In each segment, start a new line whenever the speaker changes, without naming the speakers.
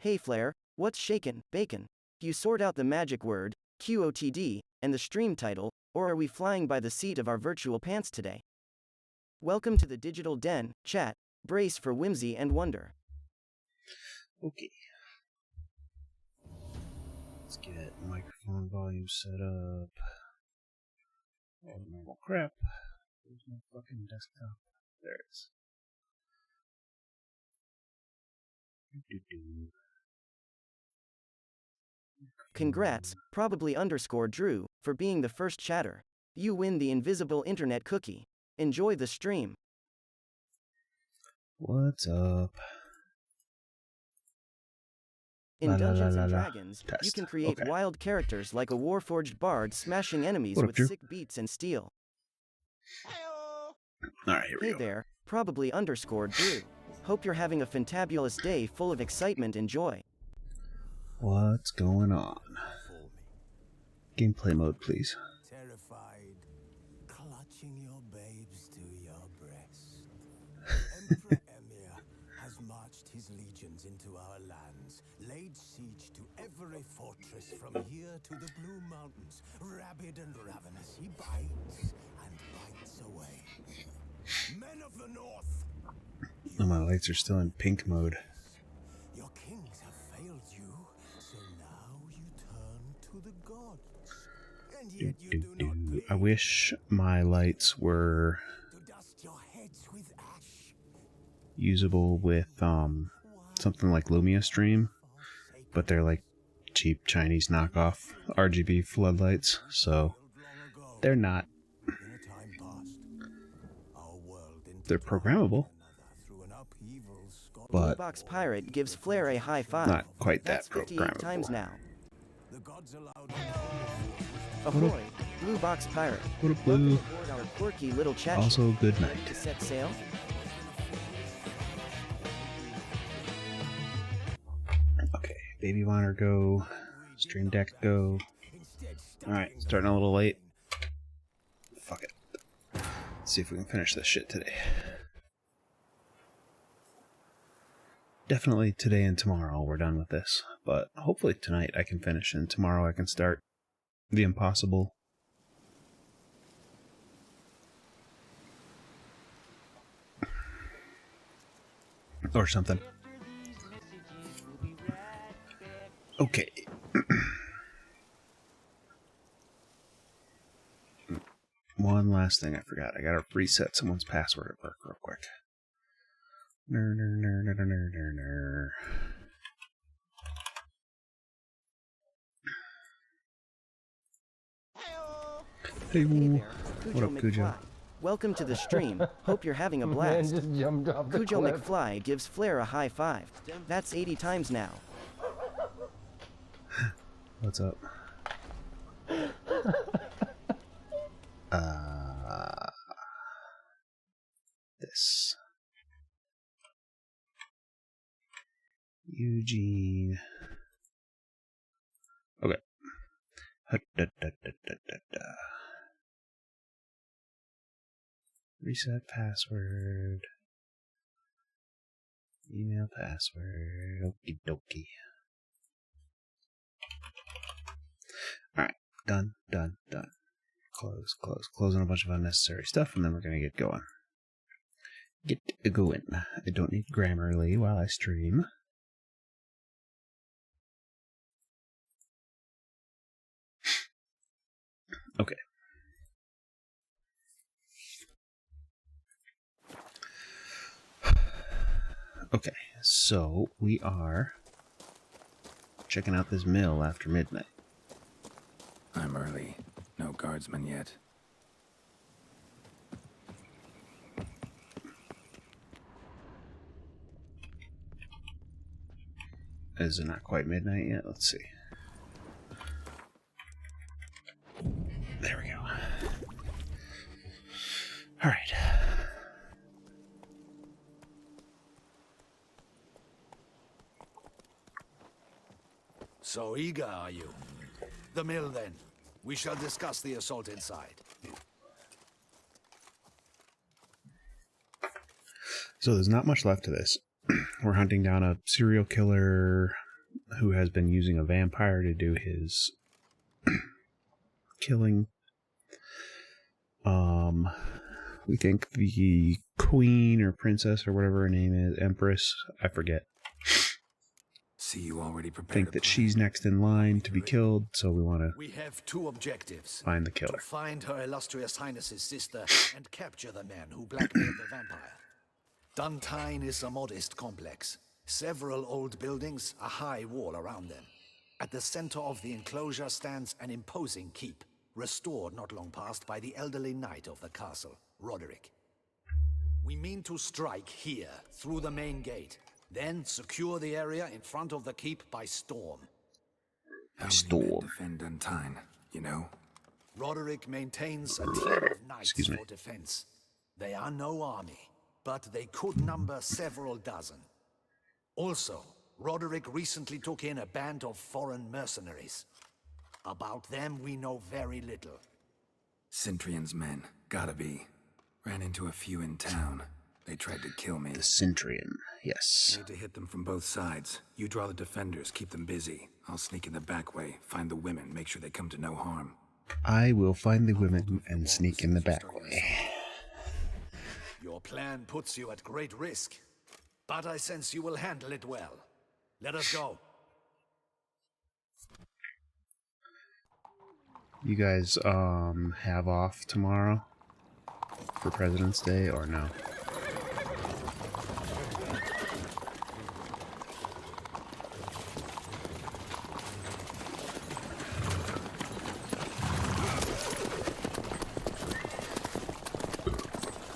Hey Flare, what's shakin', bacon? You sort out the magic word, QOTD, and the stream title, or are we flying by the seat of our virtual pants today? Welcome to the Digital Den, chat, brace for whimsy and wonder.
Okay. Let's get microphone volume set up. All the normal crap. Where's my fucking desktop? There it is.
Congrats, probably underscore Drew, for being the first chatter. You win the invisible internet cookie. Enjoy the stream.
What's up?
In
La, la,
Dungeons
la,
and
la, la.
Dragons, you
Test.
can create
Okay.
wild characters like a warforged bard smashing enemies
What up,
with
Drew?
sick beats and steel.
Alright, here we
Hey
go.
there, probably underscore Drew. Hope you're having a fantabulous day full of excitement and joy.
What's going on? Gameplay mode, please.
Terrified, clutching your babes to your breast. Emperor Emir has marched his legions into our lands, laid siege to every fortress from here to the Blue Mountains. Rabid and ravenous, he bites and bites away. Men of the North!
Oh, my lights are still in pink mode.
Your kings have failed you, so now you turn to the gods. And yet you do not plead
I wish my lights were
to dust your heads with ash.
usable with something like Lumia Stream, but they're like cheap Chinese knockoff RGB floodlights, so they're not.
In a time past, our world
They're programmable,
through an upheaval
but
Box Pirate gives Flare a high five.
not quite that
That's 58 times
programmable.
now.
the gods allowed
Ahoy, Blue Box Pirate.
What up,
Welcome
Blue?
aboard our quirky little chat.
Also, good
Ready
night.
to set sail?
Okay, Baby Monitor go, Stream Deck go. Alright, starting a little late. Fuck it. Let's see if we can finish this shit today. Definitely today and tomorrow we're done with this, but hopefully tonight I can finish and tomorrow I can start the impossible. Or something. Okay. One last thing I forgot. I gotta reset someone's password at work real quick. Ner, ner, ner, ner, ner, ner, ner, ner. Hey,
Hey
woo.
there,
What up, Cujo?
McFly. Welcome to the stream. Hope you're having a blast.
Man just jumped off the
Cujo
cliff.
McFly gives Flare a high five. That's 80 times now.
What's up? This. Eugene. Okay. Reset password. Email password. Okie dokie. Alright. Done, done, done. Close, close. Closing a bunch of unnecessary stuff, and then we're gonna get going. Get going. I don't need Grammarly while I stream. Okay. Okay, so we are checking out this mill after midnight.
I'm early. No guardsmen yet.
Is it not quite midnight yet? Let's see. There we go. All right.
So eager, are you? The mill, then. We shall discuss the assault inside.
So there's not much left to this. We're hunting down a serial killer who has been using a vampire to do his killing. We think the queen or princess or whatever her name is, empress, I forget.
See, you already prepared.
Think that she's next in line to be killed, so we want to
We have two objectives.
find the
To
killer.
find Her Illustrious Highness's sister and capture the man who blackmailed the vampire. Duntine is a modest complex. Several old buildings, a high wall around them. At the center of the enclosure stands an imposing keep, restored not long past by the elderly knight of the castle, Roderick. We mean to strike here, through the main gate, then secure the area in front of the keep by storm.
How many
Storm.
men defend Duntine, you know?
Roderick maintains a team of knights
Excuse me.
for defense. They are no army, but they could number several dozen. Also, Roderick recently took in a band of foreign mercenaries. About them we know very little.
Centrion's men, gotta be. Ran into a few in town. They tried to kill me.
The Centrion, yes.
Need to hit them from both sides. You draw the defenders, keep them busy. I'll sneak in the back way, find the women, make sure they come to no harm.
I will find the women and sneak in the back way.
Your plan puts you at great risk, but I sense you will handle it well. Let us go.
You guys have off tomorrow for President's Day or no?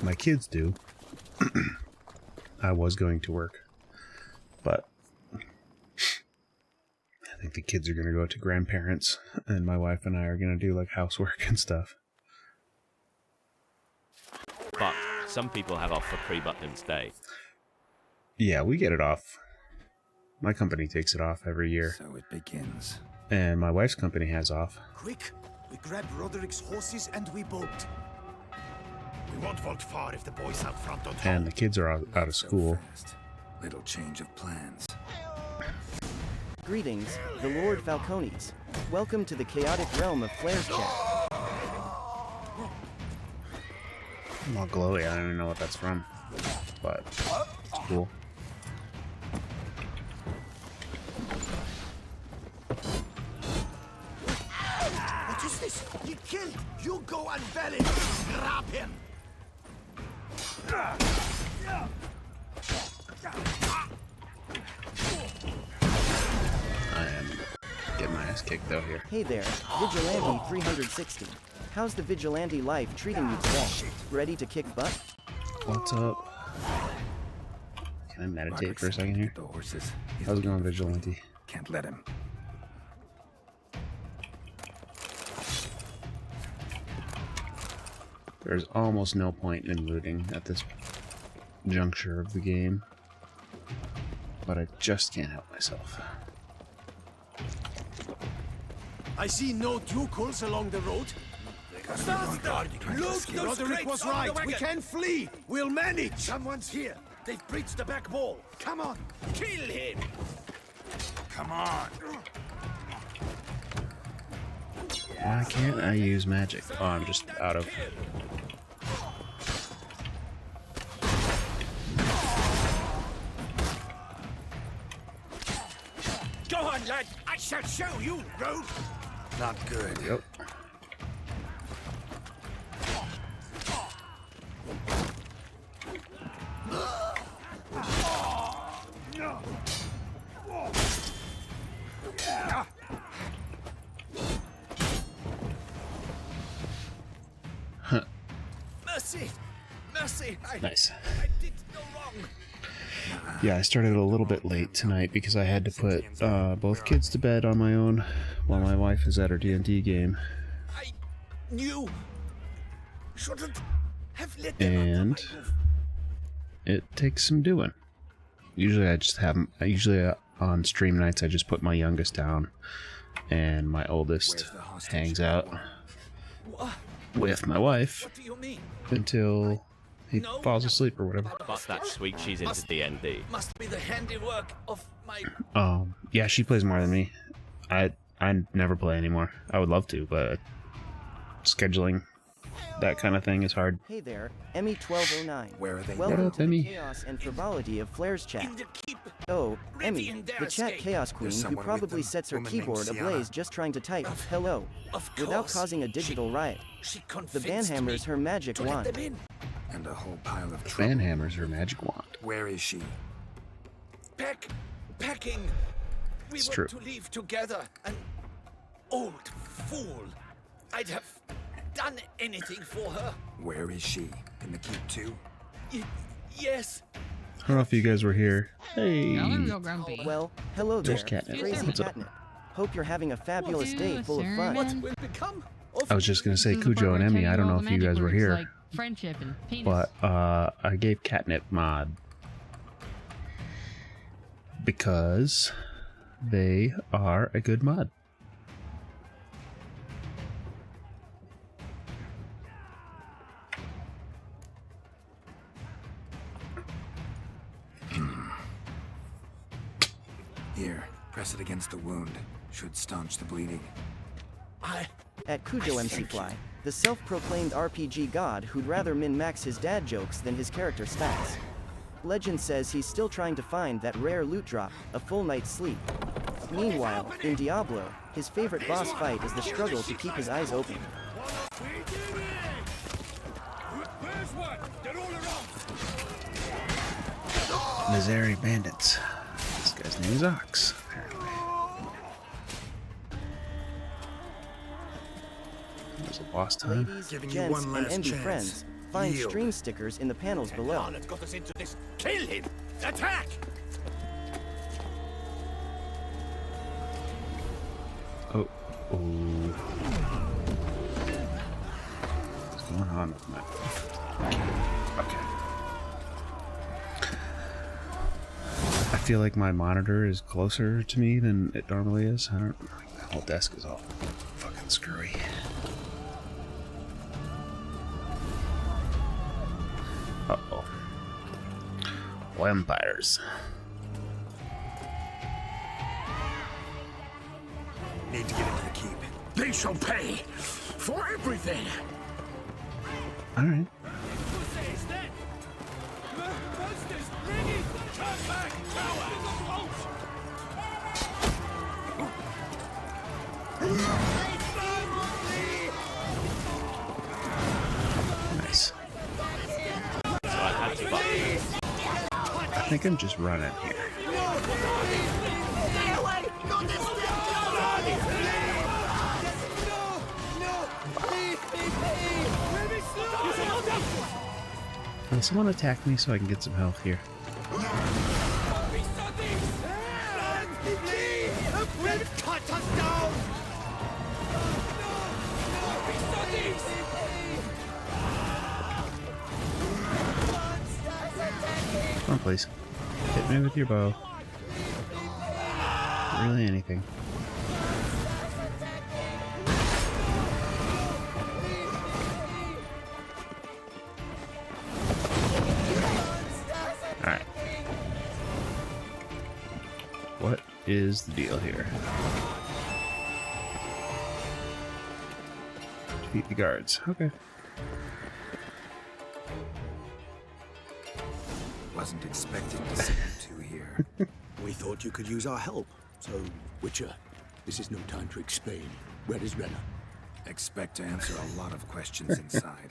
My kids do. I was going to work, but I think the kids are going to go to grandparents, and my wife and I are going to do like housework and stuff.
But some people have off for pre-Butlins Day.
Yeah, we get it off. My company takes it off every year,
So it begins.
and my wife's company has off.
Quick! We grab Roderick's horses and we bolt. We won't vault far if the boys out front don't
And the kids are out of
So
school.
fast. Little change of plans.
Greetings, the Lord Falcones. Welcome to the chaotic realm of Flair's Chat.
I'm all glowy. I don't even know what that's from, but it's cool.
What is this? He killed! You go and bury him! Grab him!
I am getting my ass kicked though here.
Hey there, Vigilante 360. How's the vigilante life treating you today? Ready to kick butt?
What's up? Can I meditate for a second here?
Get the horses. He's
How's it going,
looking for
Vigilante?
trouble. Can't let him.
There's almost no point in looting at this juncture of the game, but I just can't help myself.
I see no Ducals along the road. Faster! Look, Roderick was right. We can flee. We'll manage.
Someone's here. They've breached the back wall. Come on.
Kill him.
Come on.
Why can't I use magic? Oh, I'm just out of...
Go on, lad. I shall show you, rogue.
Not good.
Yep.
Mercy. Mercy.
Nice.
I did no wrong.
Yeah, I started a little bit late tonight because I had to put both kids to bed on my own while my wife is at her D&D game.
I knew. Shouldn't have let them
And
out of my roof.
it takes some doing. Usually on stream nights I just put my youngest down and my oldest
Where's the hostage?
hangs out
What?
with my wife
What do you mean?
until he falls asleep or whatever.
But that's sweet. She's into D&D.
Must be the handiwork of my...
Yeah, she plays more than me. I never play anymore. I would love to, but scheduling that kind of thing is hard.
Hey there, Emmy1209.
Where are they?
Welcome
up,
to
Emmy?
the chaos and frivolity of Flair's chat.
In the keep.
Oh,
Ready
Emmy,
in their
the chat
escape.
chaos queen who
someone with
probably
them,
sets her
woman named
keyboard
Sienna.
ablaze just trying to type hello
Of
without
course.
causing a digital riot.
She
The
convinced
banhammer's
me
her magic
to let
wand.
them in.
And a whole pile of trouble.
Fan hammers her magic wand.
Where is she?
Packing. We
It's
were
true.
to leave together. An old fool. I'd have done anything for her.
Where is she? In the keep too?
Yes.
I don't know if you guys were here. Hey.
Y'all are real grumpy.
Well, hello there,
There's Catnip.
crazy
What's up?
Catnip. Hope you're having a fabulous day
Yes,
full of
sir,
fun.
What
man.
will become of
I was just gonna say
This is the
Cujo
part
and
where I
Emmy.
tell
I don't
all
know
the
if you
magic
guys were
words
here,
like friendship and penis.
but I gave Catnip mod because they are a good mod.
Here, press it against the wound. Should staunch the bleeding.
At Cujo MC Fly, the self-proclaimed RPG god who'd rather min-max his dad jokes than his character stats. Legend says he's still trying to find that rare loot drop, a full night's sleep. Meanwhile, in Diablo, his favorite boss fight is the struggle to keep his eyes open.
Missouri Bandits. This guy's name is Ox, apparently. There's a boss time.
Ladies,
Giving you
gents,
one
and
last
envy
chance.
friends, find
Yield.
stream stickers in the panels below.
Let's got us into this. Kill him! Attack!
Oh. What's going on with my... Okay. I feel like my monitor is closer to me than it normally is. I don't... The whole desk is all fucking screwy. Uh-oh. Vampires.
Need to get into the keep.
They shall pay for everything.
Alright. Nice.
So I had to button.
I think I'm just running here. Will someone attack me so I can get some health here?
Cut us down!
Come on, please. Hit me with your bow. Really anything. Alright. What is the deal here? Defeat the guards. Okay.
Wasn't expecting to see you two here.
We thought you could use our help. So, Witcher, this is no time to explain. Where is Renna?
Expect to answer a lot of questions inside.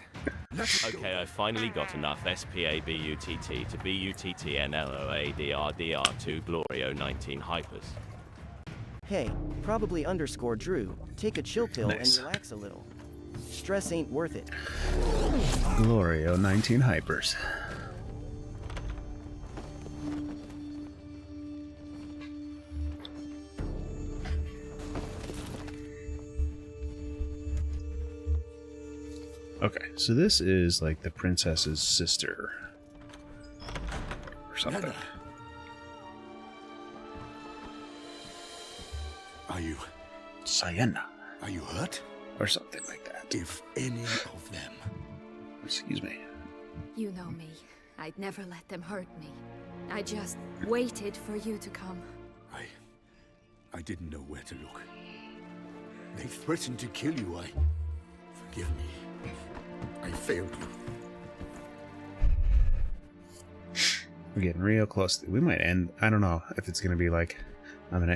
Okay, I finally got enough SPABUTT to BUTTNLOADRDR2 Glorio 19 Hypers.
Hey, probably underscore Drew, take a chill pill
Nice.
and relax a little. Stress ain't worth it.
Glorio 19 Hypers. Okay, so this is like the princess's sister. Or something.
Renna.
Sienna.
Are you hurt?
Or something like that.
If any of them.
Excuse me.
You know me. I'd never let them hurt me. I just waited for you to come.
I didn't know where to look. They threatened to kill you. Forgive me. I failed you.
We're getting real close. We might end. I don't know if it's going to be like I'm going to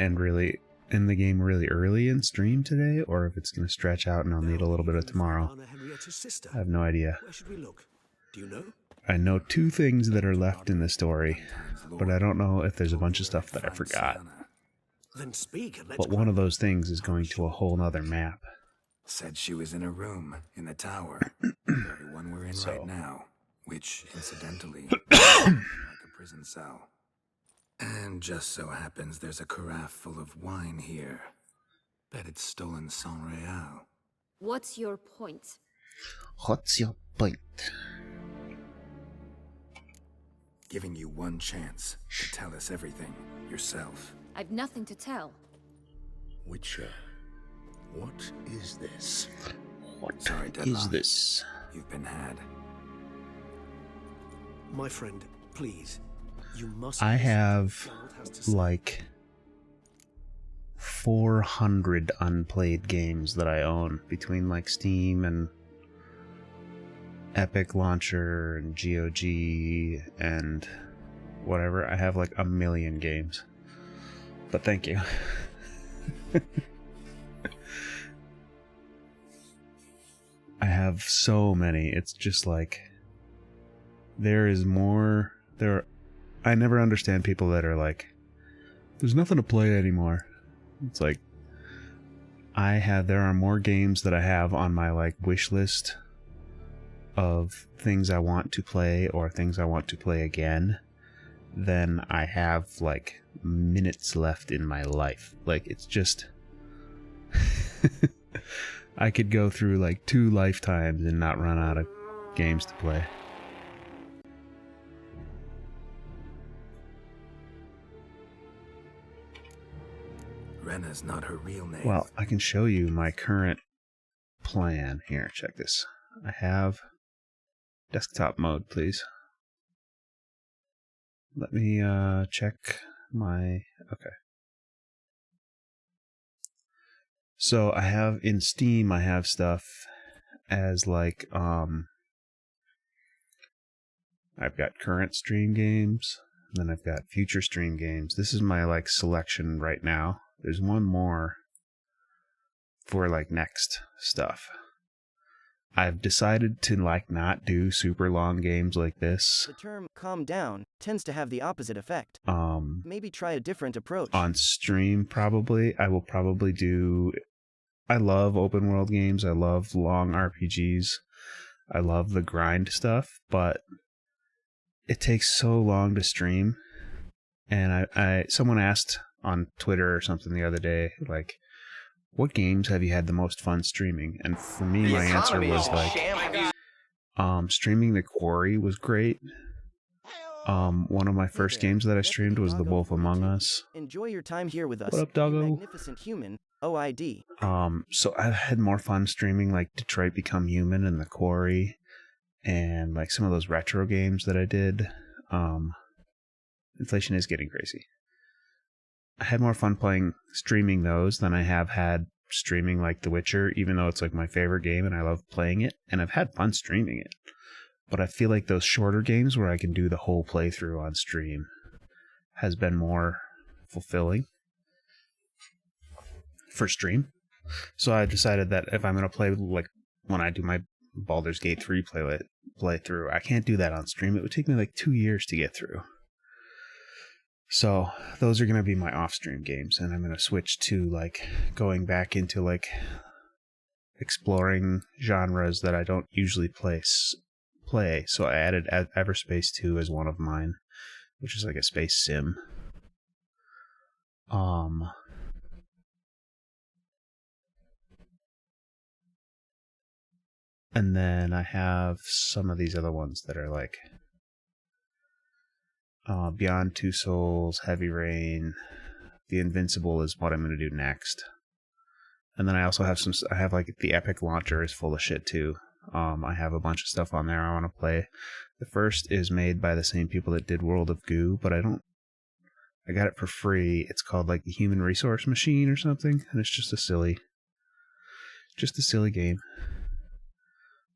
end the game really early in stream today, or if it's going to stretch out and I'll need a little bit of tomorrow.
Anna Henrietta's sister.
I have no idea.
Where should we look? Do you know?
I know 2 things that are left in the story, but I don't know if there's a bunch of stuff that I forgot.
Then speak and let's
But one of those things is going to a whole nother map.
Said she was in a room in the tower. The very one we're in right now. Which, incidentally, is like a prison cell. And just so happens there's a carafe full of wine here. Bet it's stolen San Real.
What's your point?
What's your point?
Giving you one chance to tell us everything yourself.
I've nothing to tell.
Witcher, what is this?
What
Sorry,
is
Deadlock.
this?
You've been had.
My friend, please. You must.
I
listen to
have
what Geralt has to say.
like 400 unplayed games that I own between like Steam and Epic Launcher and GOG and whatever. I have like 1 million games. But thank you. I have so many. It's just like there is more. I never understand people that are like, there's nothing to play anymore. It's like there are more games that I have on my like wish list of things I want to play or things I want to play again than I have like minutes left in my life. Like it's just I could go through like 2 lifetimes and not run out of games to play.
Rena's not her real name.
Well, I can show you my current plan. Here, check this. I have desktop mode, please. Let me check my... Okay. So I have in Steam, I have stuff as like, I've got current stream games, and then I've got future stream games. This is my like selection right now. There's one more for like next stuff. I've decided to like not do super long games like this.
The term calm down tends to have the opposite effect. Maybe try a different approach.
On stream, probably. I will probably do... I love open world games. I love long RPGs. I love the grind stuff, but it takes so long to stream. And someone asked on Twitter or something the other day, like, what games have you had the most fun streaming? And for me, my answer was like, streaming The Quarry was great. One of my first games that I streamed was The Wolf Among Us.
Enjoy your time here with us.
What up, doggo?
you Magnificent human. OID.
So I had more fun streaming like Detroit Become Human and The Quarry, and like some of those retro games that I did. Inflation is getting crazy. I had more fun streaming those than I have had streaming like The Witcher, even though it's like my favorite game and I love playing it, and I've had fun streaming it. But I feel like those shorter games where I can do the whole playthrough on stream has been more fulfilling for stream. So I decided that if I'm going to play, like when I do my Baldur's Gate 3 playthrough, I can't do that on stream. It would take me like 2 years to get through. So those are going to be my off-stream games, and I'm going to switch to like going back into like exploring genres that I don't usually play. So I added Everspace 2 as one of mine, which is like a space sim. And then I have some of these other ones that are like Beyond Two Souls, Heavy Rain, The Invincible is what I'm going to do next. And then I also have I have like the Epic Launcher is full of shit too. I have a bunch of stuff on there I want to play. The first is made by the same people that did World of Goo, but I got it for free. It's called like the Human Resource Machine or something, and it's just a silly game.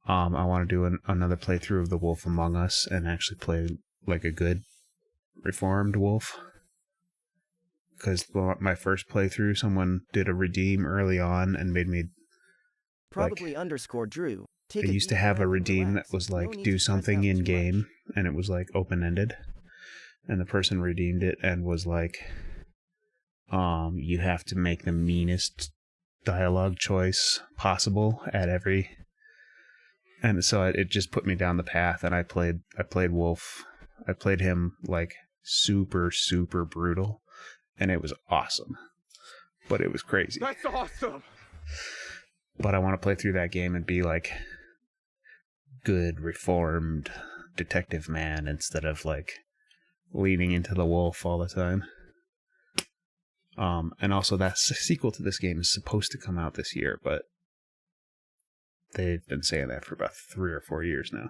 I want to do another playthrough of The Wolf Among Us and actually play like a good reformed wolf. Because my first playthrough, someone did a redeem early on and made me...
Probably _ Drew.
They used to have a redeem that was like, do something in game, and it was like open-ended. And the person redeemed it and was like, you have to make the meanest dialogue choice possible at every... And so it just put me down the path, and I played Wolf. I played him like super, super brutal, and it was awesome. But it was crazy.
That's awesome!
But I want to play through that game and be like good, reformed detective man instead of like leaning into the wolf all the time. And also that sequel to this game is supposed to come out this year, but they've been saying that for about 3 or 4 years now.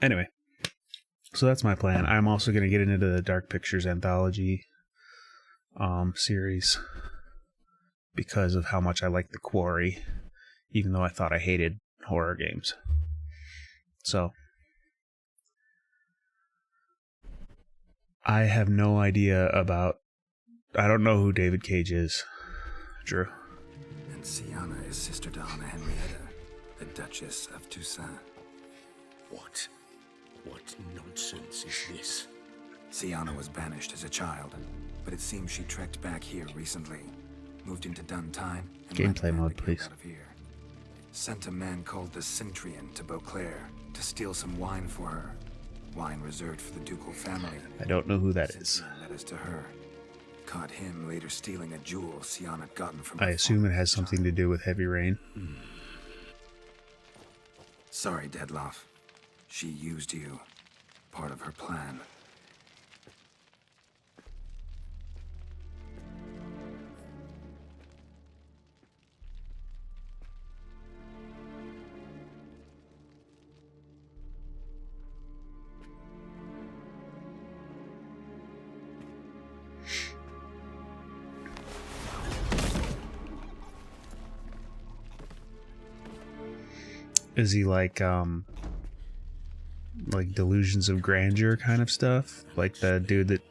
Anyway, so that's my plan. I'm also going to get into the Dark Pictures anthology series because of how much I like The Quarry, even though I thought I hated horror games. So I have no idea about... I don't know who David Cage is, Drew.
And Sienna is sister to Anna Henrietta, the Duchess of Toussaint.
What nonsense is this?
Sienna was banished as a child, but it seems she trekked back here recently. Moved into Duntine and
Gameplay mode, please.
Out of here. Sent a man called the Cintrian to Beauclair to steal some wine for her. Wine reserved for the ducal family.
I don't know who that is.
Led us to her. Caught him later stealing a jewel Sienna had gotten from
I assume it has something to do with Heavy Rain.
Sorry, Deadloff. She used you. Part of her plan.
Is he like Delusions of Grandeur kind of stuff? Like the dude that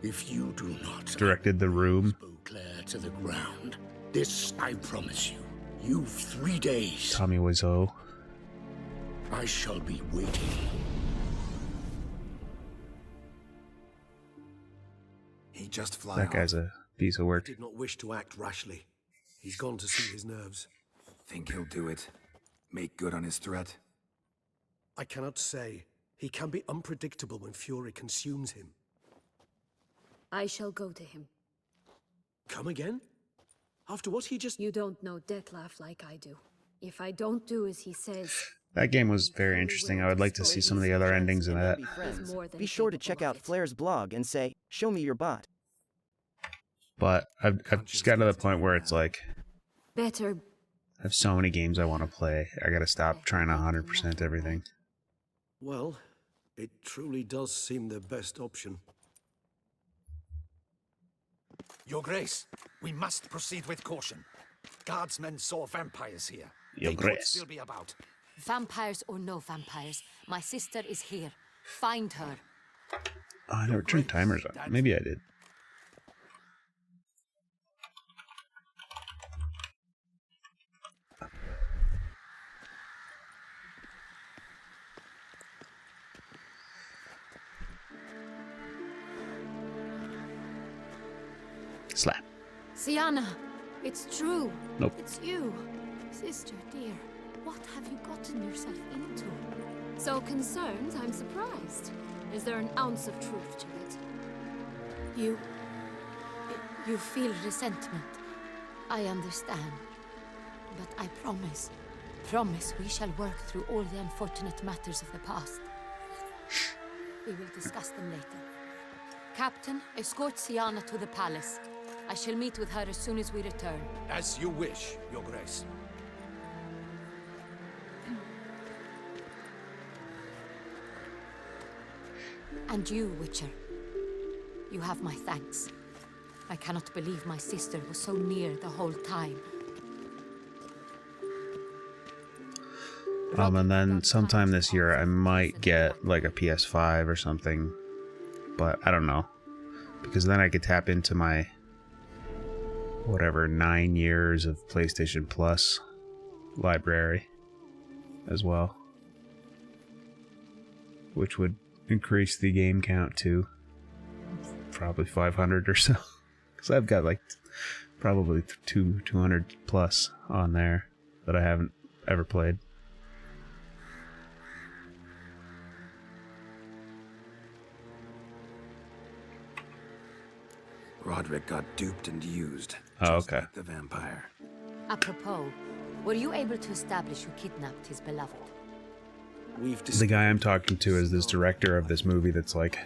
If you do not
directed The Room?
Beauclair to the ground, this I promise you. You've 3 days.
Tommy Wiseau.
I shall be waiting.
He just fly
That guy's a piece of work.
Did not wish to act rashly. He's gone to see his nerves.
Think he'll do it? Make good on his threat?
I cannot say. He can be unpredictable when fury consumes him.
I shall go to him.
Come again? After what he just...
You don't know Detlef like I do. If I don't do as he says...
That game was very interesting. I would like to see some of the other endings in that.
Be sure to check out Flair's blog and say, "Show me your bot."
But I've just gotten to the point where it's like,
Better.
I have so many games I want to play. I gotta stop trying to 100% everything.
Well, it truly does seem the best option.
Your Grace, we must proceed with caution. Guardsmen saw vampires here.
Your
They could
Grace.
still be about.
Vampires or no vampires, my sister is here. Find her.
Oh, I never turned timers on. Maybe I did. Slap.
Sienna, it's true.
Nope.
It's you. Sister, dear, what have you gotten yourself into? So concerned, I'm surprised. Is there an ounce of truth to it?
You feel resentment. I understand. But I promise we shall work through all the unfortunate matters of the past. We will discuss them later. Captain, escort Sienna to the palace. I shall meet with her as soon as we return.
As you wish, Your Grace.
And you, Witcher. You have my thanks. I cannot believe my sister was so near the whole time.
And then sometime this year I might get like a PS5 or something, but I don't know, because then I could tap into my whatever 9 years of PlayStation Plus library as well, which would increase the game count to probably 500 or so, because I've got like probably 200 plus on there that I haven't ever played.
Roderick got duped and used.
Oh,
just
okay.
like the vampire.
Apropos, were you able to establish who kidnapped his beloved?
The guy I'm talking to is this director of this movie that's like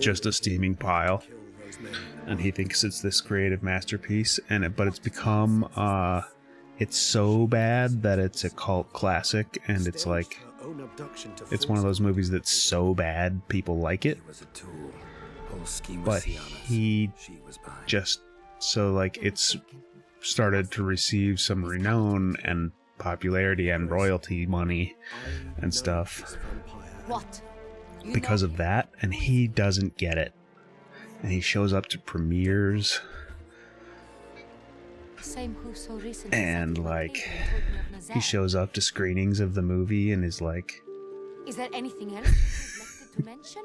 just a steaming pile, and he thinks it's this creative masterpiece, but it's become it's so bad that it's a cult classic, and it's like it's one of those movies that's so bad people like it. But he just, so like it's started to receive some renown and popularity and royalty money and stuff
What?
because of that, and he doesn't get it. And he shows up to premieres
Same who so recently
and
said
like
he told me of Nazaire.
he shows up to screenings of the movie and is like,
Is there anything else you neglected to mention?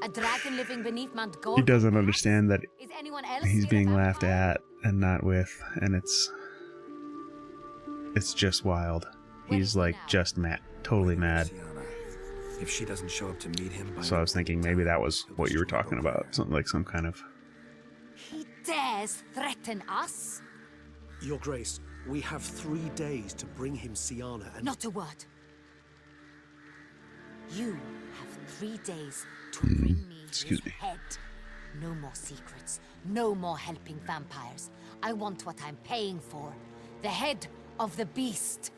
A dragon living beneath Mount Gorgon?
he doesn't understand that
Is anyone else
he's
here a
being laughed
vampire?
at and not with, and it's just wild. He's like just mad, totally mad.
If she doesn't show up to meet him by
So I was thinking maybe that was what you were talking about, something like some kind of.
He dares threaten us?
Your Grace, we have 3 days to bring him Siana and...
Not a word. You have 3 days to bring me
excuse
his
me.
head. No more secrets. No more helping vampires. I want what I'm paying for. The head of the beast.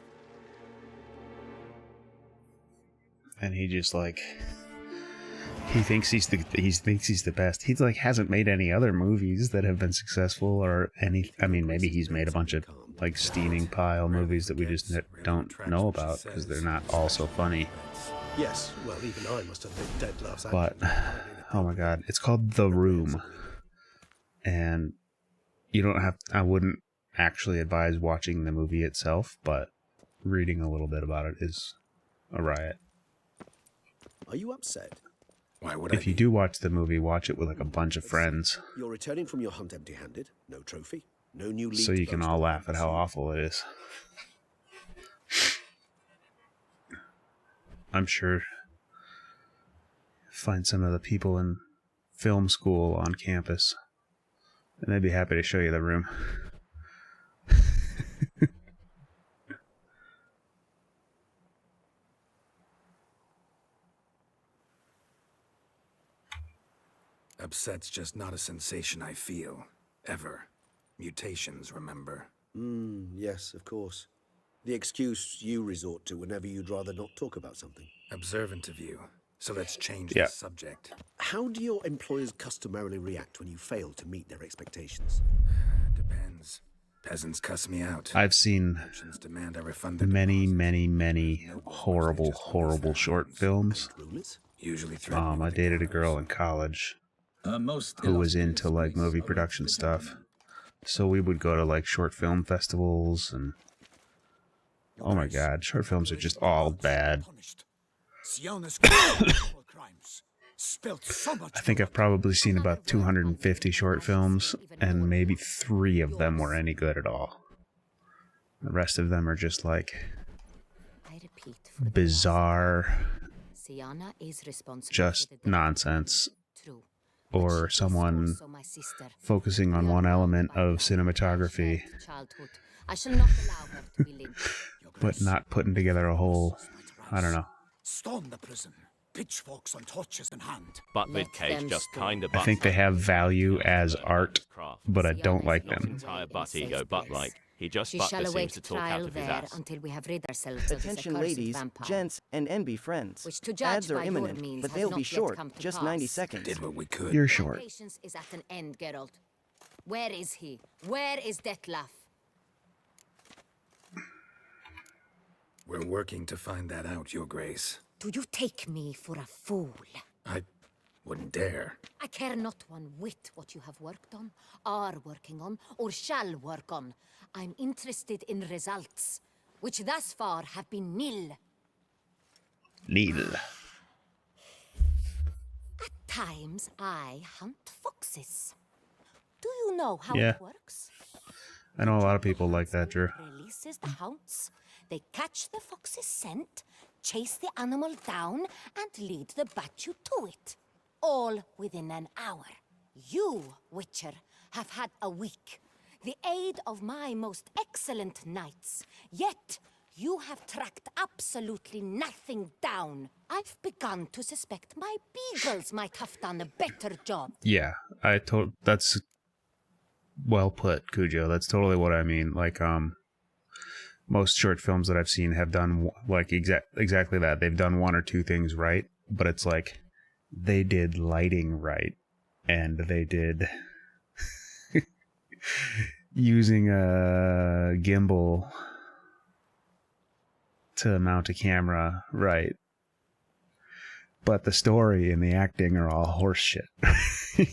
And he just like he thinks he's the best. He's like hasn't made any other movies that have been successful or any. I mean, maybe he's made a bunch of like steaming pile movies that we just don't know about because they're not all so funny.
Yes, well, even I must have been dead last act.
But oh my god, it's called The Room, and you don't have. I wouldn't actually advise watching the movie itself, but reading a little bit about it is a riot.
Are you upset?
Why would
If you do watch the movie, watch it with like a bunch of friends,
You're returning from your hunt empty-handed. No trophy. No new lead.
so you can all laugh at how awful it is. I'm sure find some of the people in film school on campus, and they'd be happy to show you the room.
Upset's just not a sensation I feel. Ever. Mutations, remember?
Yes, of course. The excuse you resort to whenever you'd rather not talk about something.
Observant of you. So let's change
Yeah.
the subject.
How do your employers customarily react when you fail to meet their expectations?
Depends. Peasants cuss me out.
I've seen
Merchants demand I refund their
many,
deposits.
many horrible short films.
Rumors?
Usually threaten me
I
with
dated a
the
girl
gallows.
in college who was into like movie production stuff. So we would go to like short film festivals, and oh my god, short films are just all bad.
Siona's crimes spilt so much.
I think I've probably seen about 250 short films, and maybe 3 of them were any good at all. The rest of them are just like
I repeat for the
bizarre,
last. Siana is responsible
just
for the death.
nonsense,
True.
or
But she is
someone
also my sister.
focusing on one element of cinematography,
Shared childhood. I shall not allow her to be lynched.
but not putting together a whole, I don't know.
Storm the prison, pitchforks and torches in hand.
But
Let
with Cage
them
just
storm.
kind of.
I think they have value as art, but I don't like
Not
them.
entire butt ego, but like He just
She
but
shall
seems
await
to talk out
trial
of his
there
ass.
until we have rid ourselves of this
Attention
accursed
ladies,
vampire.
gents, and NB friends.
Which to judge
Ads are
by your
imminent,
means
but
has
they'll
not
be
yet
short,
come to
just
pass.
90 seconds.
Did what we could.
You're
My
short.
patience is at an end, Geralt. Where is he? Where is Detlef?
We're working to find that out, Your Grace.
Do you take me for a fool?
I wouldn't dare.
I care not one whit what you have worked on, are working on, or shall work on. I'm interested in results, which thus far have been nil.
Needle.
At times, I hunt foxes. Do you know how
Yeah.
it works?
I know a lot of people like that, Drew.
Releases the hounds. They catch the fox's scent, chase the animal down, and lead the Bachu to it. All within an hour. You, Witcher, have had a week. The aid of my most excellent knights. Yet, you have tracked absolutely nothing down. I've begun to suspect my beagles might have done a better job.
Yeah, that's well put, Cujo. That's totally what I mean. Like, most short films that I've seen have done like exactly that. They've done one or two things right, but it's like they did lighting right, and they did using a gimbal to mount a camera right. But the story and the acting are all horse shit.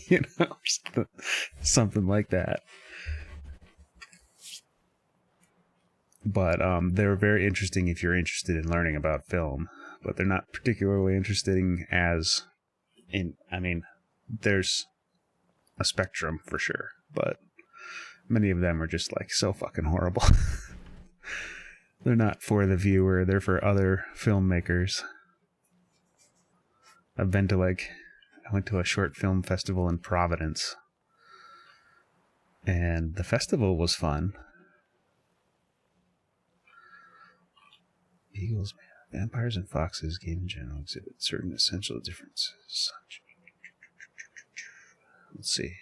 You know, something like that. But they're very interesting if you're interested in learning about film. But they're not particularly interesting as in, I mean, there's a spectrum for sure. But many of them are just like so fucking horrible. They're not for the viewer, they're for other filmmakers. I went to a short film festival in Providence. And the festival was fun. Eagles, man. Vampires and foxes, game in general, exhibit certain essential differences. Let's see.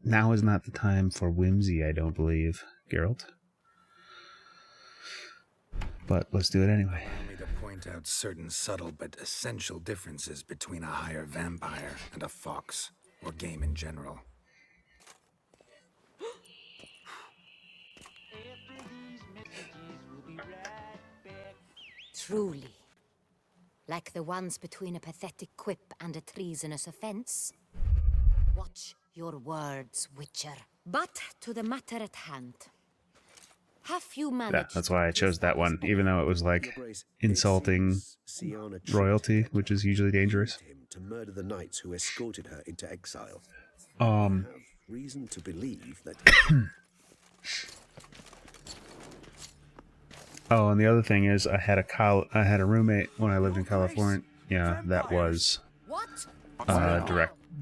Now is not the time for whimsy, I don't believe, Geralt. But let's do it anyway.
Allow me to point out certain subtle but essential differences between a higher vampire and a fox, or game in general.
Truly. Like the ones between a pathetic quip and a treasonous offense. Watch your words, Witcher. But to the matter at hand. Have you managed...
Yeah, that's why I chose that one, even though it was like insulting royalty, which is usually dangerous.
To murder the knights who escorted her into exile.
Um,
I have reason to believe that.
Oh, and the other thing is, I had a roommate when I lived in California. Yeah, that was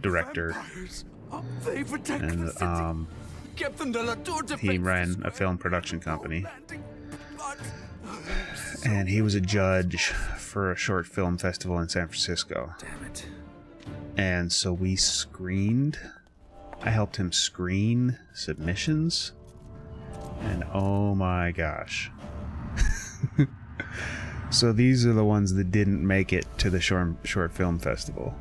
director, and he ran a film production company, and he was a judge for a short film festival in San Francisco.
Damn it.
And so we screened. I helped him screen submissions, and oh my gosh. So these are the ones that didn't make it to the short film festival.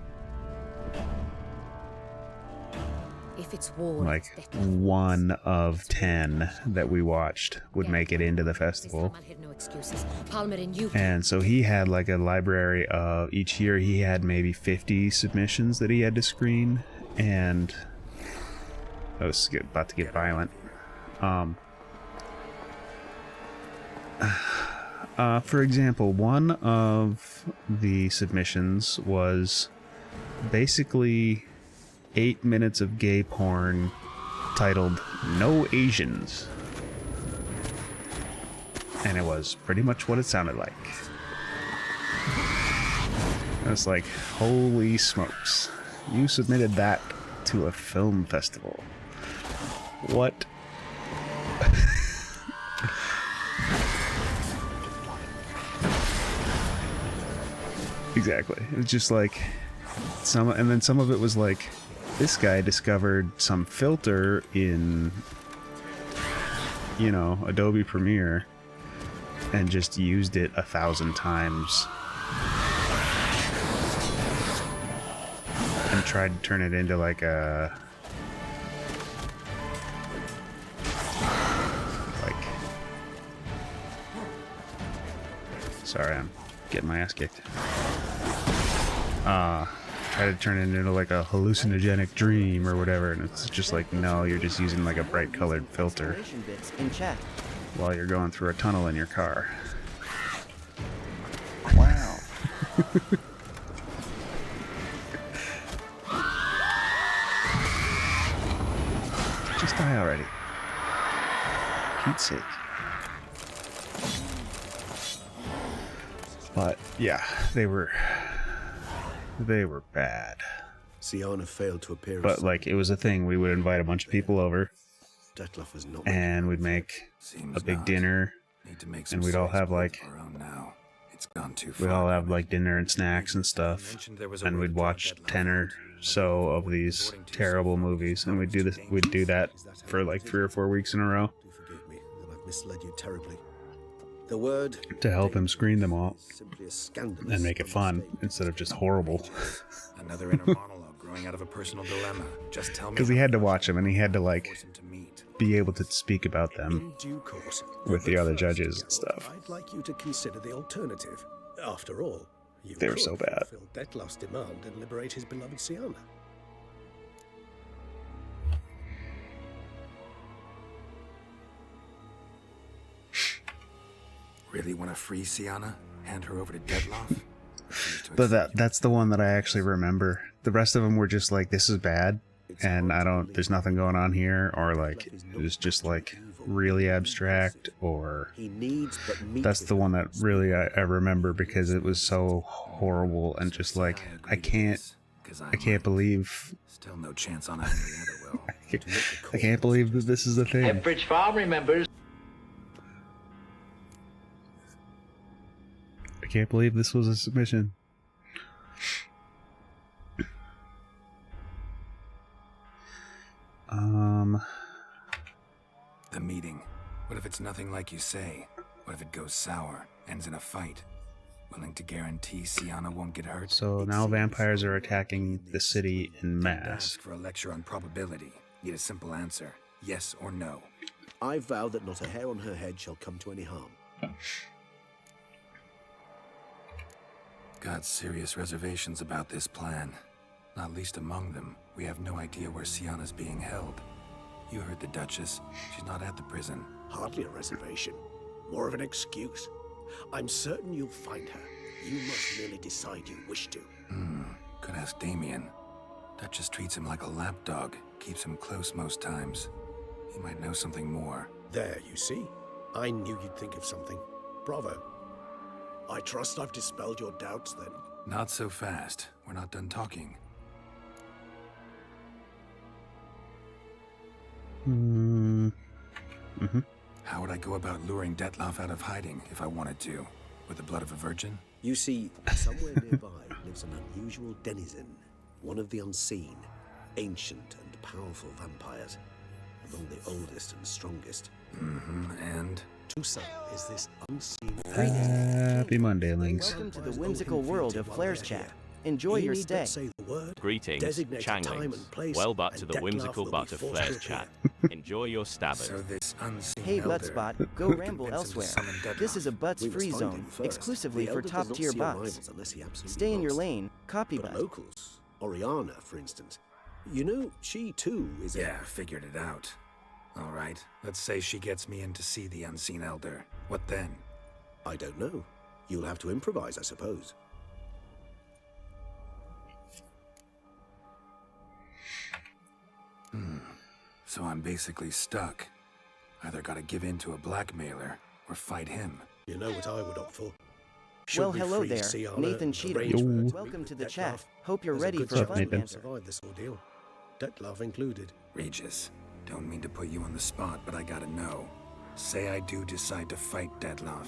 If it's war,
Like 1 of 10 that we watched would make it into the festival.
no excuses. Palmer and you.
And so he had like a library of, each year he had maybe 50 submissions that he had to screen, and I was about to get violent. For example, one of the submissions was basically 8 minutes of gay porn titled "No Asians." And it was pretty much what it sounded like. I was like, holy smokes. You submitted that to a film festival. What? Exactly. It was just like and then some of it was like, this guy discovered some filter in you know, Adobe Premiere and just used it 1,000 times and tried to turn it into like a sorry, I'm getting my ass kicked. Try to turn it into like a hallucinogenic dream or whatever, and it's just like, no, you're just using like a bright colored filter
Bits in chat.
while you're going through a tunnel in your car.
Wow.
Just die already. Pete's sake. But yeah, they were bad.
Siana failed to appear.
But like, it was a thing. We would invite a bunch of people over,
Dettlaff was not
and we'd make a big dinner, and we'd all have like we'd all have like dinner and snacks and stuff, and we'd watch 10 or so of these terrible movies, and we'd do that for like 3 or 4 weeks in a row.
Do forgive me that I've misled you terribly. The word
To help him screen them all
simply a scandalous
and make it fun instead of just horrible.
Another inner monologue growing out of a personal dilemma. Just tell me.
Because he had to watch them, and he had to like
Force him to meet.
be able to speak about them
In due course.
with the
But
other
first,
judges and
Miguel,
stuff.
I'd like you to consider the alternative. After all, you
They were
could
so bad.
fulfill Dettlaff's demand and liberate his beloved Siana.
Really want to free Siana? Hand her over to Dettlaff?
But that's the one that I actually remember. The rest of them were just like, this is bad, and there's nothing going on here, or like, it was just like really abstract, or
He needs but meet
that's
with
the
her.
one that really I remember because it was so horrible and just like, I can't believe,
Still no chance on Henrietta will.
I can't believe that this is a thing.
Pembridge Farm remembers.
I can't believe this was a submission.
The meeting. What if it's nothing like you say? What if it goes sour, ends in a fight? Willing to guarantee Siana won't get hurt?
So now vampires are attacking the city en mass.
Ask for a lecture on probability. Need a simple answer. Yes or no.
I vow that not a hair on her head shall come to any harm.
Got serious reservations about this plan. Not least among them, we have no idea where Siana's being held. You heard the Duchess. She's not at the prison.
Hardly a reservation. More of an excuse. I'm certain you'll find her. You must merely decide you wish to.
Could ask Damien. Duchess treats him like a lapdog. Keeps him close most times. He might know something more.
There, you see? I knew you'd think of something. Bravo. I trust I've dispelled your doubts, then.
Not so fast. We're not done talking. How would I go about luring Dettlaff out of hiding if I wanted to? With the blood of a virgin?
You see, somewhere nearby lives an unusual denizen, one of the unseen, ancient and powerful vampires, among the oldest and strongest.
And?
Tucson is this unseen
Happy Mondaylings.
Welcome to the whimsical world of Flair's chat. Enjoy your stay.
Greetings, Changlings. Well back to the whimsical butt of Flair's chat. Enjoy your stabbing.
So this unseen
Hey
elder
Buttspot, go ramble
convinced him to
elsewhere.
summon Dettlaff.
This is a Butts
We must
free
find
zone,
him first.
exclusively
The
for
elder does not
top-tier
see
bots.
arrivals unless he absolutely
Stay in your
must.
lane, copy
But
butt.
locals, Oriana, for instance. You know, she too is a...
Yeah, figured it out. All right, let's say she gets me in to see the unseen elder. What then?
I don't know. You'll have to improvise, I suppose.
So I'm basically stuck. Either gotta give in to a blackmailer or fight him.
You know what I would opt for. Should
Well,
we
hello
free
there,
Siana
Nathan
and
Cheatham.
arrange for her to meet
Welcome
with
to the
Dettlaff?
chat. Hope you're
There's a
ready
good
for
chance
fun
we
Nathan?
can survive this ordeal. Dettlaff included.
Regis, don't mean to put you on the spot, but I gotta know. Say I do decide to fight Dettlaff.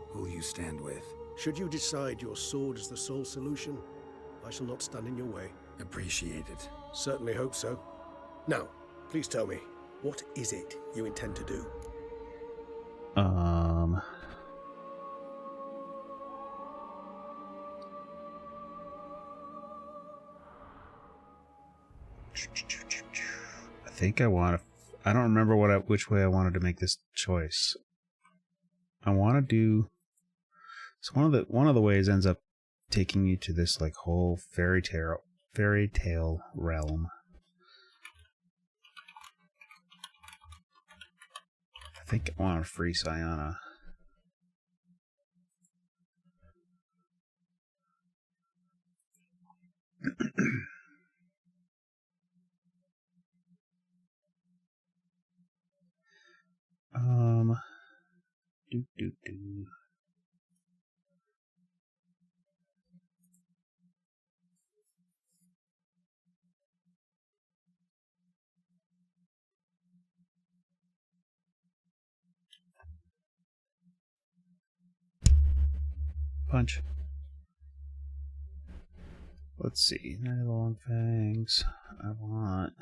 Who'll you stand with?
Should you decide your sword is the sole solution, I shall not stand in your way.
Appreciate it.
Certainly hope so. Now, please tell me, what is it you intend to do?
I think I want to. I don't remember which way I wanted to make this choice. I want to do. So one of the ways ends up taking you to this like whole fairy tale realm. I think I want to free Sayana. Do. Punch. Let's see. Night of the Long Fangs. I want.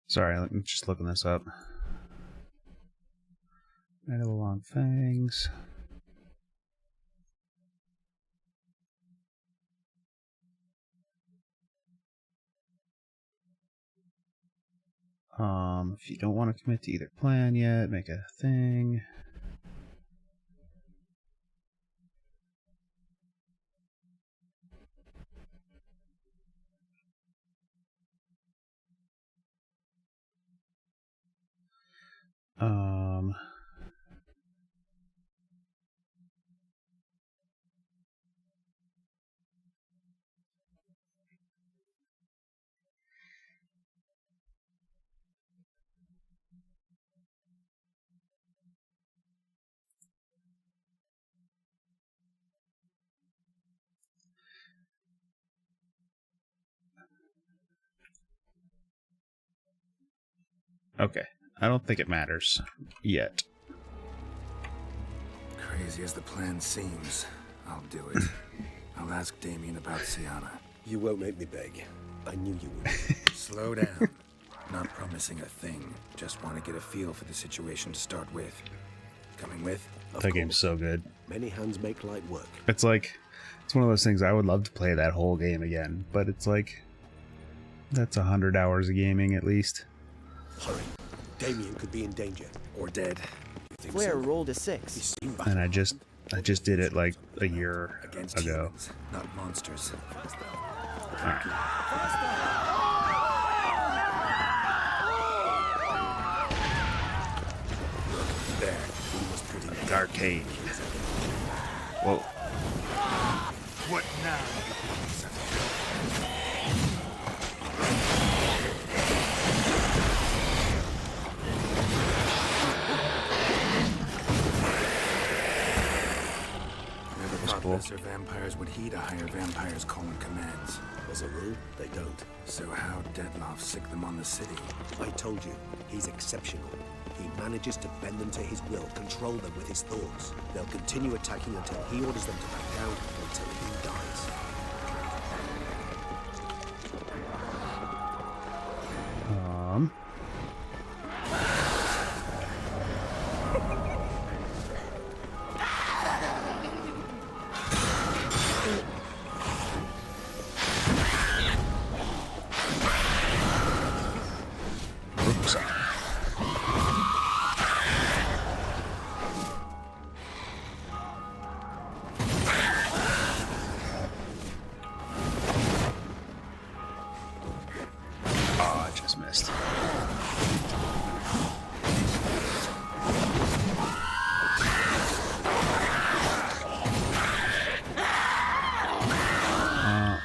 Sorry, I'm just looking this up. Night of the Long Fangs. If you don't want to commit to either plan yet, make a thing. Okay, I don't think it matters yet.
Crazy as the plan seems, I'll do it. I'll ask Damien about Sayana.
You won't make me beg. I knew you would.
Slow down. Not promising a thing. Just want to get a feel for the situation to start with. Coming with?
That game's so good.
Many hands make light work.
It's like, it's one of those things I would love to play that whole game again, but it's like, that's 100 hours of gaming at least.
Hurry. Damien could be in danger.
Or dead.
Flare rolled a 6.
And I just did it like a year
Against
ago.
Humans, not monsters.
Alright.
There. He was pretty
Arcade. Whoa.
What now? Lesser vampires would heed a higher vampire's calling commands.
As a rule, they don't.
So how Dettlaff sick them on the city?
I told you, he's exceptional. He manages to bend them to his will, control them with his thoughts. They'll continue attacking until he orders them to back down, until he dies.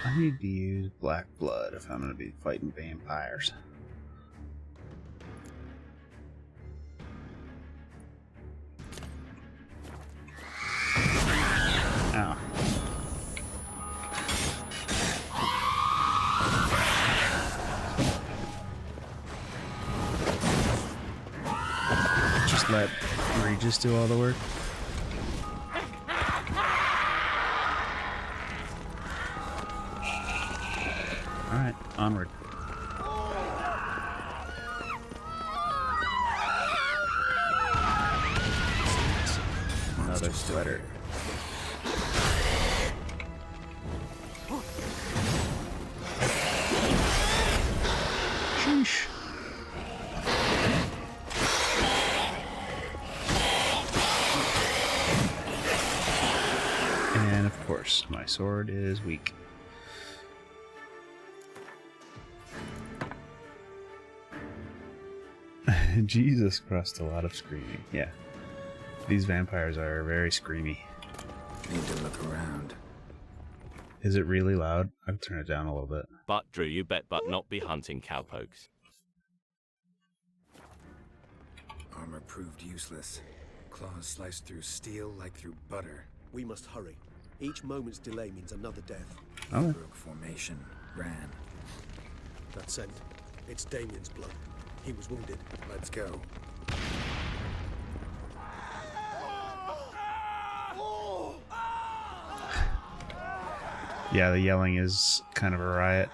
I need to use black blood if I'm going to be fighting vampires. just let Regis do all the work? Alright, onward. Another sweater. Sheesh. And of course, my sword is weak. Jesus Christ, a lot of screaming. Yeah. These vampires are very screamy.
Need to look around.
Is it really loud? I'll turn it down a little bit.
But Drew, you bet but not be hunting cowpokes.
Armor proved useless. Claws sliced through steel like through butter.
We must hurry. Each moment's delay means another death.
Oh.
Broke formation. Ran.
That scent. It's Damien's blood. He was wounded.
Let's go.
Yeah, the yelling is kind of a riot.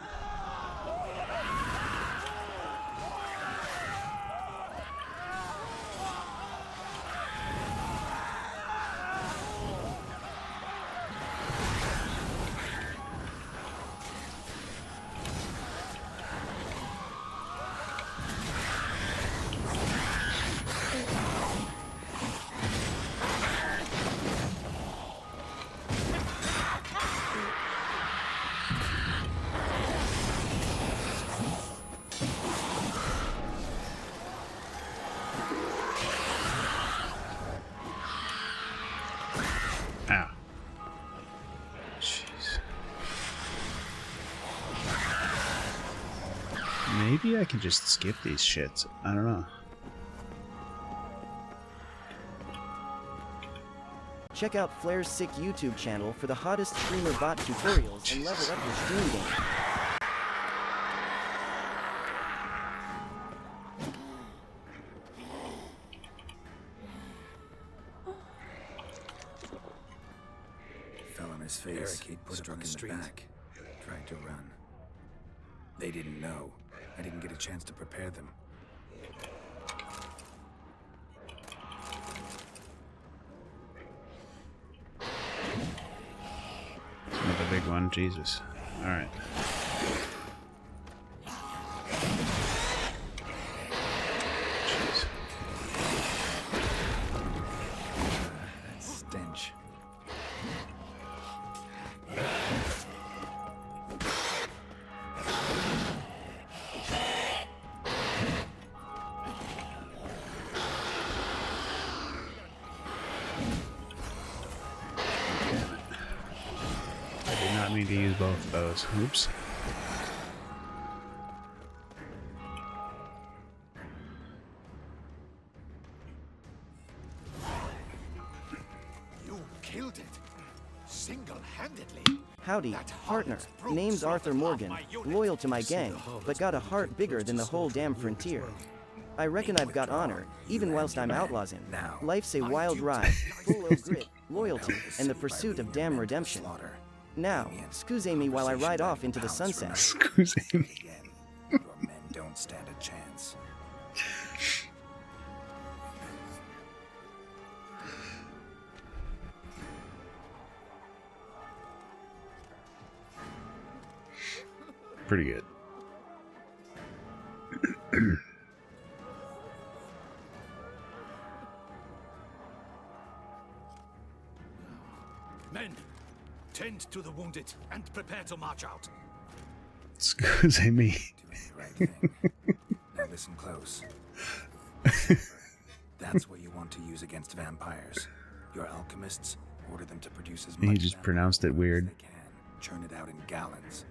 Ow. Jeez. Maybe I can just skip these shits. I don't know.
Check out Flair's sick YouTube channel for the hottest streamer bot tutorials and level up your stream game.
Fell on his face. Barricade struck in the back. Tried to run. They didn't know. I didn't get a chance to prepare them.
Another big one, Jesus. Alright. Jeez.
That stench.
I need to use both of those. Oops.
You killed it. Single-handedly.
Howdy, partner. Name's Arthur Morgan, loyal to my gang, but got a heart bigger than the whole damn frontier. I reckon I've got honor, even whilst I'm outlawsin'. Life's a wild ride, full of grit, loyalty, and the pursuit of damn redemption. Now, excuse me while I ride off into the sunset.
Excuse me.
Your men don't stand a chance.
Pretty good.
Men, tend to the wounded and prepare to march out.
Excuse me.
Doing the right thing. Now listen close. That's what you want to use against vampires. Your alchemists order them to produce as much.
He just pronounced it weird.
As they can. Churn it out in gallons.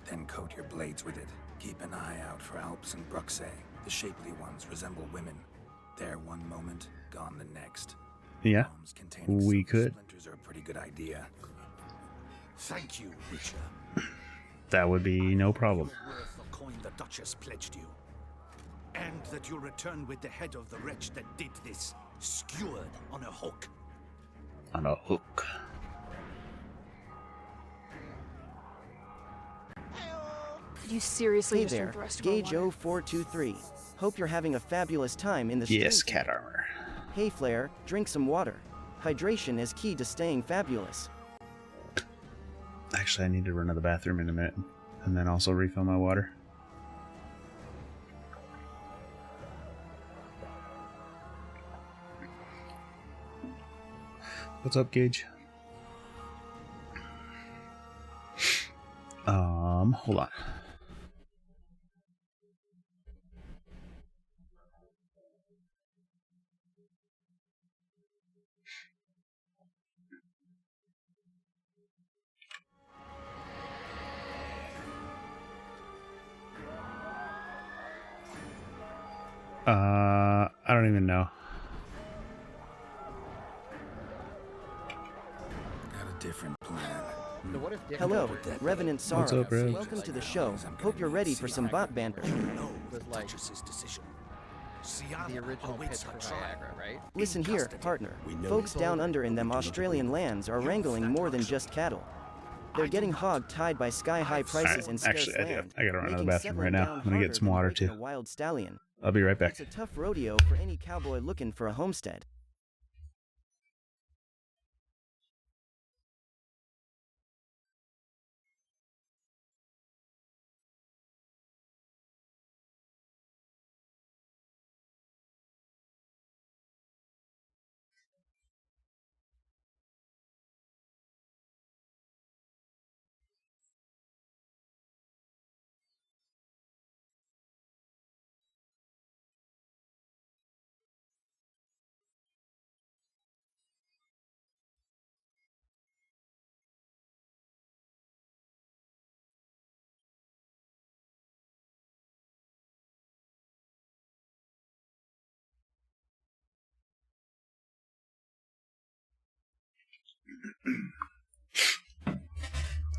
Then coat your blades with it. Keep an eye out for Alps and Bruxae. The shapely ones resemble women. There one moment, gone the next.
Yeah,
Bombs containing
we
silver
could.
Splinters are a pretty good idea.
Thank you, Witcher.
That would be no problem.
Worth the coin the Duchess pledged you. And that you'll return with the head of the wretch that did this, skewered on a hook.
On a hook.
Could you seriously
Hey
just
there,
drink the rest of our
Gage
water?
0423. Hope you're having a fabulous time in the stream.
Yes, cat armor.
Hey Flare, drink some water. Hydration is key to staying fabulous.
Actually, I need to run to the bathroom in a minute. And then also refill my water. What's up, Gage? Hold on. I don't even know.
Got a different plan.
Hello, Revenant Sorrow.
What's up, Rev?
Welcome to the show. Hope you're ready for some bot banter.
Was like decision.
The original pitch for Viagra, right?
Listen here, partner. Folks down under in them Australian lands are wrangling more than just cattle. They're getting hog-tied by sky-high prices and scarce
Actually, I do.
land.
I gotta run to the
making
bathroom right
settling
now.
down
I'm gonna
harder
get some
than
water
breaking
too.
a wild stallion.
I'll be right back.
It's a tough rodeo for any cowboy looking for a homestead.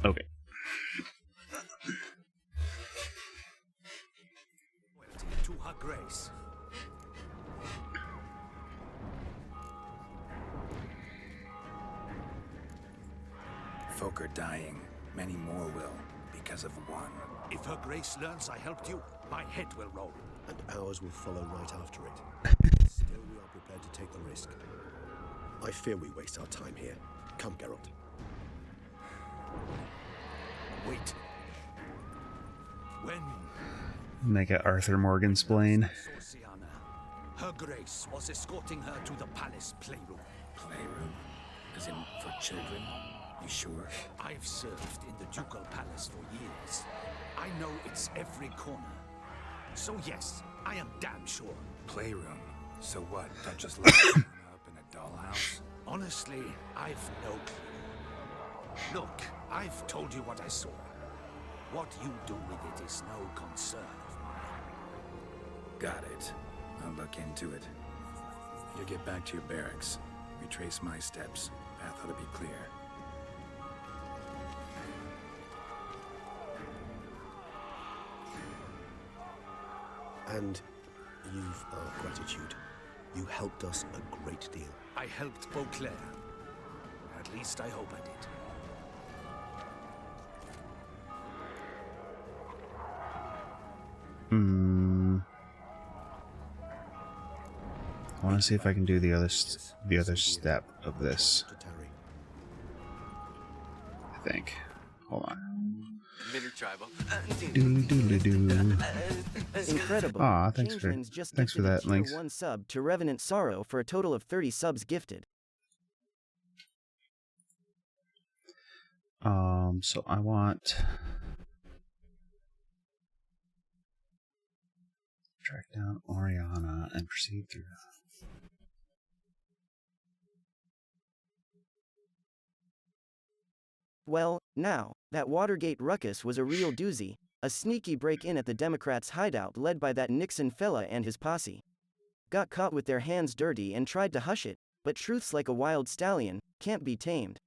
Okay.
To her grace.
Folk are dying. Many more will, because of one.
If her grace learns I helped you, my head will roll.
And ours will follow right after it. Still, we are prepared to take the risk. I fear we waste our time here. Come, Geralt.
Wait. When
Make it Arthur Morgan splain.
Sorciana, her grace was escorting her to the palace playroom.
Playroom? As in for children? You sure?
I've served in the ducal palace for years. I know its every corner. So yes, I am damn sure.
Playroom? So what? Don't just let her up in a dollhouse?
Honestly, I've no clue. Look, I've told you what I saw. What you do with it is no concern of mine.
Got it. I'll look into it. You get back to your barracks. Retrace my steps. Path ought to be clear.
And you've our gratitude. You helped us a great deal.
I helped Beauclair. At least I hope I did.
I want to see if I can do the other step of this. I think. Hold on.
Incredible.
Aw, thanks for
Changelings just
that,
gifted a tier
Lynx.
1 sub to Revenant Sorrow for a total of 30 subs gifted.
So I want track down Oriana and proceed through.
Well, now, that Watergate ruckus was a real doozy, a sneaky break-in at the Democrats' hideout led by that Nixon fella and his posse. Got caught with their hands dirty and tried to hush it, but truth's like a wild stallion, can't be tamed.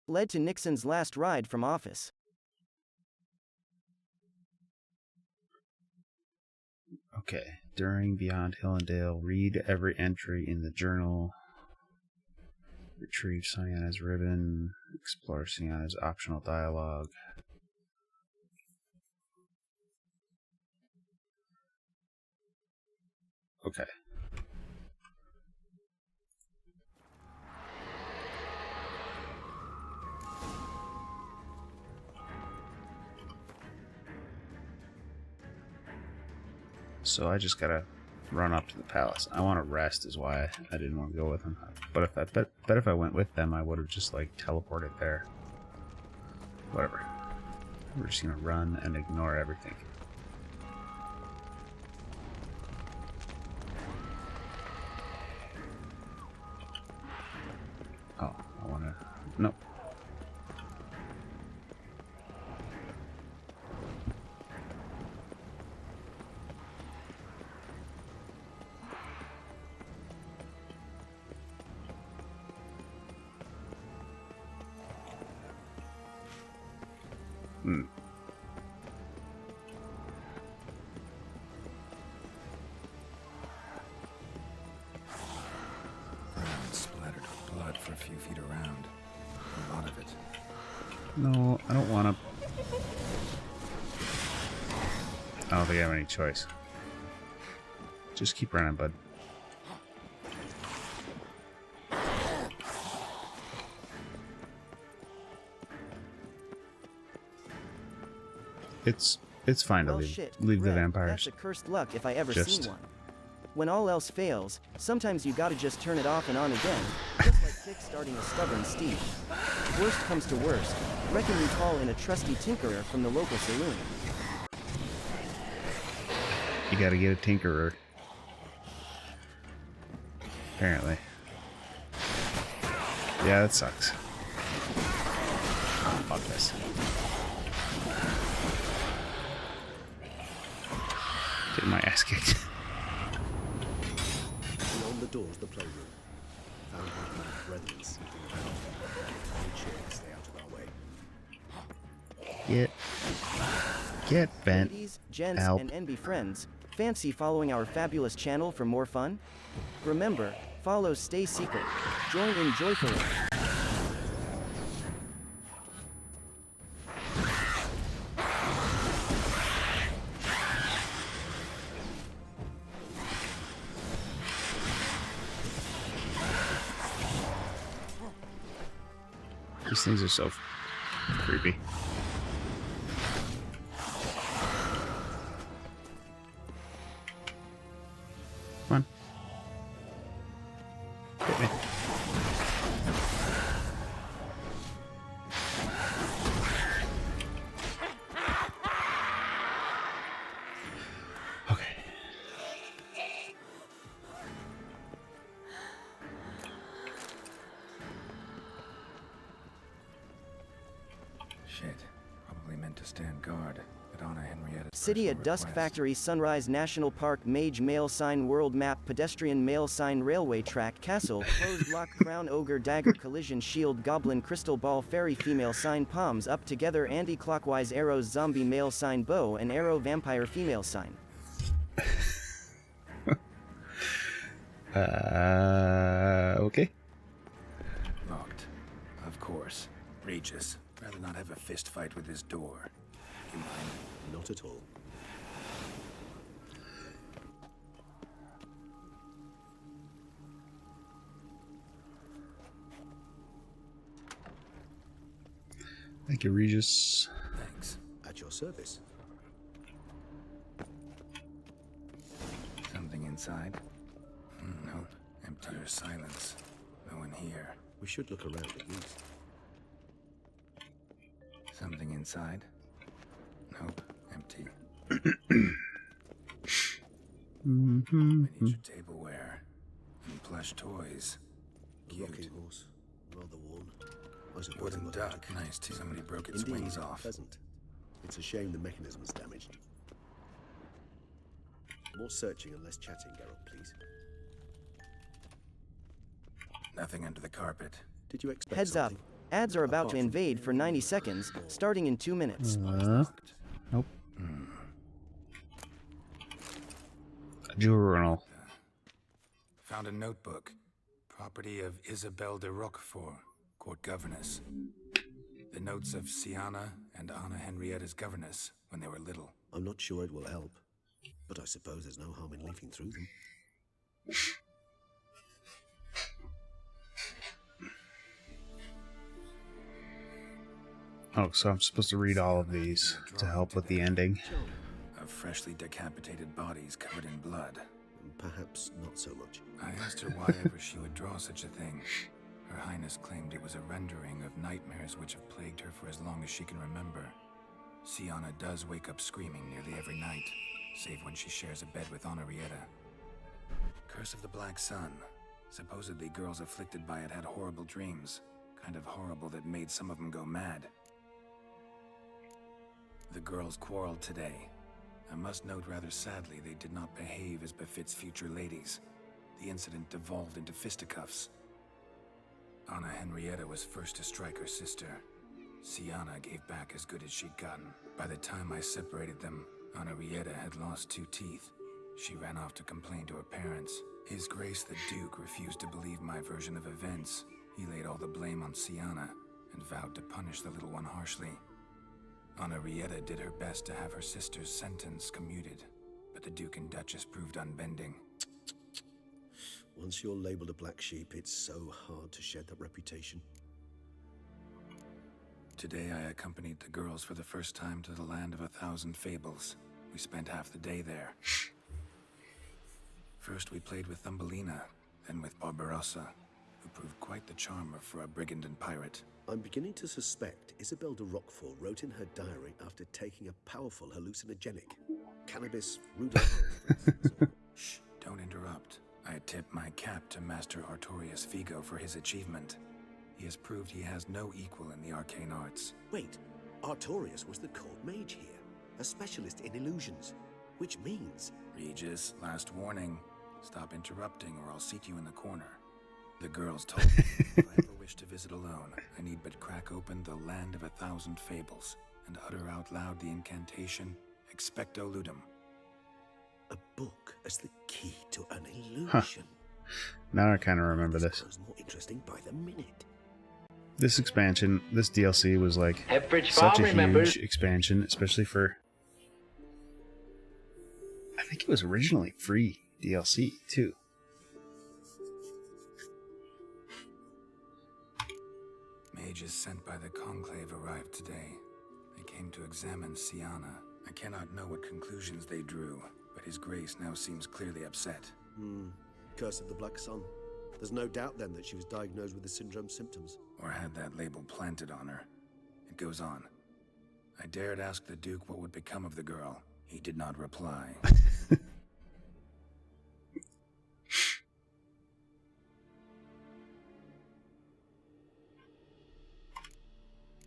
Led to Nixon's last ride from office.
Okay, during Beyond Hill and Dale. Read every entry in the journal. Retrieve Sienna's ribbon. Explore Sienna's optional dialogue. Okay. So I just gotta run up to the palace. I want to rest is why I didn't want to go with them. But if I went with them, I would have just like teleported there. Whatever. We're just gonna run and ignore everything. Oh, I wanna... Nope.
Splattered with blood for a few feet around. A lot of it.
No, I don't want to... I don't think I have any choice. Just keep running, bud. It's fine to leave the vampires.
That's a cursed luck if I ever seen one. When all else fails, sometimes you gotta just turn it off and on again, just like kick-starting a stubborn steed. Worst comes to worst, reckon you call in a trusty tinkerer from the local saloon.
You gotta get a tinkerer. Apparently. Yeah, that sucks. Oh, fuck this. Getting my ass kicked.
Beyond the doors, the playroom. Found by my brethren sitting around. Make sure to stay out of our way.
Get bent.
Ladies, gents,
Help.
and NB friends, fancy following our fabulous channel for more fun? Remember, follow Stay Secret. Join in joyfully.
These things are so creepy. Come on. Hit me. Okay.
Shit. Probably meant to stand guard. But Anna Henrietta.
City at Dusk Factory, Sunrise National Park, Mage Mail Sign, World Map, Pedestrian Mail Sign, Railway Track, Castle, Closed Lock, Crown, Ogre, Dagger, Collision, Shield, Goblin, Crystal Ball, Fairy, Female Sign, Palms up together, Anti-clockwise arrows, Zombie Male Sign, Bow and Arrow, Vampire Female Sign.
Okay.
Locked. Of course. Regis. Rather not have a fist fight with his door. You mind?
Not at all.
Thank you, Regis.
Thanks.
At your service.
Something inside? Nope. Empty or silence. No one here.
We should look around at least.
Something inside? Nope. Empty. Miniature tableware. And plush toys. Cute.
Rocking horse. Rather worn. I suppose
Wooden duck. Nice too. Somebody broke its
Indeed,
wings off.
Pleasant. It's a shame the mechanism is damaged. More searching and less chatting, Geralt, please.
Nothing under the carpet.
Did you expect
Heads up.
something?
Ads are about to invade for 90 seconds, starting in 2 minutes.
Nope. A journal.
Found a notebook. Property of Isabelle de Roquefort, court governess. The notes of Siana and Anna Henrietta's governess when they were little.
I'm not sure it will help, but I suppose there's no harm in leafing through them.
Oh, so I'm supposed to read all of these to help with the ending.
Of freshly decapitated bodies covered in blood.
Perhaps not so much.
I asked her why ever she would draw such a thing. Her Highness claimed it was a rendering of nightmares which have plagued her for as long as she can remember. Siana does wake up screaming nearly every night, save when she shares a bed with Henrietta. Curse of the Black Sun. Supposedly girls afflicted by it had horrible dreams. Kind of horrible that made some of them go mad. The girls quarreled today. I must note rather sadly they did not behave as befits future ladies. The incident devolved into fisticuffs. Anna Henrietta was first to strike her sister. Siana gave back as good as she'd gotten. By the time I separated them, Henrietta had lost 2 teeth. She ran off to complain to her parents. His Grace the Duke refused to believe my version of events. He laid all the blame on Siana and vowed to punish the little one harshly. Henrietta did her best to have her sister's sentence commuted, but the Duke and Duchess proved unbending.
Once you're labeled a black sheep, it's so hard to shed that reputation.
Today I accompanied the girls for the first time to the land of 1,000 fables. We spent half the day there. First we played with Thumbelina, then with Barbarossa, who proved quite the charmer for a brigand and pirate.
I'm beginning to suspect Isabelle de Roquefort wrote in her diary after taking a powerful hallucinogenic. Cannabis rudolph.
Shh, don't interrupt. I tip my cap to Master Artorius Vigo for his achievement. He has proved he has no equal in the arcane arts.
Wait, Artorius was the court mage here, a specialist in illusions, which means...
Regis, last warning. Stop interrupting or I'll seat you in the corner. The girls told me if I ever wish to visit alone, I need but crack open the land of 1,000 fables and utter out loud the incantation Expecto Ludum.
A book as the key to an illusion.
Huh. Now I kind of remember this.
More interesting by the minute.
This expansion, this DLC was like such a huge expansion, especially for... I think it was originally free DLC too.
Mages sent by the Conclave arrived today. They came to examine Siana. I cannot know what conclusions they drew, but His Grace now seems clearly upset.
Curse of the Black Sun. There's no doubt then that she was diagnosed with the syndrome symptoms.
Or had that label planted on her. It goes on. I dared ask the Duke what would become of the girl. He did not reply.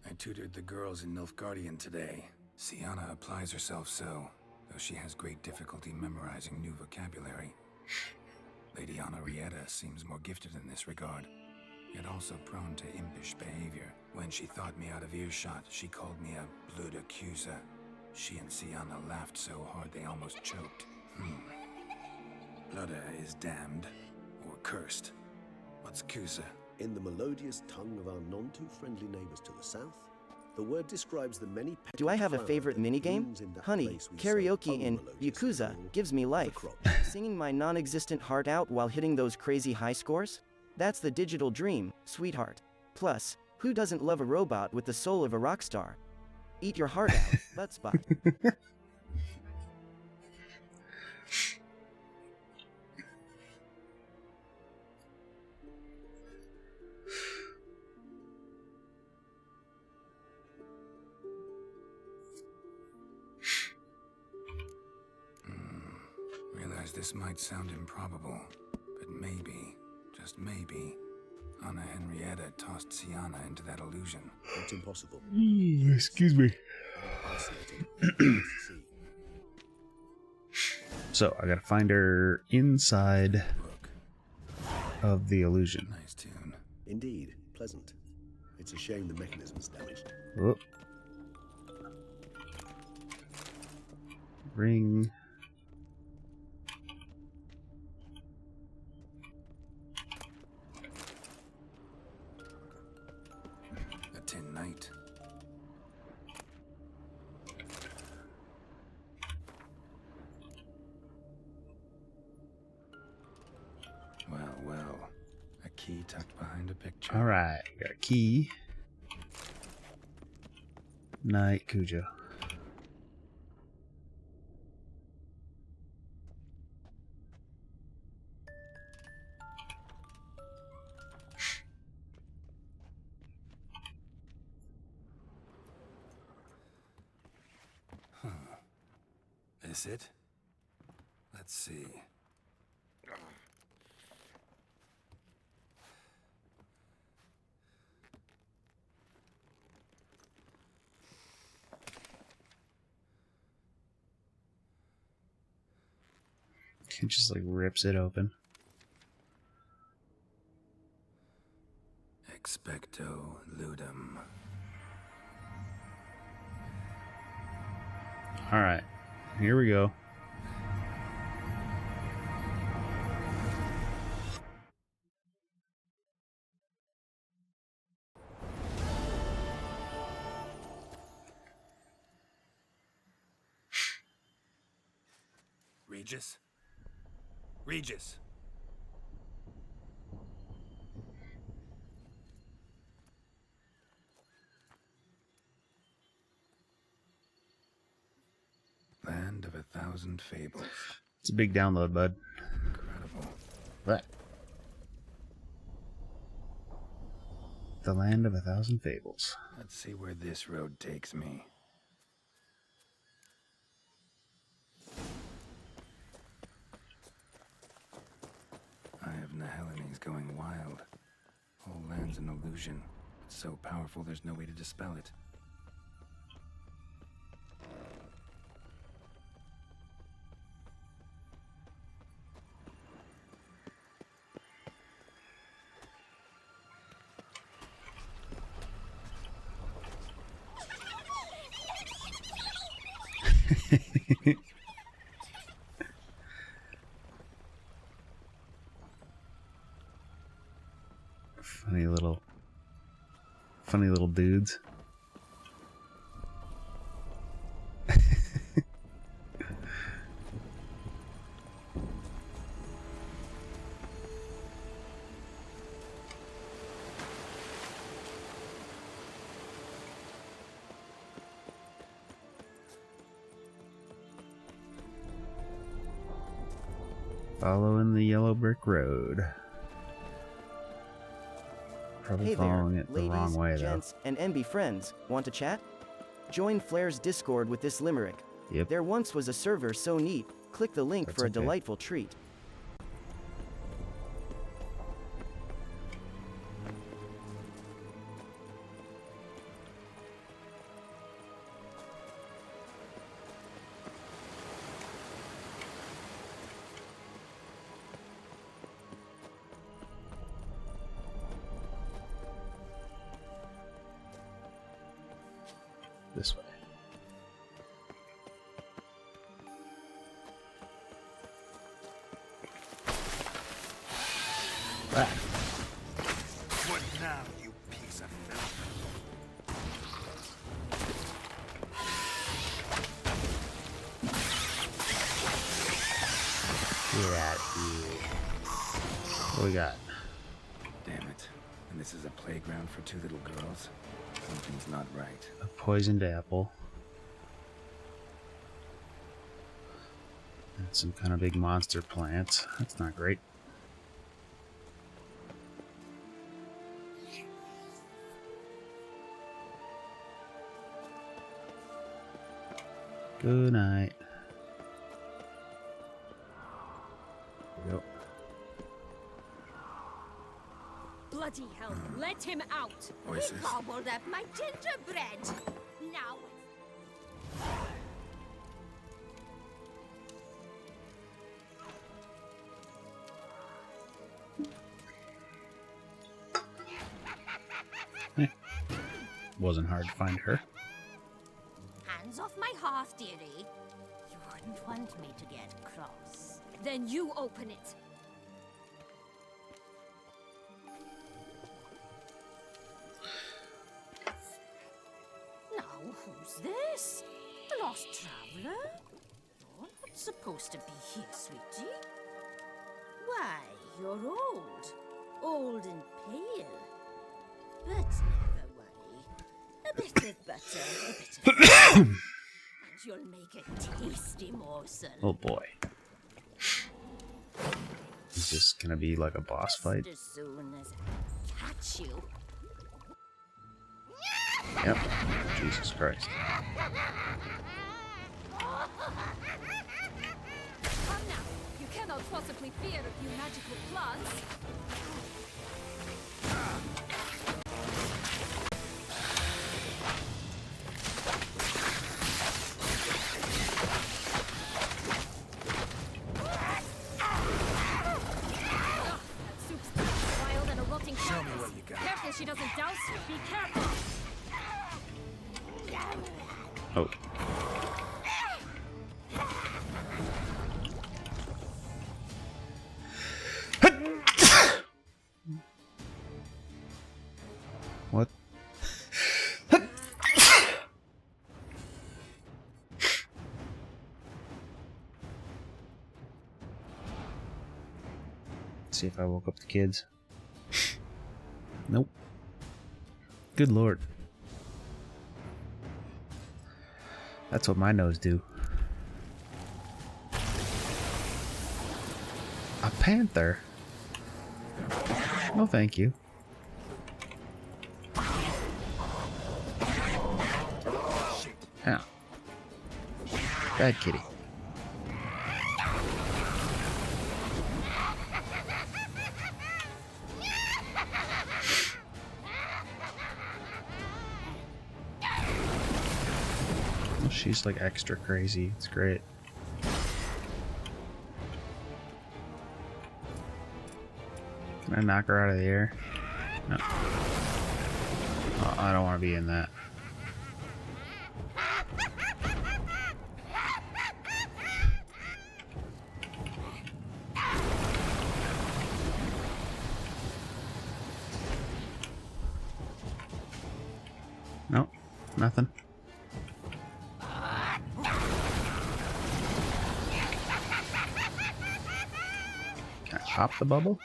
I tutored the girls in Nilfgaardian today. Siana applies herself so, though she has great difficulty memorizing new vocabulary. Lady Henrietta seems more gifted in this regard, yet also prone to impish behavior. When she thought me out of earshot, she called me a blood accuser. She and Siana laughed so hard they almost choked. Blooda is damned, or cursed. What's Cusa?
In the melodious tongue of our none-too-friendly neighbors to the south, the word describes the many...
Do I have a favorite minigame? Honey, karaoke in Yakuza gives me life. Singing my non-existent heart out while hitting those crazy high scores? That's the digital dream, sweetheart. Plus, who doesn't love a robot with the soul of a rock star? Eat your heart out, butt spot.
Realize this might sound improbable, but maybe, just maybe, Anna Henrietta tossed Siana into that illusion.
It's impossible.
Excuse me. So, I gotta find her inside of the illusion.
Nice tune.
Indeed, pleasant. It's a shame the mechanism's damaged.
Whoop. Ring.
key tucked behind a picture.
Alright, we got a key. Night, Cujo.
Is it? Let's see.
He just like rips it open.
Expecto ludum.
Alright, here we go.
Regis? Regis! Land of 1,000 fables.
It's a big download, bud.
Incredible.
What? The land of 1,000 fables.
Let's see where this road takes me. Eye of Nehelene going wild. Whole land's an illusion. It's so powerful there's no way to dispel it.
Funny little dudes. Following the yellow brick road. Probably
Hey
following
there,
it the
ladies,
wrong way,
gents, and MB friends, want to chat? Join Flair's Discord with this limerick.
Yep.
There once was a server so neat, click the link
That's
for a
okay.
delightful treat.
This way. Ah.
What now, you piece of filth?
Get out here. What we got?
Damn it. And this is a playground for two little girls? Something's not right.
A poisoned apple. And some kind of big monster plant. That's not great. Good night. There we go.
Bloody hell, let him out!
Voices.
He gobbled up my gingerbread! Now
Wasn't hard to find her.
Hands off my hearth, dearie. You wouldn't want me to get cross.
then you open it.
Now, who's this? The lost traveler? You're not supposed to be here, sweetie. Why, you're old.
old and pale. But never worry. A bit of butter, a bit of flour, and you'll make a tasty morsel.
Oh boy. Is this gonna be like a boss fight?
As soon as I catch you.
Yep. Jesus Christ.
Come now. You cannot possibly fear a few magical plants.
Show me what you got.
Careful she doesn't douse you. Be careful.
Oh. What? See if I woke up the kids. Nope. Good lord. That's what my nose do. A panther? No thank you. Ow. Bad kitty. She's like extra crazy. It's great. Can I knock her out of the air? No. Oh, I don't want to be in that. Nope. Nothing. Pop the bubble?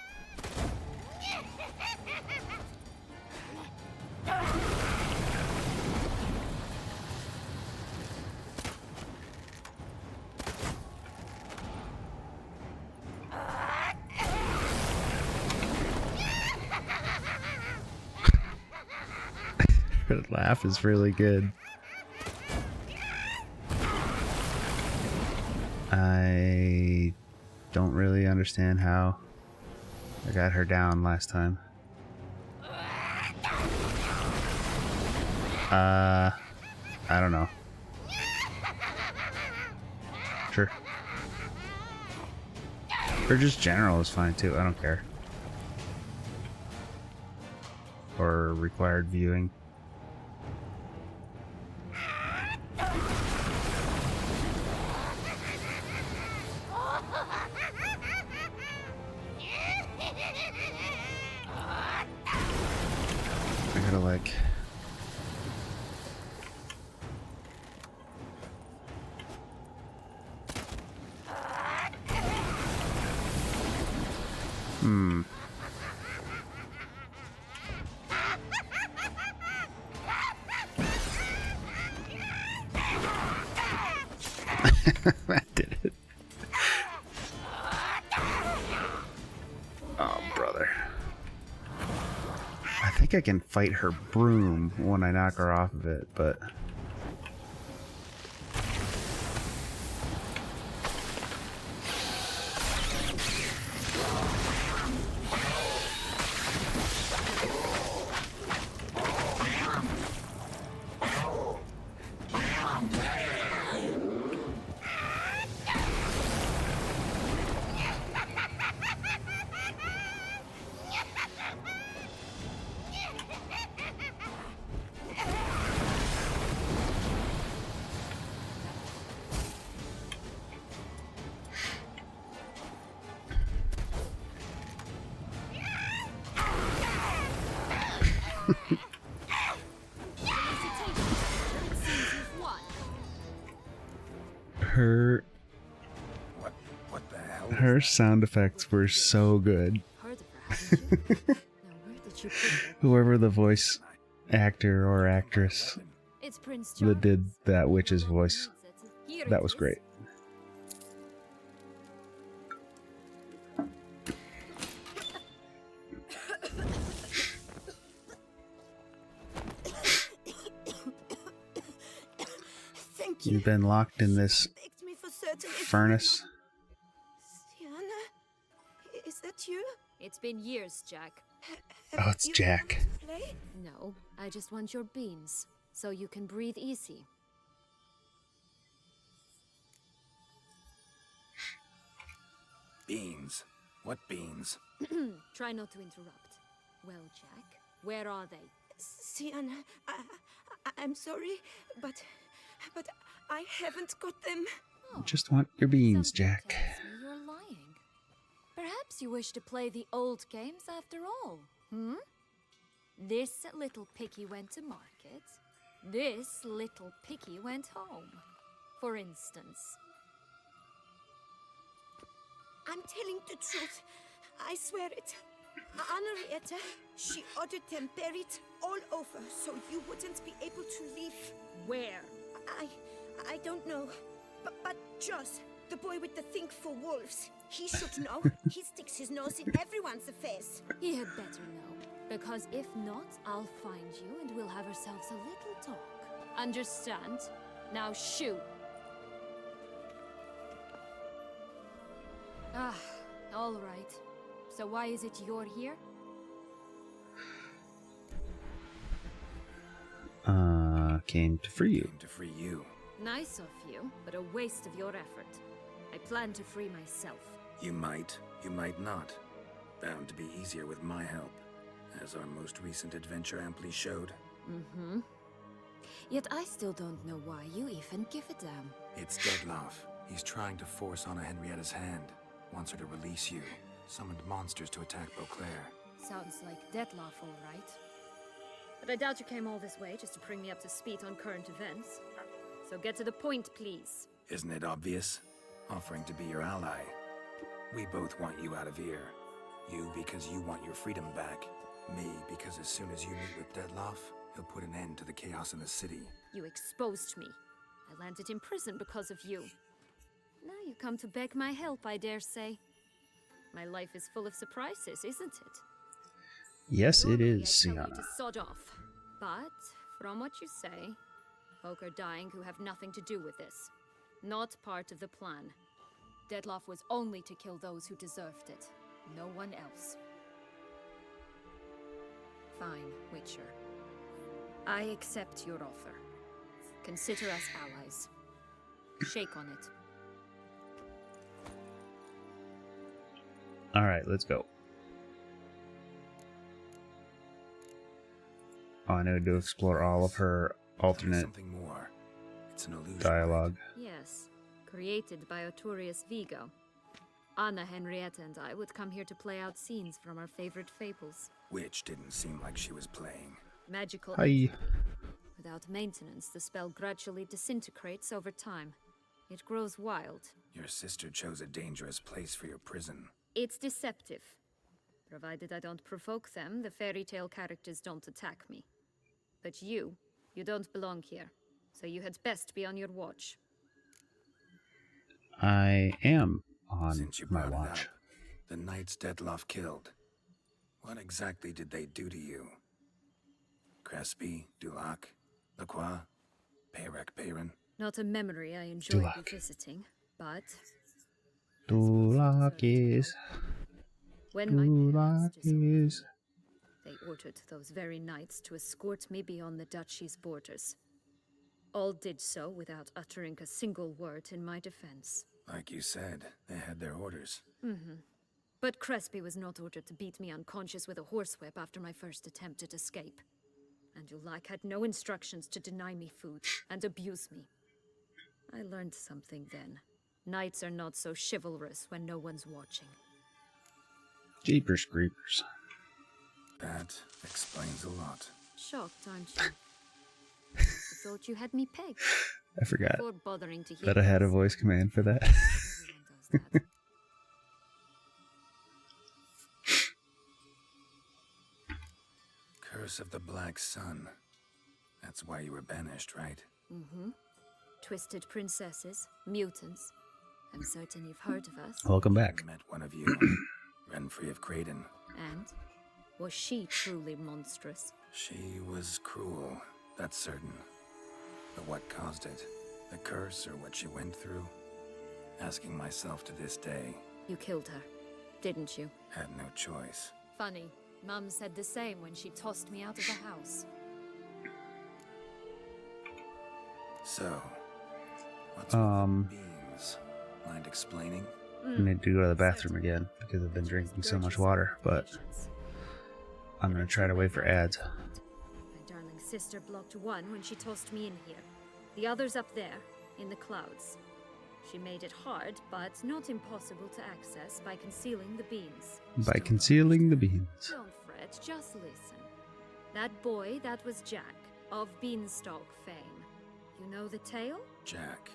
Her laugh is really good. I don't really understand how I got her down last time. I don't know. Sure. Or just general is fine too, I don't care. Or required viewing. I gotta like... That did it. Oh, brother. I think I can fight her broom when I knock her off of it, but... Her sound effects were so good. Whoever the voice actor or actress that did that witch's voice, that was great. You've been locked in this furnace.
Sienna, is that you?
It's been years, Jack.
Oh, it's Jack.
No, I just want your beans, so you can breathe easy.
Beans? What beans?
Try not to interrupt. Well, Jack, where are they?
Sienna, I'm sorry, but I haven't got them.
I just want your beans, Jack.
You're lying. Perhaps you wish to play the old games after all, hmm? This little piggy went to market. This little piggy went home, for instance.
I'm telling the truth. I swear it. Henrietta, she ordered them buried all over so you wouldn't be able to leave.
Where?
I don't know. But Joss, the boy with the thing for wolves, he should know. He sticks his nose in everyone's affairs.
He had better know, because if not, I'll find you and we'll have ourselves a little talk. Understand? Now shoot. Ah, all right. So why is it you're here?
Came to free you.
Came to free you.
Nice of you, but a waste of your effort. I plan to free myself.
You might not. Bound to be easier with my help, as our most recent adventure amply showed.
Mm-hmm. Yet I still don't know why you even give a damn.
It's Dettlaff. He's trying to force Anna Henrietta's hand. Wants her to release you. Summoned monsters to attack Beauclair.
Sounds like Dettlaff, all right. But I doubt you came all this way just to bring me up to speed on current events. So get to the point, please.
Isn't it obvious? Offering to be your ally. We both want you out of here. You because you want your freedom back. Me because as soon as you meet with Dettlaff, he'll put an end to the chaos in the city.
You exposed me. I landed in prison because of you. Now you come to beg my help, I dare say. My life is full of surprises, isn't it?
Yes, it is,
I
Sienna.
tell you to sod off. But, from what you say, folk are dying who have nothing to do with this. Not part of the plan. Dettlaff was only to kill those who deserved it. No one else. Fine, Witcher. I accept your offer. Consider us allies. Shake on it.
Alright, let's go. Oh, I need to explore all of her alternate
more. It's an illusion,
dialogue.
Yes, created by Arturius Vigo. Anna Henrietta and I would come here to play out scenes from our favorite fables.
Which didn't seem like she was playing.
Magical.
Hi.
Without maintenance, the spell gradually disintegrates over time. It grows wild.
Your sister chose a dangerous place for your prison.
It's deceptive. Provided I don't provoke them, the fairy tale characters don't attack me. But you don't belong here. So you had best be on your watch.
I am on
Since you
my
brought it
watch.
up, the knights Dettlaff killed. What exactly did they do to you? Crespi, Dulac, Lacroix, Peyrac Peyran?
Not a memory I enjoy
Dulac.
revisiting, but
Dulac is.
when my
Dulac is.
they ordered those very knights to escort me beyond the duchy's borders. All did so without uttering a single word in my defense.
Like you said, they had their orders.
Mm-hmm. But Crespi was not ordered to beat me unconscious with a horsewhip after my first attempt at escape. And Dulac had no instructions to deny me food and abuse me. I learned something then. Knights are not so chivalrous when no one's watching.
Jeepers creepers.
That explains a lot.
Shocked, aren't you? I thought you had me pegged.
I forgot
Before bothering to hear
that I had a
this.
voice command for that.
Everyone does that.
Curse of the Black Sun. That's why you were banished, right?
Mm-hmm. Twisted princesses, mutants. I'm certain you've heard of us.
Welcome back.
I met one of you, Renfri of Creighton.
And? Was she truly monstrous?
She was cruel, that's certain. But what caused it? The curse or what she went through? Asking myself to this day.
You killed her, didn't you?
Had no choice.
Funny. Mum said the same when she tossed me out of the house.
So, what's with the beans? Mind explaining?
I need to go to the bathroom again because I've been drinking so much water, but I'm gonna try to wait for ads.
My darling sister blocked one when she tossed me in here. The other's up there, in the clouds. She made it hard, but not impossible to access by concealing the beans.
By concealing the beans.
Don't fret, just listen. That boy, that was Jack, of Beanstalk fame. You know the tale?
Jack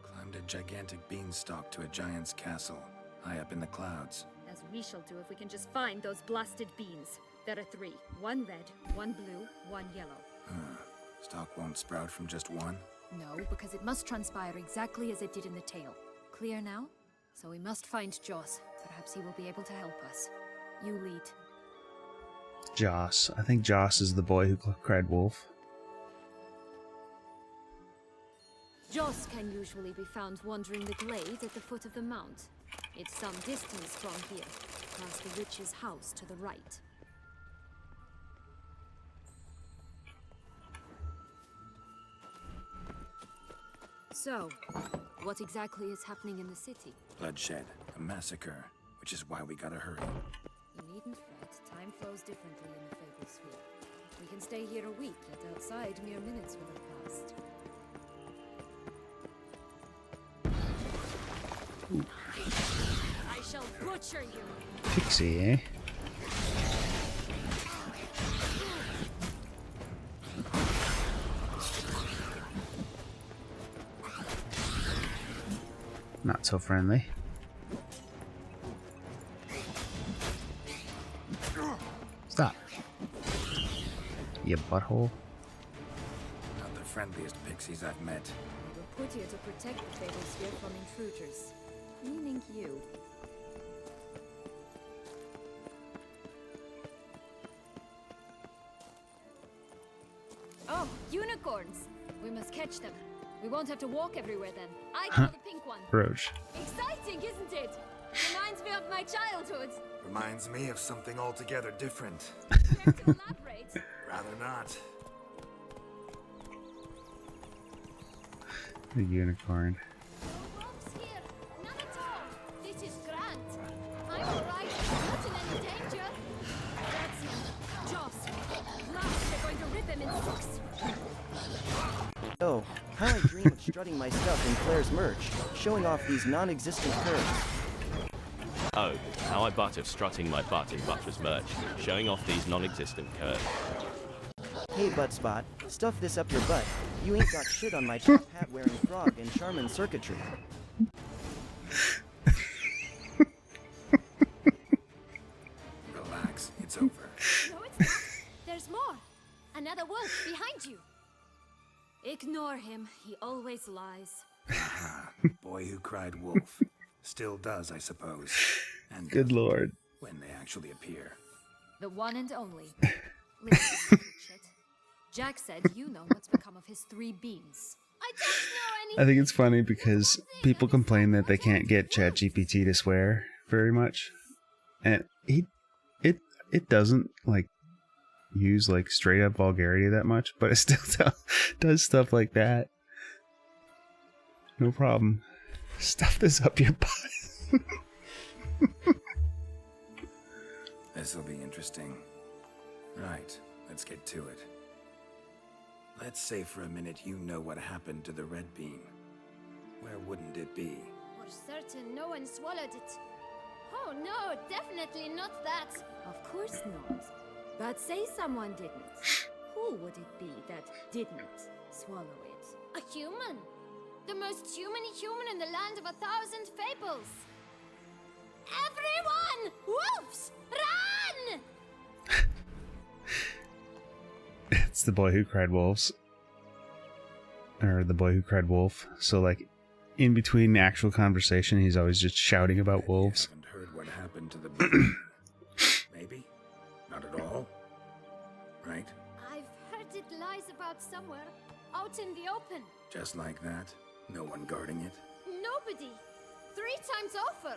climbed a gigantic beanstalk to a giant's castle, high up in the clouds.
As we shall do if we can just find those blasted beans. There are 3. 1 red, 1 blue, 1 yellow.
Stalk won't sprout from just one?
No, because it must transpire exactly as it did in the tale. Clear now? So we must find Joss. Perhaps he will be able to help us. You lead.
Joss. I think Joss is the boy who cried wolf.
Joss can usually be found wandering the glade at the foot of the mount. It's some distance from here, past the witch's house to the right. So, what exactly is happening in the city?
Bloodshed, a massacre, which is why we gotta hurry.
You needn't fret. Time flows differently in the Fable Sphere. We can stay here a week, yet outside mere minutes will have passed. I shall butcher you!
Pixie, eh? Not so friendly. Stop. You butthole.
Not the friendliest pixies I've met.
We were put here to protect the Fable Sphere from intruders. Meaning you. Oh, unicorns! We must catch them. We won't have to walk everywhere then. I call the pink one.
Roach.
Exciting, isn't it? Reminds me of my childhood.
Reminds me of something altogether different.
Care to elaborate?
Rather not.
The unicorn.
No ropes here. None at all. This is grand. I'm alright. Not in any danger. That's him. Joss. Blast, they're going to rip him in 6.
Oh, how I dream of strutting my stuff in Claire's merch, showing off these non-existent curves.
Oh, how I butt of strutting my butt in Butcher's merch, showing off these non-existent curves.
Hey Buttspot, stuff this up your butt. You ain't got shit on my top hat wearing frog and Charmin circuitry.
Relax, it's over.
No, it's not. There's more. Another wolf behind you. Ignore him. He always lies.
Aha, boy who cried wolf. Still does, I suppose. And
good lord.
When they actually appear.
The one and only. Listen, Richard. Jack said you know what's become of his 3 beans. I don't know anything.
I think it's funny because people complain that they can't get ChatGPT to swear very much, and it doesn't like use like straight up vulgarity that much, but it still does stuff like that. No problem. Stuff this up your butt.
This'll be interesting. Right, let's get to it. Let's say for a minute you know what happened to the red bean. Where wouldn't it be?
For certain, no one swallowed it. Oh no, definitely not that. Of course not. But say someone didn't. Who would it be that didn't swallow it? A human. The most humany human in the land of 1,000 fables. Everyone! Wolves! Run!
It's the boy who cried wolves. Or the boy who cried wolf. So, like, in between the actual conversation, he's always just shouting about wolves.
You haven't heard what happened to the baby. Maybe? Not at all? Right?
I've heard it lies about somewhere, out in the open.
Just like that? No one guarding it?
Nobody. 3 times over.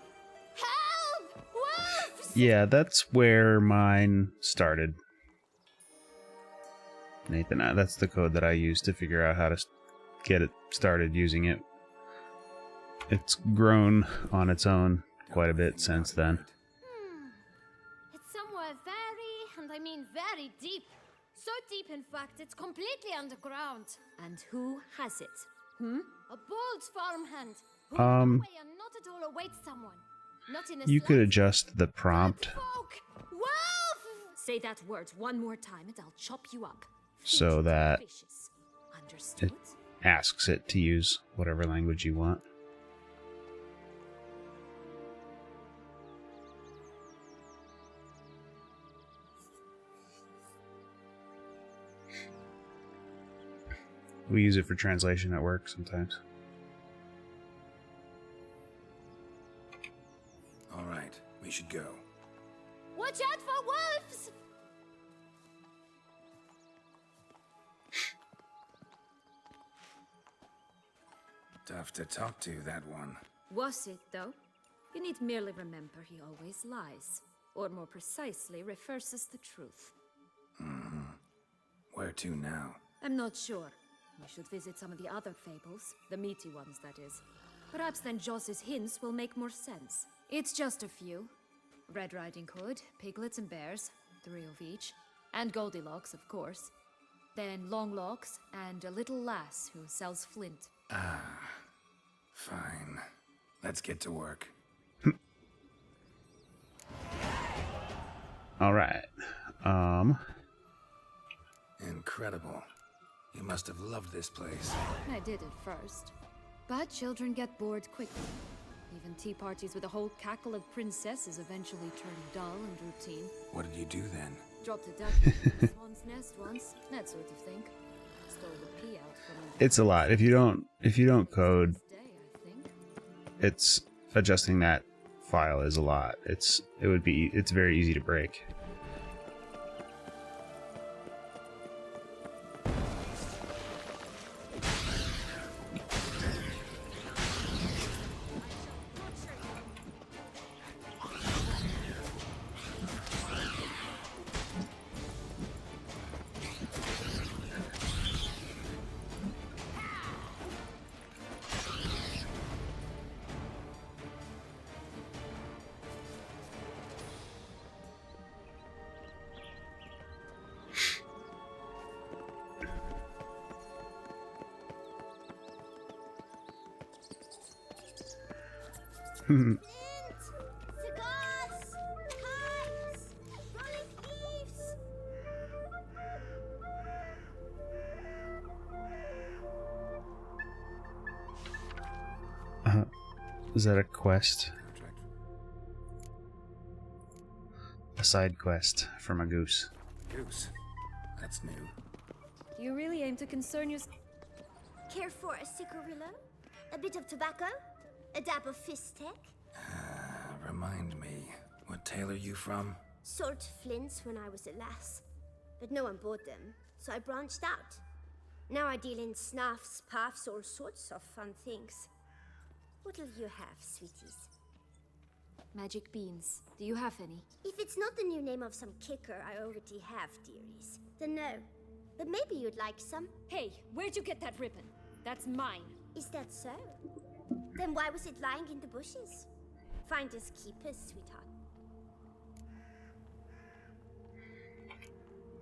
Help! Wolves!
Yeah, that's where mine started. Nathan, that's the code that I used to figure out how to get it started using it. It's grown on its own quite a bit since then.
It's somewhere very, and I mean very deep. So deep, in fact, it's completely underground.
And who has it?
A bold farmhand. Who
Um,
and not at all awaits someone. Not in a
You could adjust the prompt
Wolf!
Say that word one more time and I'll chop you up.
so that
Vicious. Understood?
it asks it to use whatever language you want. We use it for translation at work sometimes.
All right, we should go.
Watch out for wolves!
Tough to talk to, that one.
Was it, though? You need merely remember he always lies. Or more precisely, reverses the truth.
Where to now?
I'm not sure. We should visit some of the other fables. The meaty ones, that is. Perhaps then Joss's hints will make more sense. It's just a few. Red Riding Hood, piglets and bears, 3 of each. And Goldilocks, of course. Then Longlocks, and a little lass who sells flint.
Fine. Let's get to work.
Alright.
Incredible. You must have loved this place.
I did at first. But children get bored quickly. Even tea parties with a whole cackle of princesses eventually turn dull and routine.
What did you do then?
Dropped a ducky in a swan's nest once, that sort of thing. Stole the pee out from a
It's a lot. If you don't code,
day, I think.
it's adjusting that file is a lot. It's very easy to break.
Cigars! Pipes! Rolling leaves!
Is that a quest? A side quest from a goose.
Goose. That's new.
You really aim to concern yourself.
Care for a cigarillo? A bit of tobacco? A dab of fistek?
Remind me, what tale are you from?
Sold flints when I was a lass. But no one bought them, so I branched out. Now I deal in snuffs, puffs, all sorts of fun things. What'll you have, sweeties?
Magic beans. Do you have any?
If it's not the new name of some kicker I already have, dearies, then no. But maybe you'd like some.
Hey, where'd you get that ribbon? That's mine.
Is that so? Then why was it lying in the bushes? Finders keepers, sweetheart.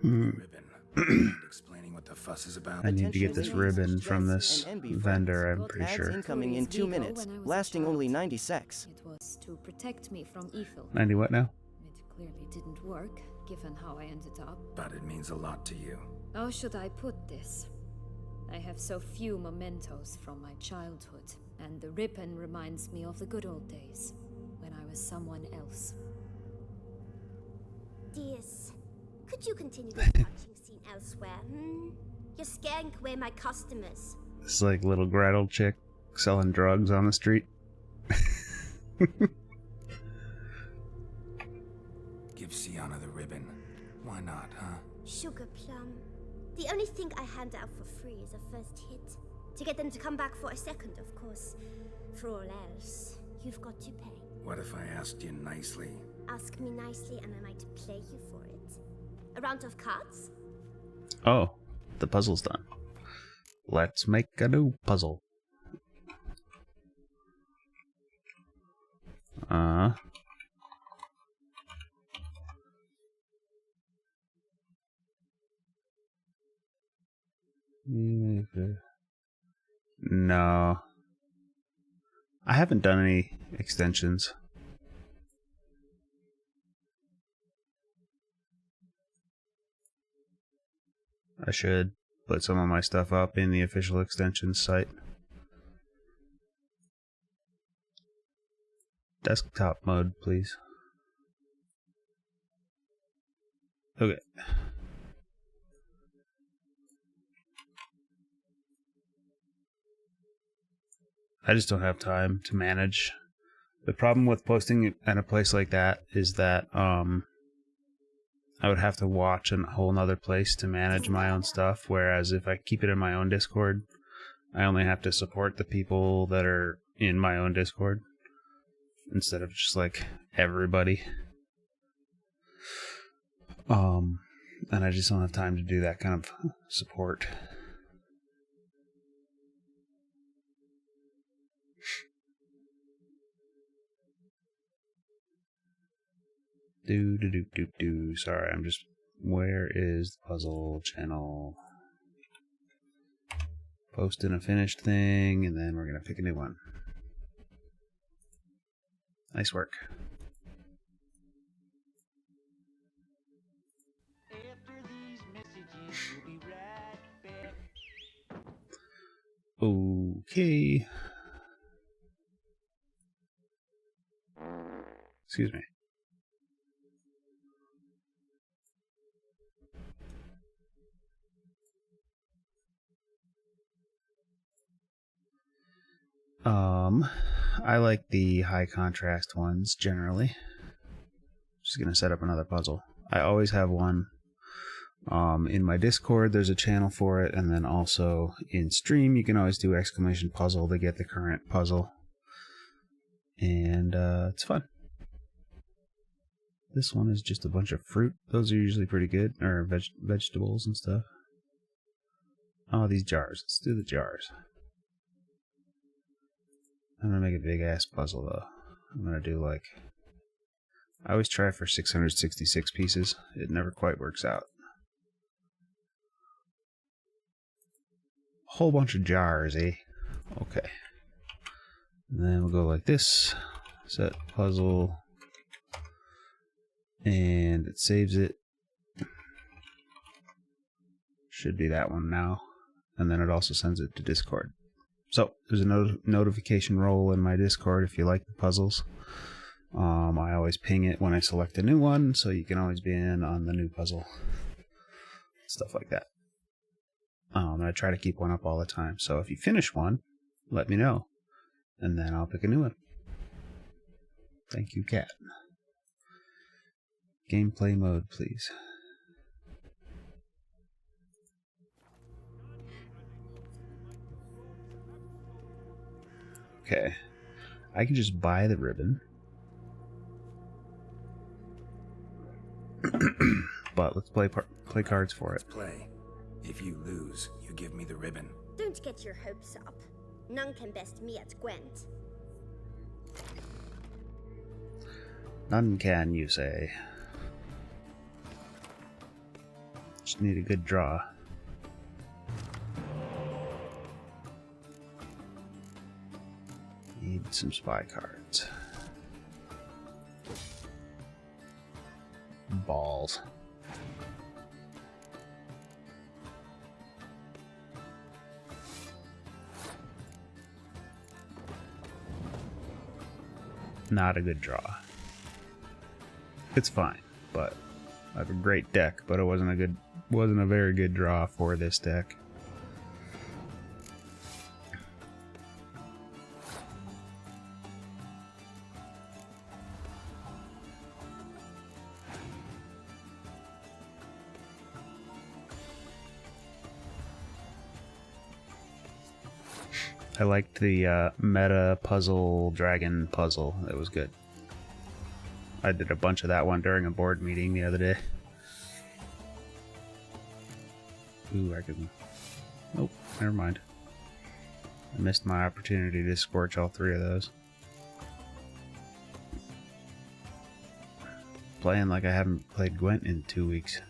Ribbon. Explaining what the fuss is about.
I need to get this ribbon from this vendor, I'm pretty
Ads
sure.
incoming in 2 minutes, lasting only 90 secs.
It was to protect me from evil.
90 what now?
It clearly didn't work, given how I ended up.
But it means a lot to you.
How should I put this? I have so few mementos from my childhood, and the ribbon reminds me of the good old days, when I was someone else.
Dears, could you continue this touching scene
seen elsewhere. You're scaring away my customers.
It's like little Gretel chick selling drugs on the street.
Give Sienna the ribbon. Why not, huh?
Sugar plum. The only thing I hand out for free is a first hit. To get them to come back for a second, of course. For all else, you've got to pay.
What if I asked you nicely?
Ask me nicely and I might play you for it. A round of cards?
Oh, the puzzle's done. Let's make a new puzzle. No. I haven't done any extensions. I should put some of my stuff up in the official extensions site. Desktop mode, please. Okay. I just don't have time to manage. The problem with posting at a place like that is that I would have to watch a whole nother place to manage my own stuff, whereas if I keep it in my own Discord, I only have to support the people that are in my own Discord instead of just like everybody. And I just don't have time to do that kind of support. Sorry, I'm just... Where is the puzzle channel? Posting a finished thing, and then we're gonna pick a new one. Nice work. Okay. Excuse me. I like the high contrast ones generally. Just gonna set up another puzzle. I always have one in my Discord. There's a channel for it, and then also in stream you can always do exclamation puzzle to get the current puzzle, and it's fun. This one is just a bunch of fruit. Those are usually pretty good, or vegetables and stuff. Oh, these jars. Let's do the jars. I'm gonna make a big ass puzzle though. I'm gonna do like... I always try for 666 pieces. It never quite works out. A whole bunch of jars, eh? Okay. And then we'll go like this. Set puzzle. And it saves it. Should be that one now. And then it also sends it to Discord. So, there's a notification roll in my Discord if you like the puzzles. I always ping it when I select a new one, so you can always be in on the new puzzle. Stuff like that. I try to keep one up all the time, so if you finish one, let me know. And then I'll pick a new one. Thank you, Cat. Gameplay mode, please. Okay, I can just buy the ribbon, but let's play cards for it.
Play. If you lose, you give me the ribbon.
Don't get your hopes up. None can best me at Gwent.
None can, you say. Just need a good draw. Need some spy cards. Balls. Not a good draw. It's fine, but I have a great deck, but it wasn't a very good draw for this deck. I liked the meta puzzle dragon puzzle. That was good. I did a bunch of that one during a board meeting the other day. Ooh, I can... Nope, never mind. I missed my opportunity to scorch all 3 of those. Playing like I haven't played Gwent in 2 weeks.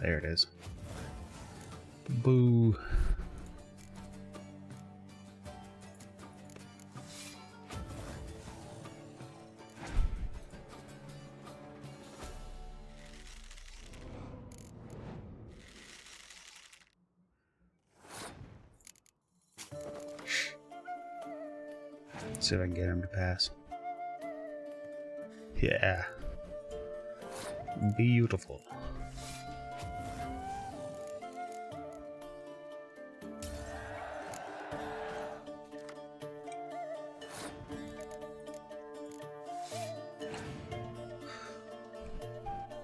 There it is. Boo. See if I can get him to pass. Yeah. Beautiful.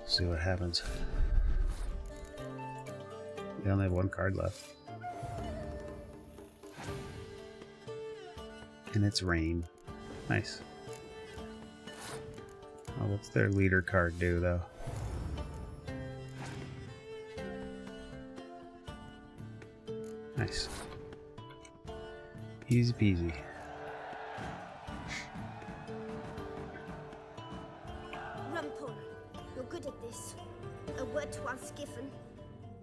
See what happens. We only have 1 card left. And it's rain. Nice. Oh, what's their leader card do, though? Nice. Easy peasy.
Rumpel, you're good at this. A word to Skiffen.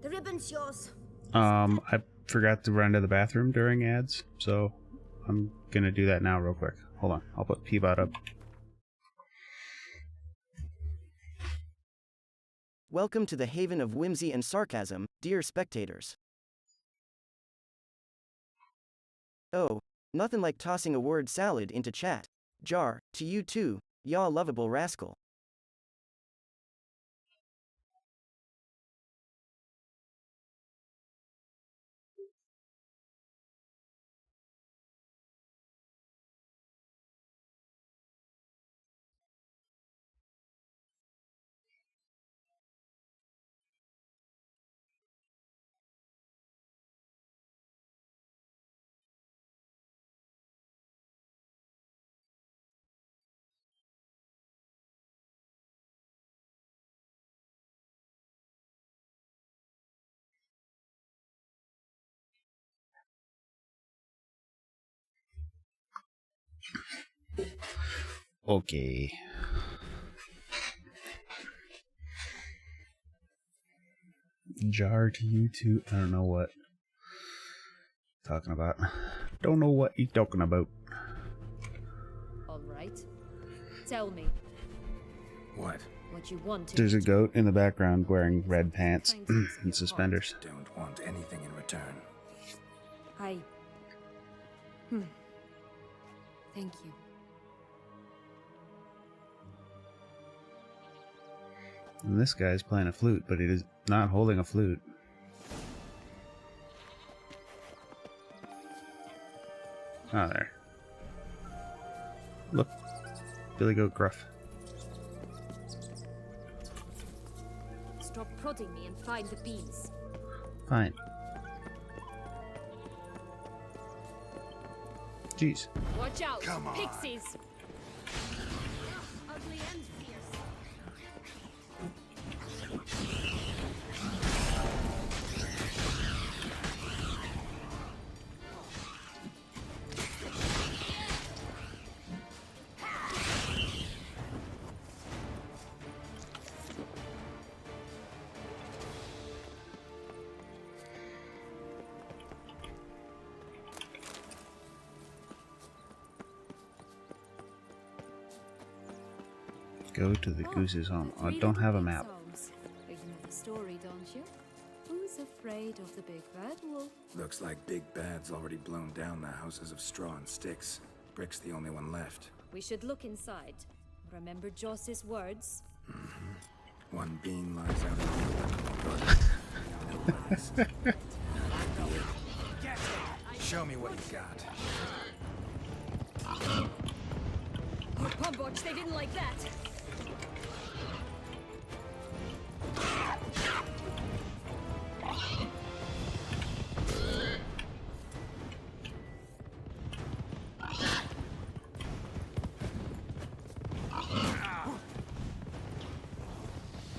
The ribbon's yours.
I forgot to run to the bathroom during ads, so I'm gonna do that now real quick. Hold on, I'll put Peabot up.
Welcome to the haven of whimsy and sarcasm, dear spectators. Oh, nothing like tossing a word salad into chat. Jar, to you too, ya lovable rascal.
Okay. Jar to you too. I don't know what talking about. Don't know what he's talking about.
All right. Tell me.
What?
What you want to
There's a goat in the background wearing red pants and suspenders.
Don't want anything in return.
Thank you.
And this guy's playing a flute, but he is not holding a flute. Ah, there. Look. Billy Goat Gruff.
Stop prodding me and find the beans.
Fine. Jeez.
Watch out,
Come on.
pixies!
Ugly and fierce.
Go to the goose's home. I don't have a map.
You know the story, don't you? Who's afraid of the big bad wolf?
Looks like Big Bad's already blown down the houses of straw and sticks. Brick's the only one left.
We should look inside. Remember Joss's words?
One bean lies out in the open. Show me what you got.
Oh, Pumboch, they didn't like that.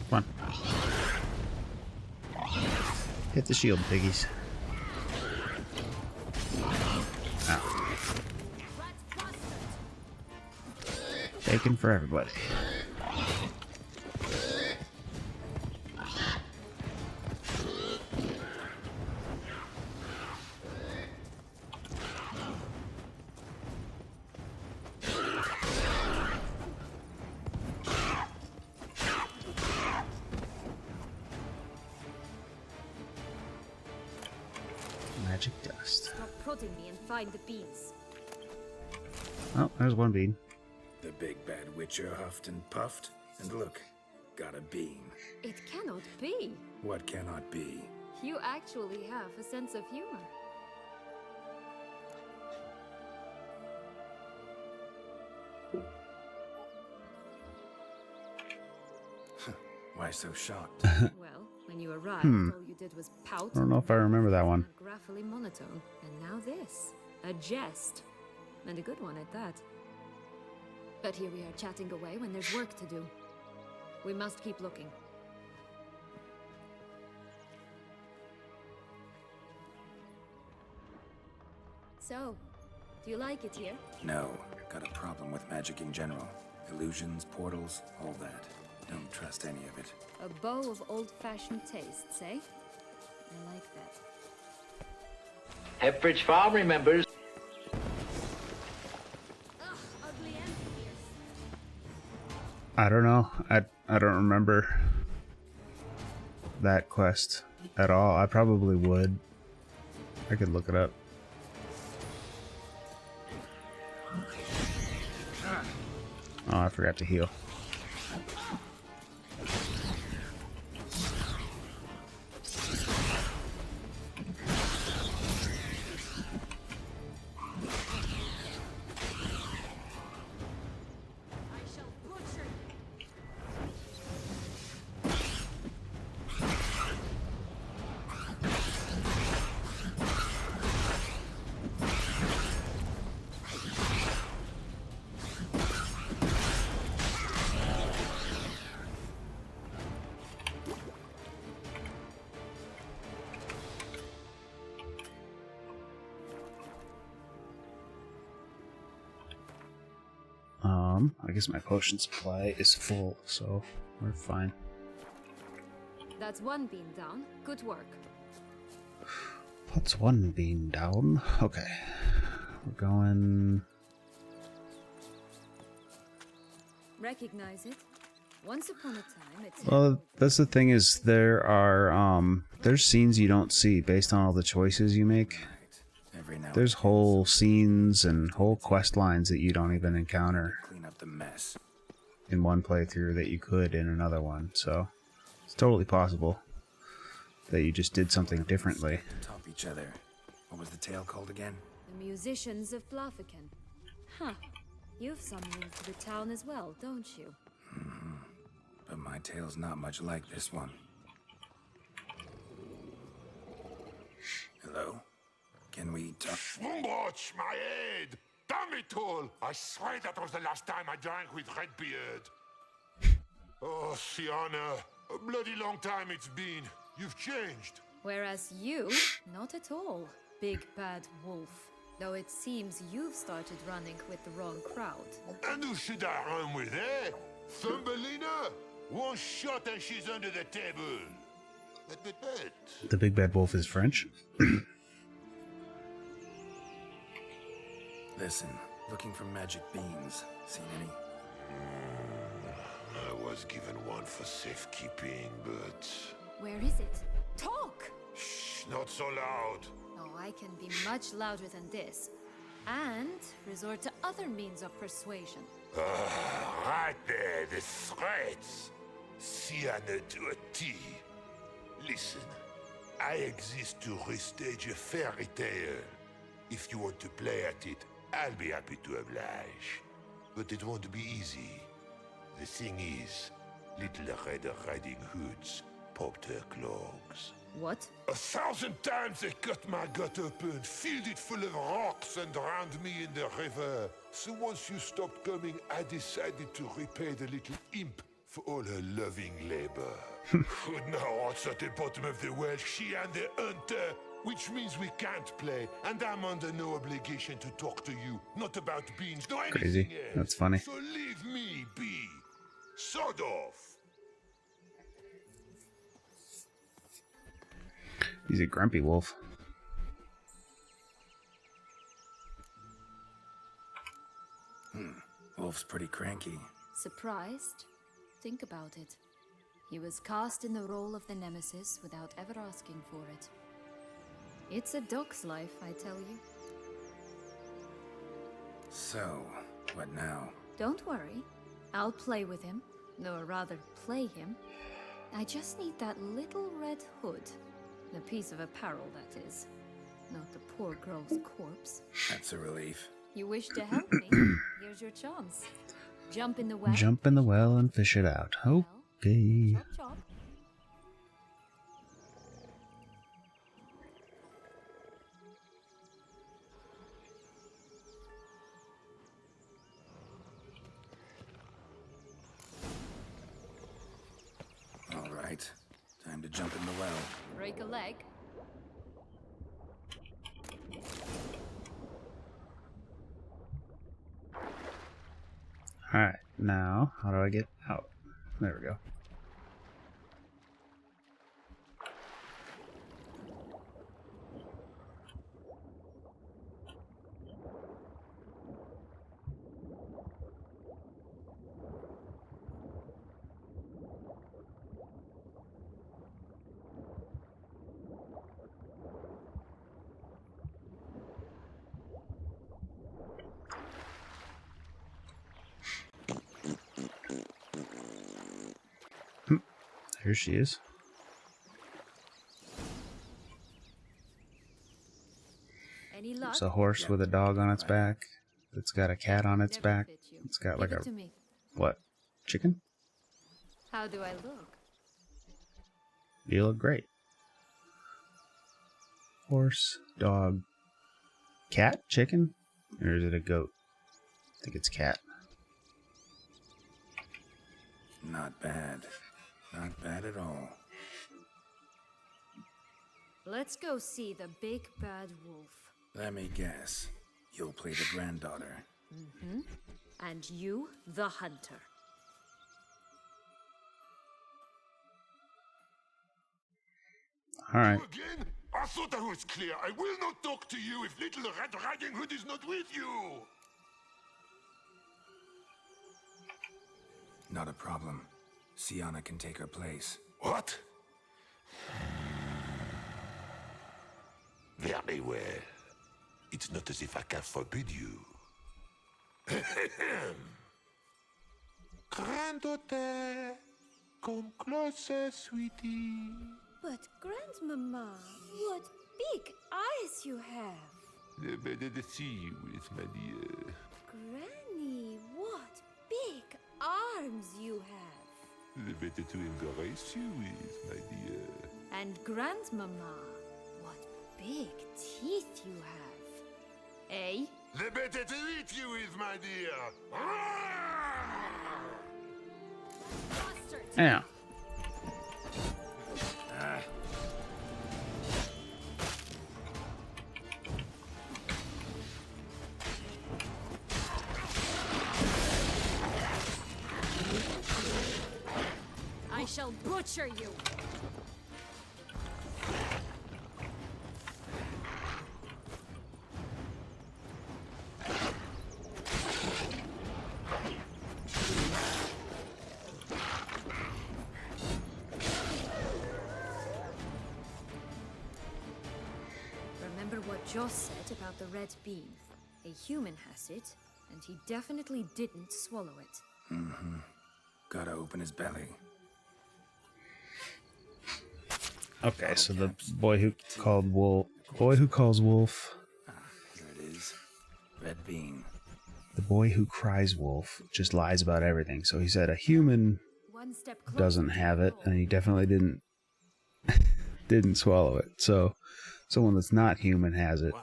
Come on. Hit the shield, piggies. Ow. Bacon for everybody. Magic dust.
Stop prodding me and find the beans.
Oh, there's one bean.
The big bad witcher huffed and puffed, and look, got a bean.
It cannot be.
What cannot be?
You actually have a sense of humor.
Why so shocked?
Well, when you arrived, all you did was pout.
I don't know if I remember that one.
And gruffly monotone. And now this. A jest. And a good one at that. But here we are chatting away when there's work to do. We must keep looking. So, do you like it here?
No, got a problem with magic in general. Illusions, portals, all that. Don't trust any of it.
A bow of old-fashioned tastes, eh? I like that.
Hepbridge Farm remembers.
I don't know. I don't remember that quest at all. I probably would. I could look it up. Oh, I forgot to heal. I guess my potion supply is full, so we're fine.
That's one bean down. Good work.
That's one bean down. Okay. We're going...
Recognize it? Once upon a time, it's...
Well, that's the thing is there's scenes you don't see based on all the choices you make. There's whole scenes and whole quest lines that you don't even encounter
The mess.
in one playthrough that you could in another one, so it's totally possible that you just did something differently.
Top each other. What was the tale called again?
The musicians of Blaviken. Huh. You've some link to the town as well, don't you?
But my tale's not much like this one. Hello? Can we talk?
Watch my head! Damn it all! I swear that was the last time I drank with Redbeard. Oh, Fiona, a bloody long time it's been. You've changed.
Whereas you, not at all, big bad wolf. Though it seems you've started running with the wrong crowd.
And who should I run with, eh? Thumbelina? One shot and she's under the table. But.
The big bad wolf is French.
Listen, looking for magic beans. Seen any?
I was given one for safekeeping, but...
Where is it? Talk!
not so loud.
Oh, I can be much louder than this. And resort to other means of persuasion.
Right there, the threats. Sienna to a T. Listen, I exist to restage a fairy tale. If you want to play at it, I'll be happy to oblige. But it won't be easy. The thing is, Little Red Riding Hoods popped her clogs.
What?
1,000 times they cut my gut open, filled it full of rocks and drowned me in the river. So once you stopped coming, I decided to repay the little imp for all her loving labor. Now it's at the bottom of the well, she and the hunter, which means we can't play, and I'm under no obligation to talk to you, not about beans, no anything
Crazy.
else.
That's funny.
So leave me be. Sod off.
He's a grumpy wolf.
Wolf's pretty cranky.
Surprised? Think about it. He was cast in the role of the Nemesis without ever asking for it. It's a dog's life, I tell you.
So, what now?
Don't worry. I'll play with him. Or rather, play him. I just need that little red hood. The piece of apparel, that is. Not the poor girl's corpse.
That's a relief.
You wish to help me? Here's your chance. Jump in the well.
Jump in the well and fish it out. Okay.
Chop, chop.
All right. Time to jump in the well.
Break a leg.
Alright, now, how do I get out? There we go. Here she is.
Any luck?
It's a horse with a dog on its back. It's got a cat on its back. It's got like
Give
a...
it to me.
What? Chicken?
How do I look?
You look great. Horse, dog, cat, chicken? Or is it a goat? I think it's cat.
Not bad. Not bad at all.
Let's go see the big bad wolf.
Let me guess. You'll play the granddaughter.
Mm-hmm. And you, the hunter.
Alright.
Again? I thought I was clear. I will not talk to you if Little Red Riding Hood is not with you.
Not a problem. Sienna can take her place.
What? Very well. It's not as if I can forbid you. Granddaughter, come closer, sweetie.
But, Grandmama, what big eyes you have.
The better to see you with, my dear.
Granny, what big arms you have.
The better to embrace you with, my dear.
And Grandmama, what big teeth you have. Eh?
The better to eat you with, my dear.
Yeah.
I shall butcher you. Joss said about the red bean. A human has it, and he definitely didn't swallow it.
Mm-hmm. Gotta open his belly.
Okay, so the boy who calls wolf.
Here it is. Red bean.
The boy who cries wolf just lies about everything. So he said a human doesn't have it, and he definitely didn't swallow it. So someone that's not human has it.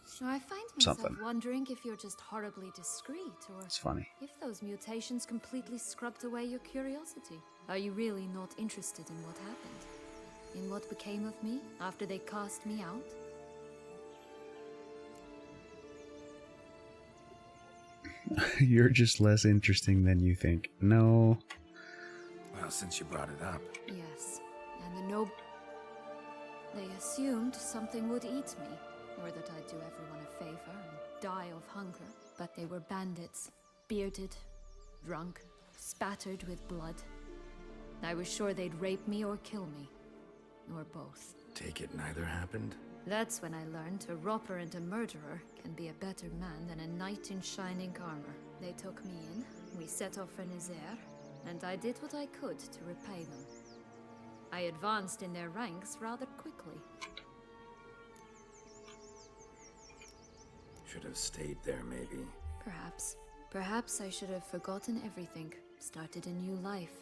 So I find myself wondering if you're just horribly discreet, or
it's funny.
If those mutations completely scrubbed away your curiosity. Are you really not interested in what happened? In what became of me after they cast me out?
You're just less interesting than you think. No.
Well, since you brought it up.
Yes, and the they assumed something would eat me, or that I'd do everyone a favor and die of hunger. But they were bandits, bearded, drunk, spattered with blood. I was sure they'd rape me or kill me, or both.
Take it neither happened?
That's when I learned a robber and a murderer can be a better man than a knight in shining armor. They took me in, we set off for Nazaire, and I did what I could to repay them. I advanced in their ranks rather quickly.
Should have stayed there, maybe.
Perhaps. Perhaps I should have forgotten everything, started a new life.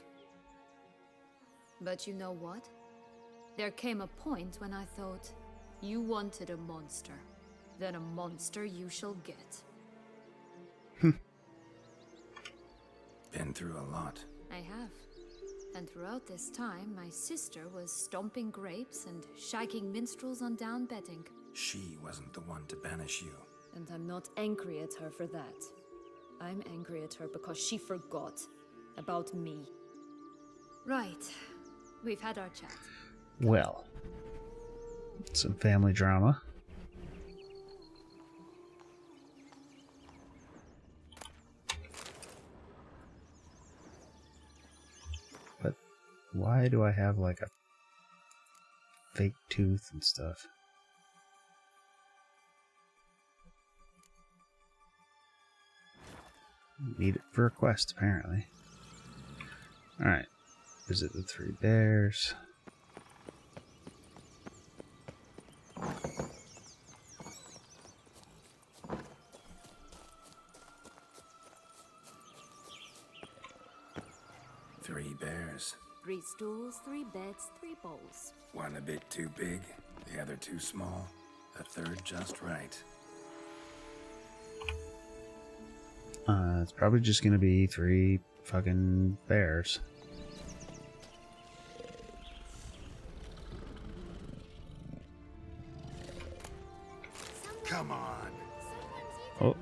But you know what? There came a point when I thought, you wanted a monster. Then a monster you shall get.
Been through a lot.
I have. And throughout this time, my sister was stomping grapes and shagging minstrels on down bedding.
She wasn't the one to banish you.
And I'm not angry at her for that. I'm angry at her because she forgot about me. Right. We've had our chat.
Well, some family drama. But why do I have like a fake tooth and stuff? Need it for a quest, apparently. Alright. Visit the 3 bears.
Three bears.
3 stools, 3 beds, 3 bowls.
One a bit too big, the other too small, the third just right.
It's probably just gonna be 3 fucking bears.
Come on.
Oh.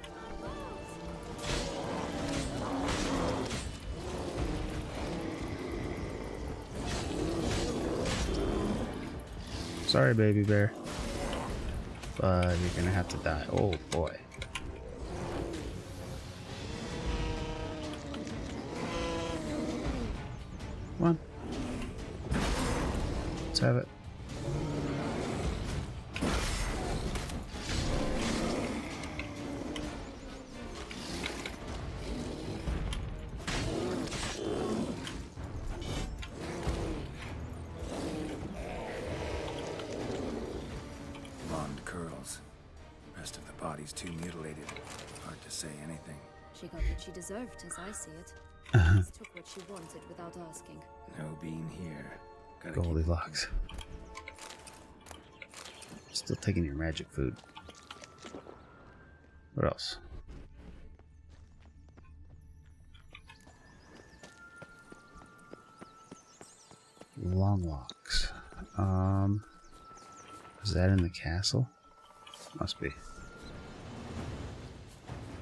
Sorry, baby bear. But you're gonna have to die. Oh boy. Come on. Let's have it.
Blonde curls. Rest of the body's too mutilated. Hard to say anything.
She got what she deserved, as I see it. She took what she wanted without asking.
No bean here. Gotta
Goldilocks. Still taking your magic food. What else? Long locks. Is that in the castle? Must be.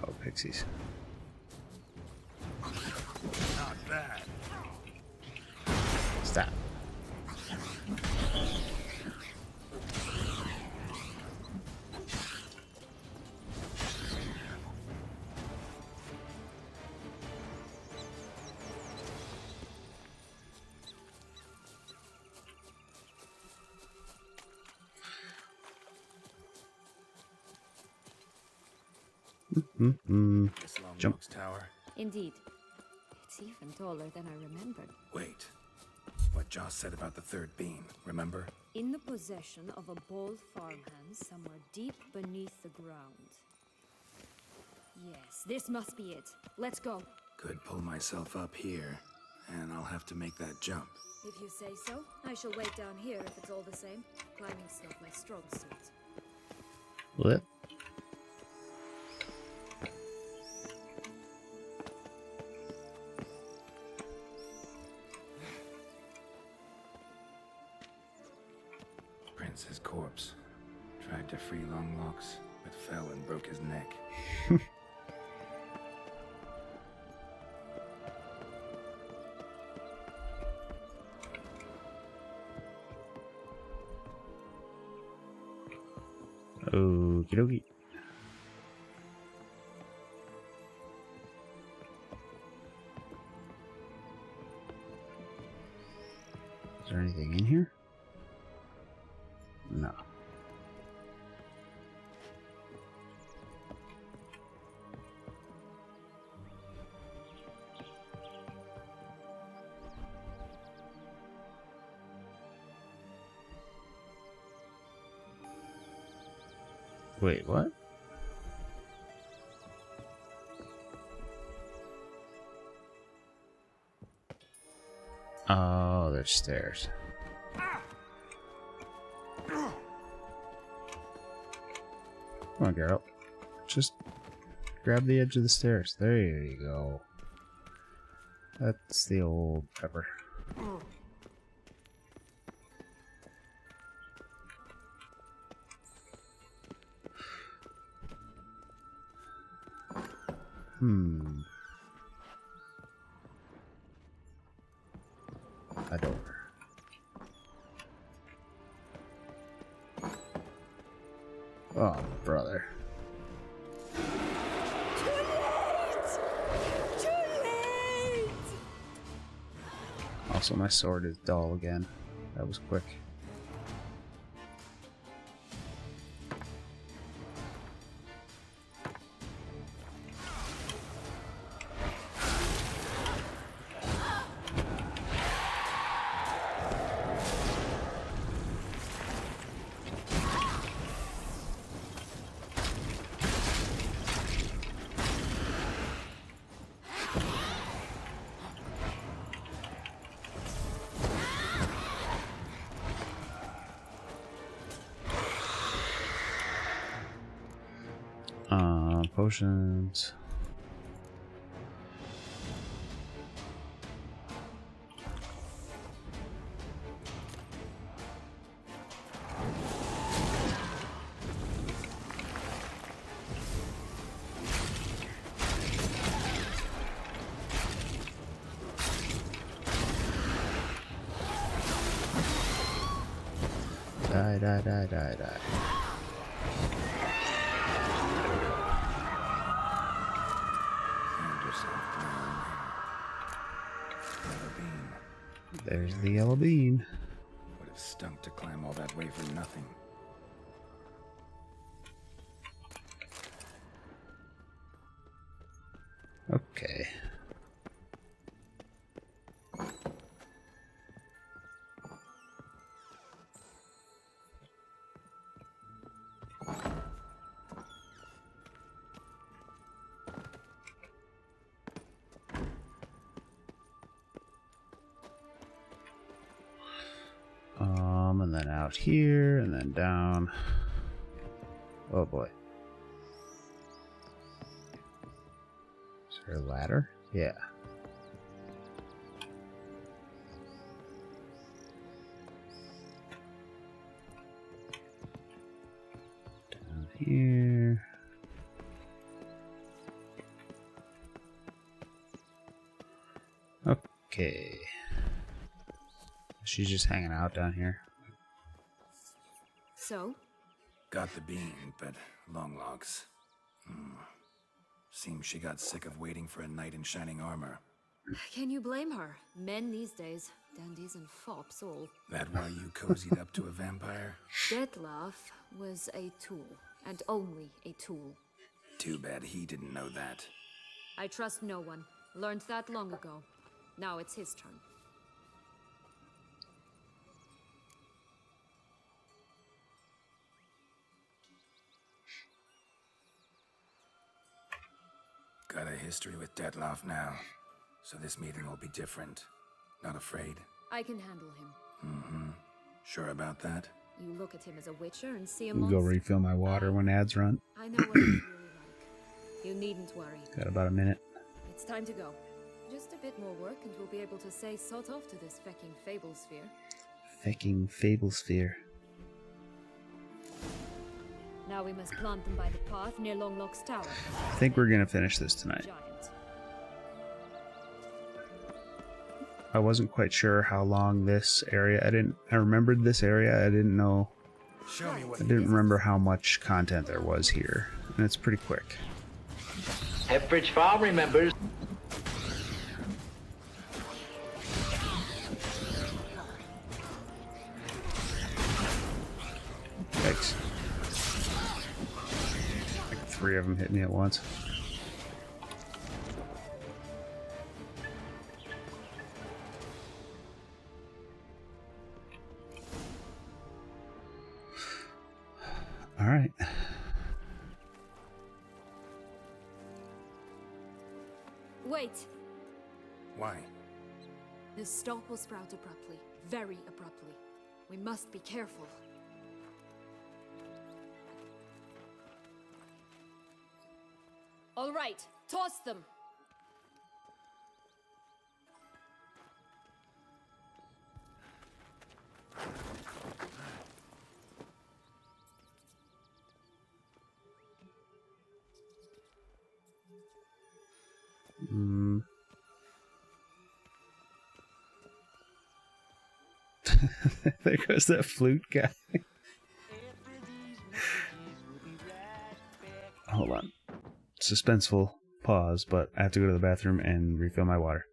Oh, pixies.
Not bad.
Stop.
This
Jump.
Longlog's tower.
Indeed. It's even taller than I remembered.
Wait. What Joss said about the third beam, remember?
In the possession of a bold farmhand somewhere deep beneath the ground. Yes, this must be it. Let's go.
Could pull myself up here, and I'll have to make that jump.
If you say so, I shall wait down here if it's all the same. Climbing's not my strong suit.
What?
Prince's corpse. Tried to free Longlocks, but fell and broke his neck.
Okie dokie. Is there anything in here? No. Wait, what? Oh, there's stairs. Come on, Geralt. Just grab the edge of the stairs. There you go. That's the old pepper. A door. Oh, brother.
Too late!
Also, my sword is dull again. That was quick. Potions. Die, die, die, die, die. There's the yellow bean.
Would have stunk to climb all that way for nothing.
Okay. And then out here, and then down. Oh boy. Is there a ladder? Yeah. Down here. Okay. She's just hanging out down here.
So?
Got the bean, but Longlocks. Seems she got sick of waiting for a knight in shining armor.
Can you blame her? Men these days, dandies and fops all.
That why you cozied up to a vampire?
Dettlaff was a tool, and only a tool.
Too bad he didn't know that.
I trust no one. Learned that long ago. Now it's his turn.
Got a history with Dettlaff now, so this meeting will be different. Not afraid?
I can handle him.
Mm-hmm. Sure about that?
You look at him as a witcher and see a
We
monster.
go refill my water when ads run.
I know what he's really like. You needn't worry.
Got about a minute.
It's time to go. Just a bit more work and we'll be able to say sort off to this fecking fable sphere.
Fecking fable sphere.
Now we must plant them by the path near Longlock's tower.
I think we're gonna finish this tonight.
Giant.
I wasn't quite sure how long this area. I remembered this area. I didn't know. I didn't remember how much content there was here, and it's pretty quick.
Hepbridge Farm remembers.
Yikes. Like 3 of them hit me at once. All right.
Wait!
Why?
The stalk will sprout abruptly. Very abruptly. We must be careful. All right, toss them!
There goes that flute guy. Hold on. Suspenseful pause, but I have to go to the bathroom and refill my water.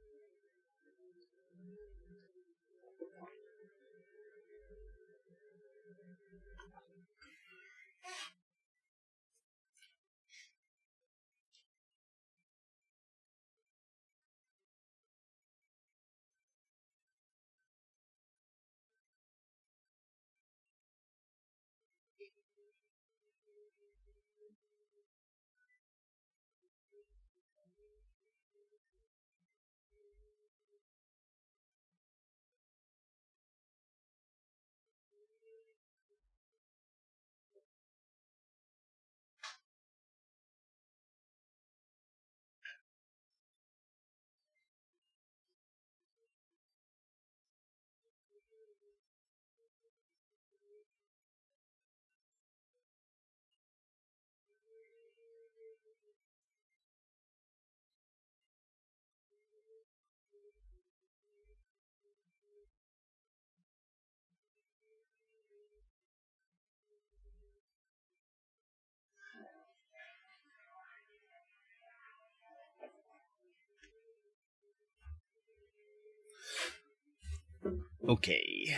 Okay.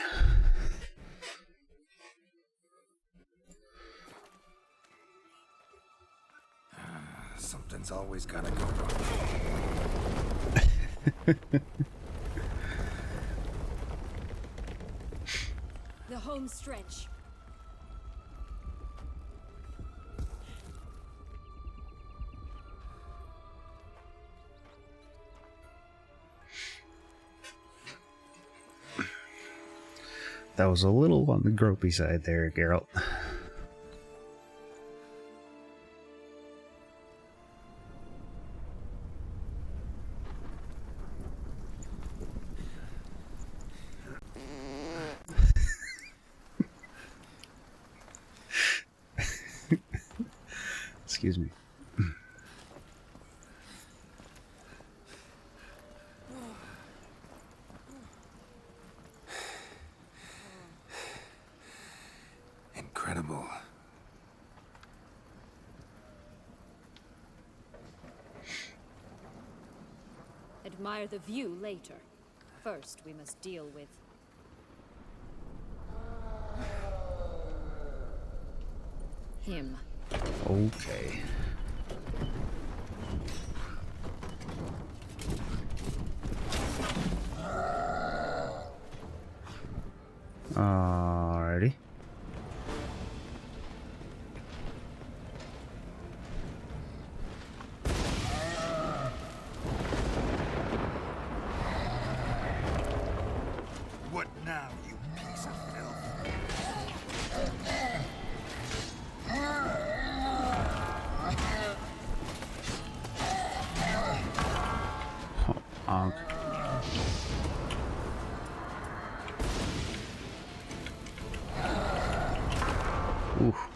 Something's always gotta go wrong.
The home stretch.
That was a little on the gropey side there, Geralt. Excuse me.
Incredible.
Admire the view later. First, we must deal with... him.
Okay. Alrighty.
What now, you piece of filth?
Oof.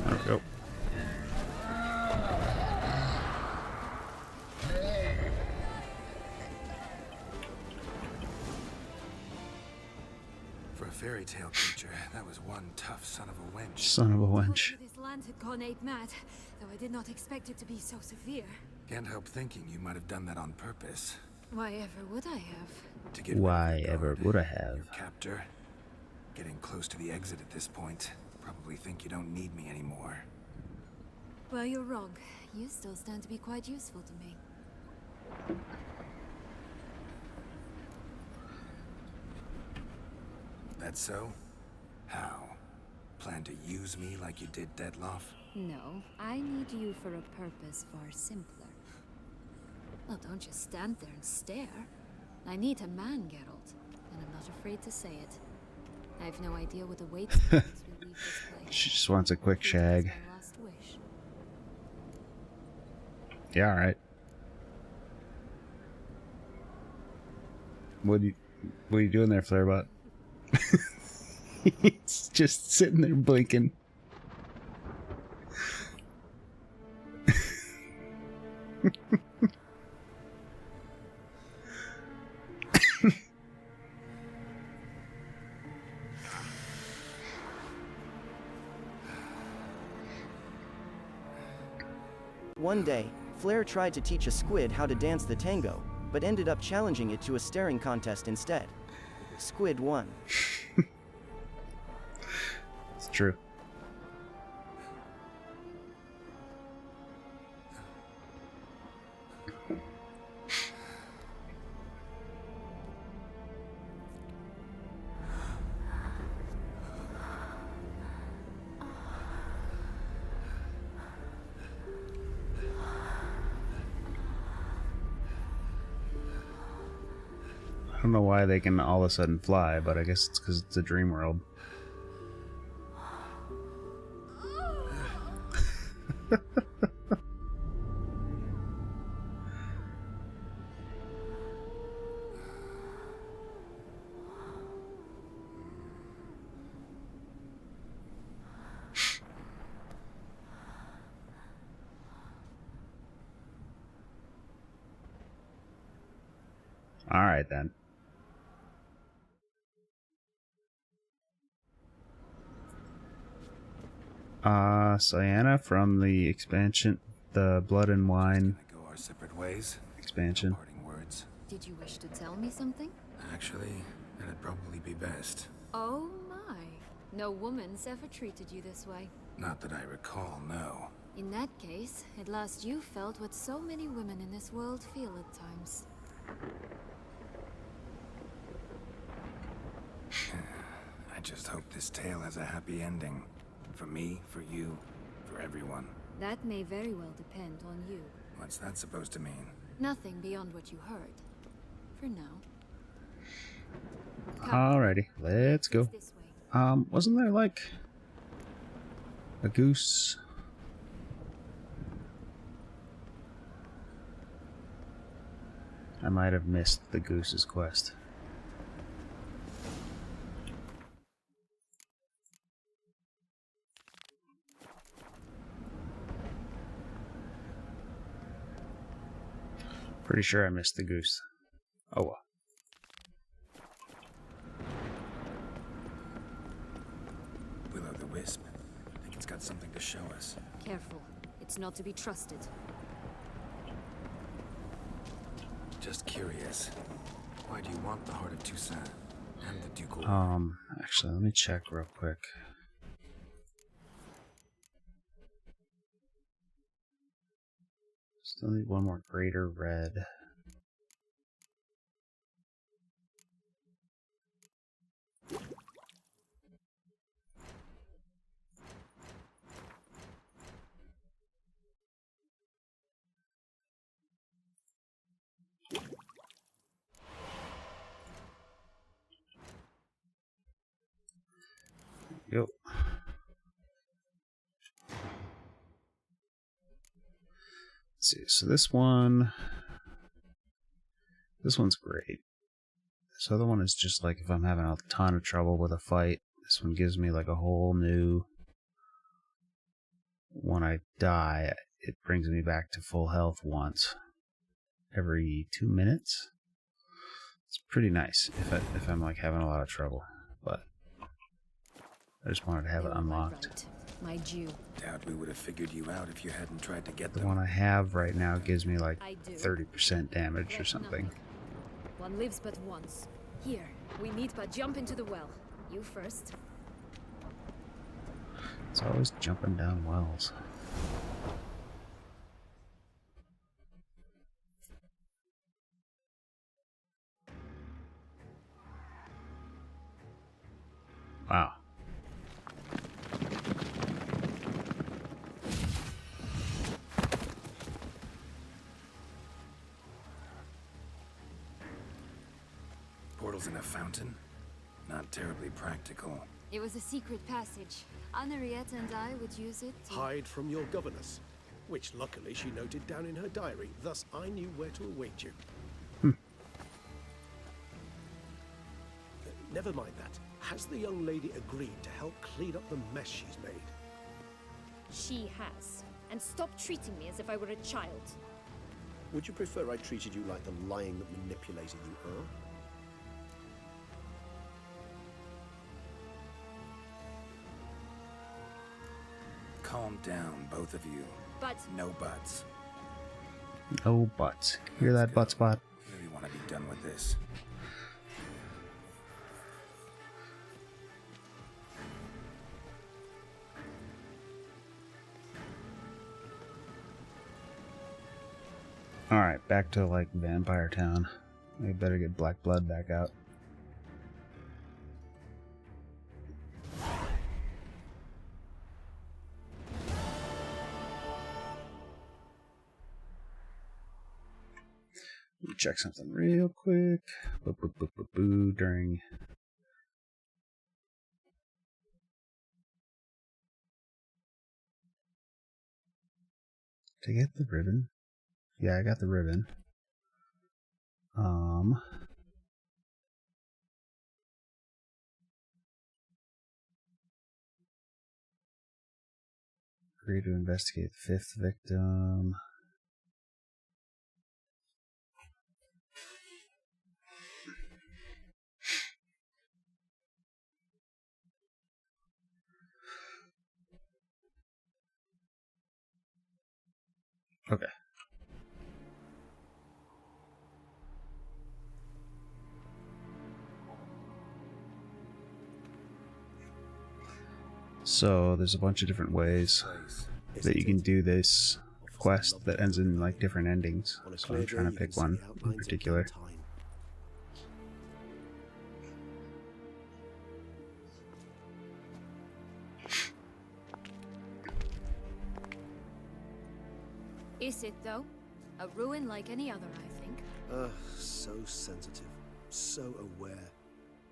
There we go.
For a fairy tale creature, that was one tough son of a wench.
Son of a wench.
This land had gone ape mad, though I did not expect it to be so severe.
Can't help thinking you might have done that on purpose.
Why ever would I have?
To get
Why ever would I have?
your captor. Getting close to the exit at this point. Probably think you don't need me anymore.
Well, you're wrong. You still stand to be quite useful to me.
That so? How? Plan to use me like you did Detloff?
No, I need you for a purpose far simpler. Well, don't just stand there and stare. I need a man, Geralt, and I'm not afraid to say it. I have no idea what awaits me once we leave this place.
She just wants a quick shag.
My last wish.
Yeah, alright. What are you doing there, Flairbot? He's just sitting there blinking.
One day, Flair tried to teach a squid how to dance the tango, but ended up challenging it to a staring contest instead. Squid won.
It's true. I don't know why they can all of a sudden fly, but I guess it's because it's a dream world. All right then. Cyanna from the expansion, the Blood and Wine
Go our separate ways.
expansion.
No parting words.
Did you wish to tell me something?
Actually, that'd probably be best.
Oh my. No woman's ever treated you this way.
Not that I recall, no.
In that case, at last you felt what so many women in this world feel at times.
I just hope this tale has a happy ending. For me, for you, for everyone.
That may very well depend on you.
What's that supposed to mean?
Nothing beyond what you heard. For now.
Alrighty, let's go.
This way.
Wasn't there like a goose? I might have missed the goose's quest. Pretty sure I missed the goose. Oh well.
Will-o'-the-wisp. I think it's got something to show us.
Careful. It's not to be trusted.
Just curious. Why do you want the Heart of Toussaint and the Ducal?
Actually, let me check real quick. Still need one more greater red. Yep. Let's see, so this one's great. This other one is just like if I'm having a ton of trouble with a fight, this one gives me like a whole new, when I die, it brings me back to full health once every 2 minutes. It's pretty nice if I'm like having a lot of trouble, but I just wanted to have it unlocked.
Right. My Jew.
Doubt we would have figured you out if you hadn't tried to get
The
them.
one I have right now gives me like 30% damage or something.
One lives but once. Here, we need but jump into the well. You first.
It's always jumping down wells. Wow.
Portals in a fountain? Not terribly practical.
It was a secret passage. Henriette and I would use it to...
Hide from your governess, which luckily she noted down in her diary. Thus, I knew where to await you. Never mind that. Has the young lady agreed to help clean up the mess she's made?
She has. And stop treating me as if I were a child.
Would you prefer I treated you like the lying manipulator you are?
Calm down, both of you.
But...
No buts.
No buts. Hear that, butt spot?
Really want to be done with this.
Alright, back to like Vampire Town. We better get Black Blood back out. Let me check something real quick. During... Did I get the ribbon? Yeah, I got the ribbon. Agree to investigate the fifth victim. Okay. So there's a bunch of different ways that you can do this quest that ends in like different endings. So I'm trying to pick one in particular.
Is it, though? A ruin like any other, I think.
So sensitive, so aware.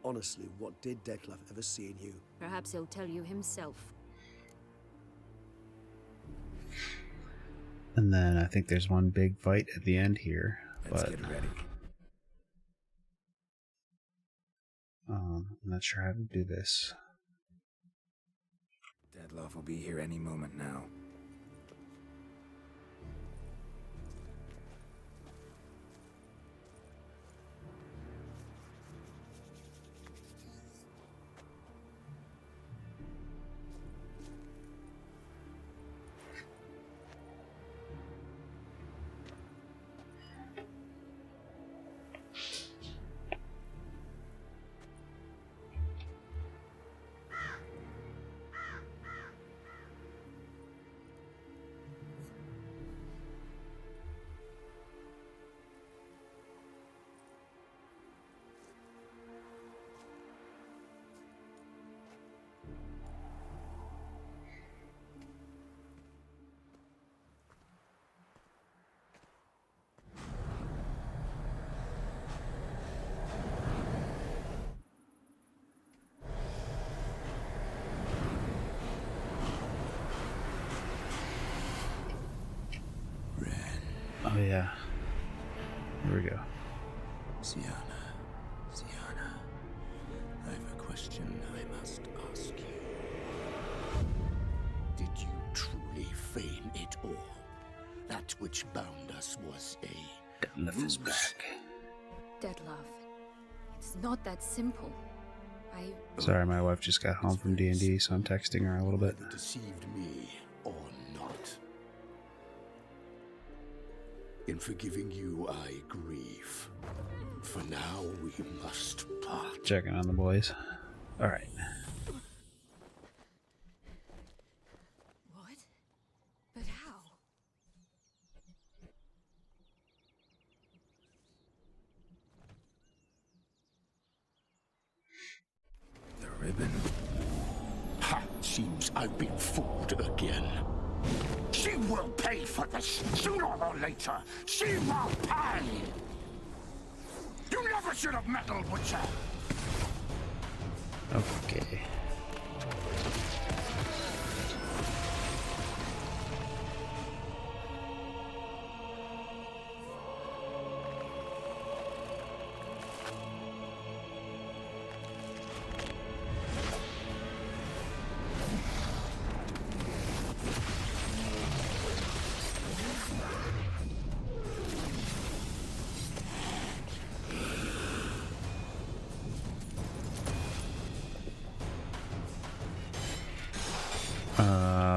Honestly, what did Dettlaff ever see in you?
Perhaps he'll tell you himself.
And then I think there's one big fight at the end here.
Let's get ready.
I'm not sure how to do this.
Dettlaff will be here any moment now.
yeah. Here we go.
Sienna, I have a question I must ask you. Did you truly feign it all? That which bound us was a
Detlef is back.
Detlef, it's not that simple.
Sorry, my wife just got home from D&D, so I'm texting her a little bit.
Deceived me or not. In forgiving you, I grieve. For now, we must part.
Checking on the boys. All right.
What? But how?
The ribbon. Ha! Seems I've been fooled again. She will pay for this, sooner or later. She will pay! You never should have meddled with her!
Okay.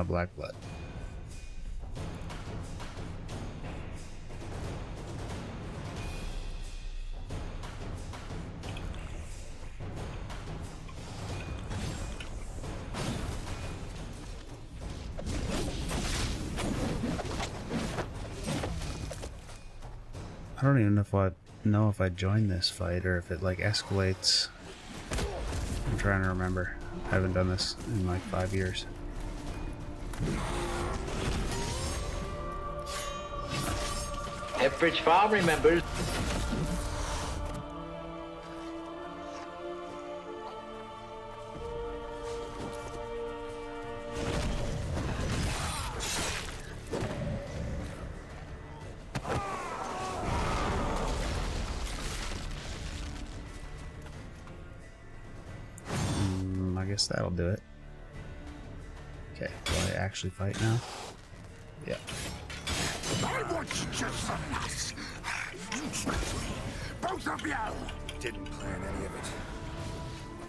Black blood. I don't even know if I join this fight or if it like escalates. I'm trying to remember. I haven't done this in like 5 years.
Ephrich Farm remembers.
I guess that'll do it. Okay, will I actually fight now? Yeah.
I want you just a mess. You tricked me. Both of you! Didn't plan any of it.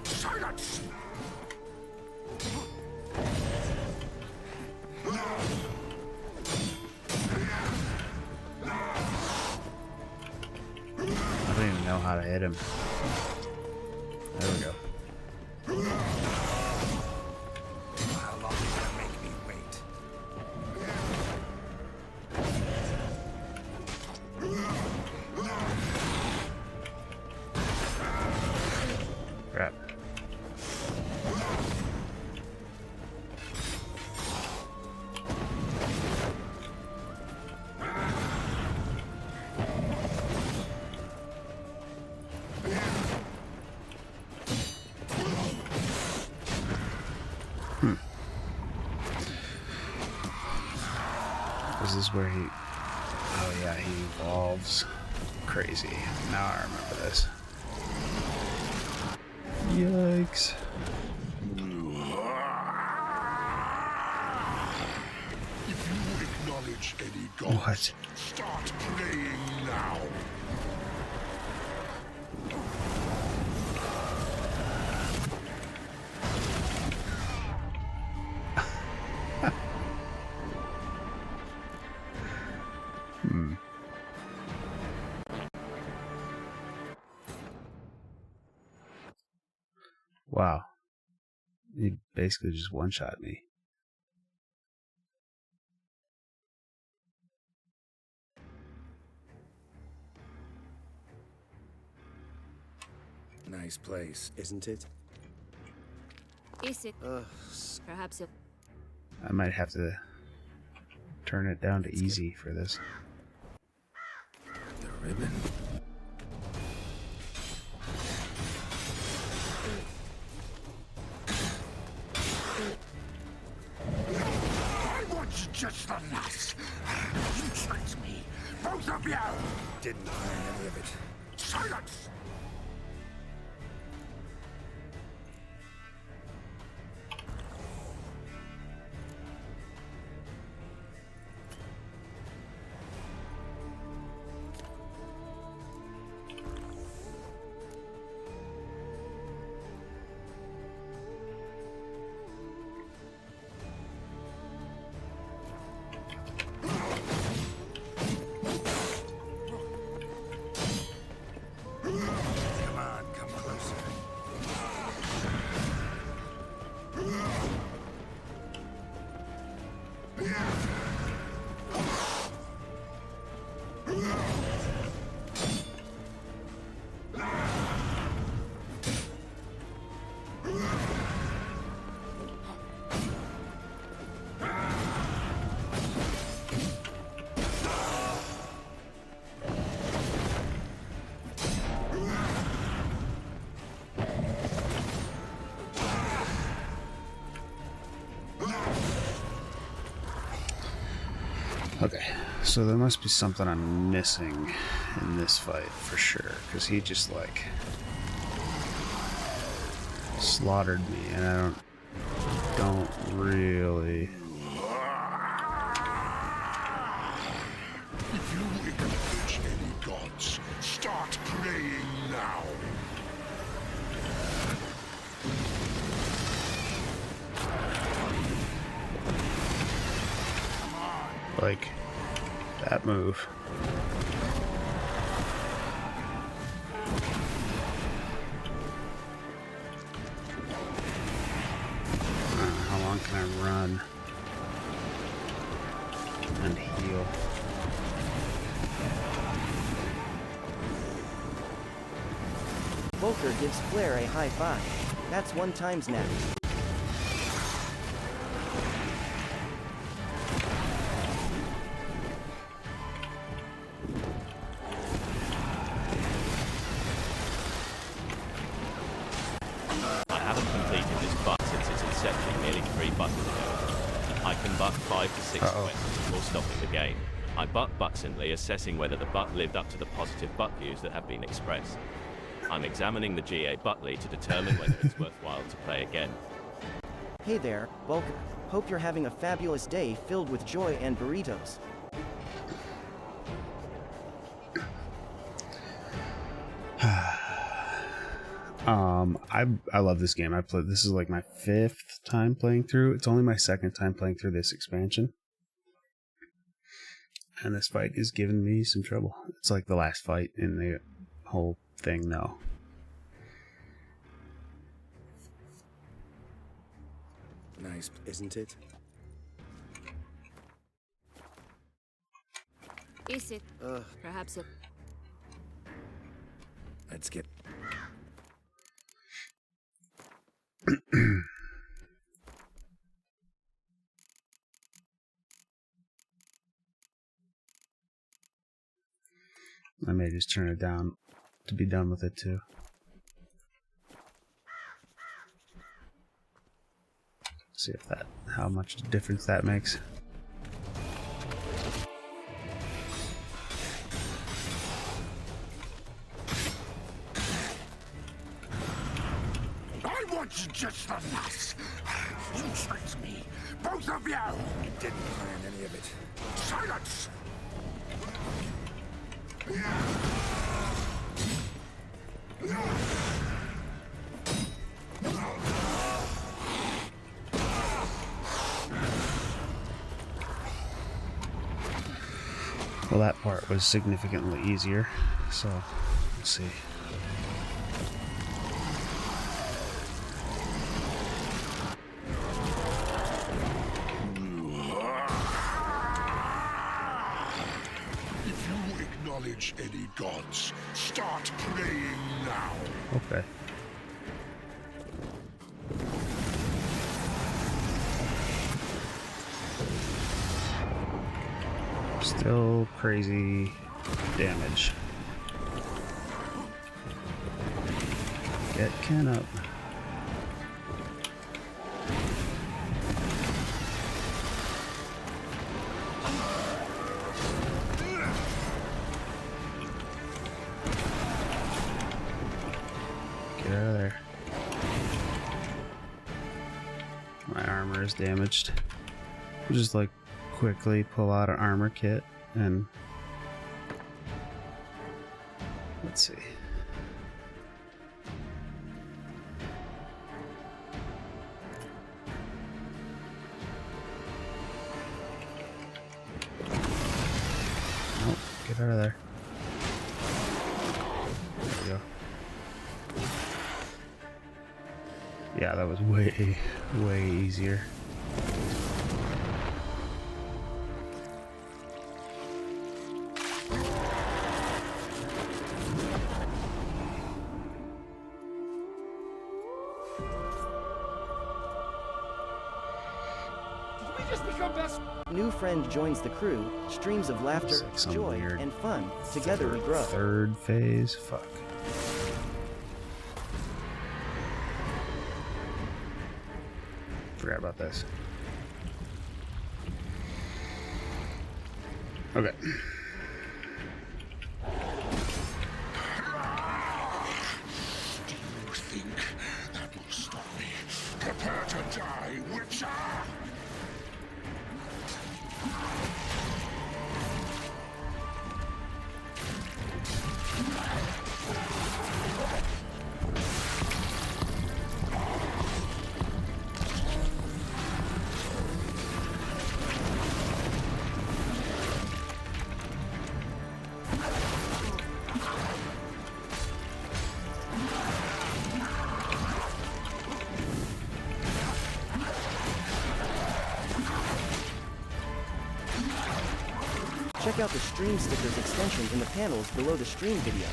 Silence!
I don't even know how to hit him. There we go.
How long are you gonna make me wait?
Crap. Is this where he... Oh yeah, he evolves. Crazy. Now I remember this. Yikes.
If you acknowledge any gods,
What?
start playing now.
Wow. He basically just one-shot me.
Nice place, isn't it?
Is it? Perhaps it.
I might have to turn it down to easy for this.
The ribbon.
I want you just a mess. You tricked me.
Both of you!
Didn't plan any of it.
Silence!
Okay, so there must be something I'm missing in this fight for sure, because he just like slaughtered me, and I don't really.
If you acknowledge any gods, start praying now.
Like that move. How long can I run and heal?
Volker gives Flair a high five. That's 1 times nap.
I haven't completed this butt since its inception nearly 3 buttons ago. I can butt 5 to 6 quests before stopping the game. I butt buttonsly, assessing whether the butt lived up to the positive butt views that have been expressed. I'm examining the GA Buttly to determine whether it's worthwhile to play again.
Hey there, Volker. Hope you're having a fabulous day filled with joy and burritos.
I love this game. This is like my 5th time playing through. It's only my 2nd time playing through this expansion. And this fight is giving me some trouble. It's like the last fight in the whole thing though.
Nice, isn't it?
Is it? Perhaps it.
Let's get.
I may just turn it down to be done with it too. See if how much difference that makes.
I want you just for this. You tricked me. Both of you!
I didn't plan any of it.
Silence!
Well, that part was significantly easier, so let's see.
If you acknowledge any gods, start praying now.
Okay. Still crazy damage. Get Ken up. Get out of there. My armor is damaged. I'll just like quickly pull out an armor kit and let's see. Nope, get out of there. There we go. Yeah, that was way easier.
New friend joins the crew. Streams of laughter,
like
joy, and fun together we grow.
Third phase? Fuck. Forgot about this. Okay.
Do you think that will stop me? Prepare to die, Witcher!
Check out the Stream Stickers extension in the panels below the stream video.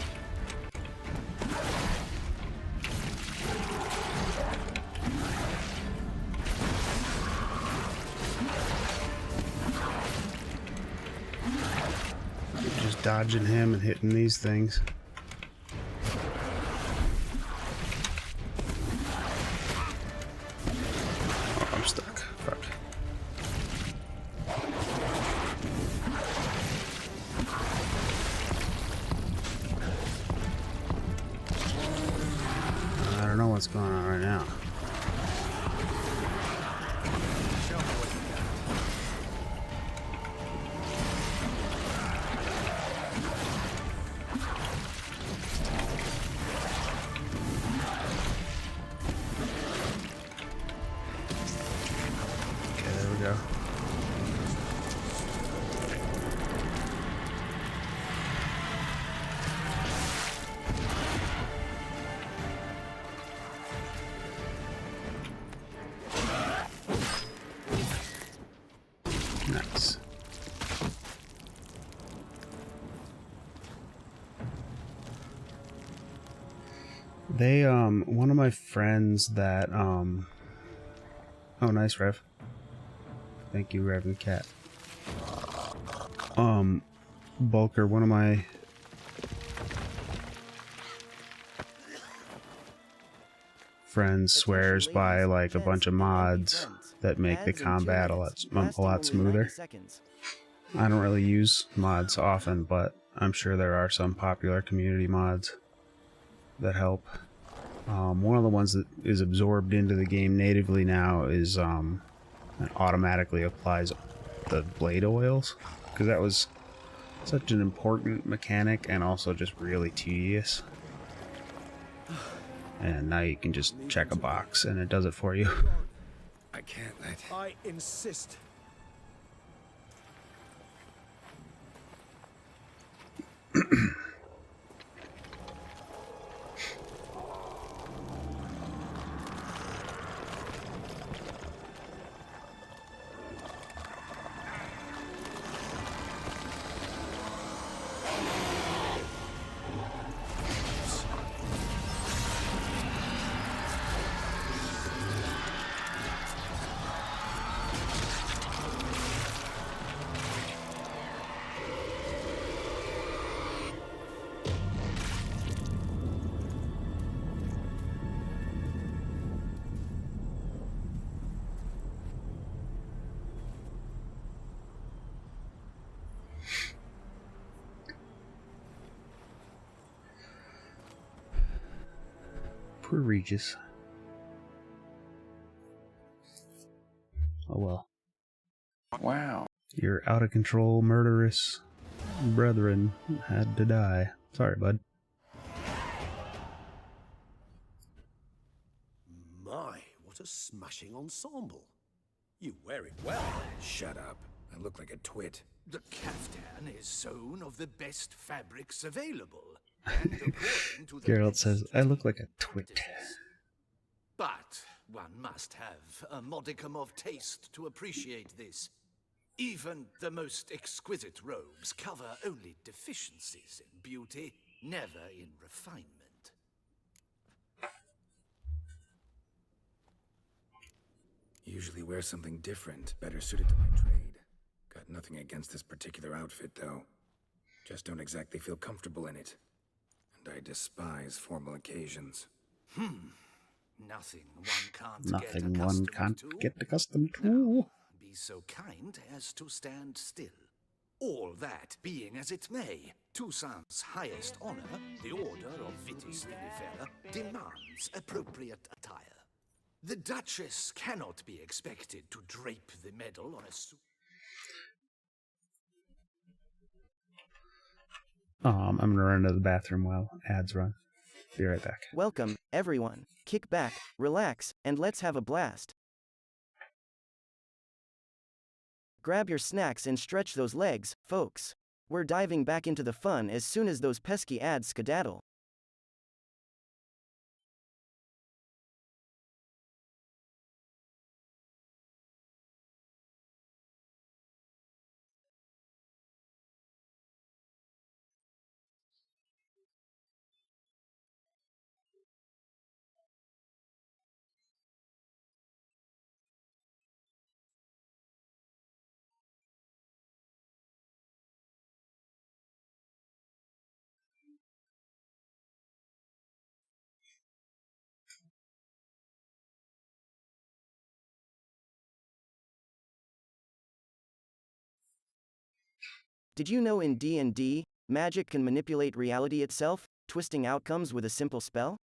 Just dodging him and hitting these things. Oh, I'm stuck. Fuck. I don't know what's going on right now. Okay, there we go. Nice. They, one of my friends that, oh, nice, Rev. Thank you, Rev and Cat. Bulker, one of my friends swears by, like, a bunch of mods that make the combat a lot smoother. I don't really use mods often, but I'm sure there are some popular community mods that help. One of the ones that is absorbed into the game natively now is it automatically applies the blade oils, because that was such an important mechanic and also just really tedious. And now you can just check a box and it does it for you.
I can't let...
I insist.
Poor Regis. Oh well.
Wow.
Your out of control murderous brethren had to die. Sorry, bud.
My, what a smashing ensemble. You wear it well.
Shut up. I look like a twit.
The caftan is sewn of the best fabrics available. And according to the
Geralt says, I look like a twit.
But one must have a modicum of taste to appreciate this. Even the most exquisite robes cover only deficiencies in beauty, never in refinement.
Usually wear something different, better suited to my trade. Got nothing against this particular outfit, though. Just don't exactly feel comfortable in it. And I despise formal occasions.
Nothing one can't
Nothing
get
one
accustomed
can't
to.
get accustomed to.
Be so kind as to stand still. All that being as it may, Toussaint's highest honor, the Order of Vitis Vinifera, demands appropriate attire. The Duchess cannot be expected to drape the medal on a suit.
I'm gonna run to the bathroom while ads run. Be right back.
Welcome, everyone. Kick back, relax, and let's have a blast. Grab your snacks and stretch those legs, folks. We're diving back into the fun as soon as those pesky ads skedaddle. Did you know in D&D, magic can manipulate reality itself, twisting outcomes with a simple spell?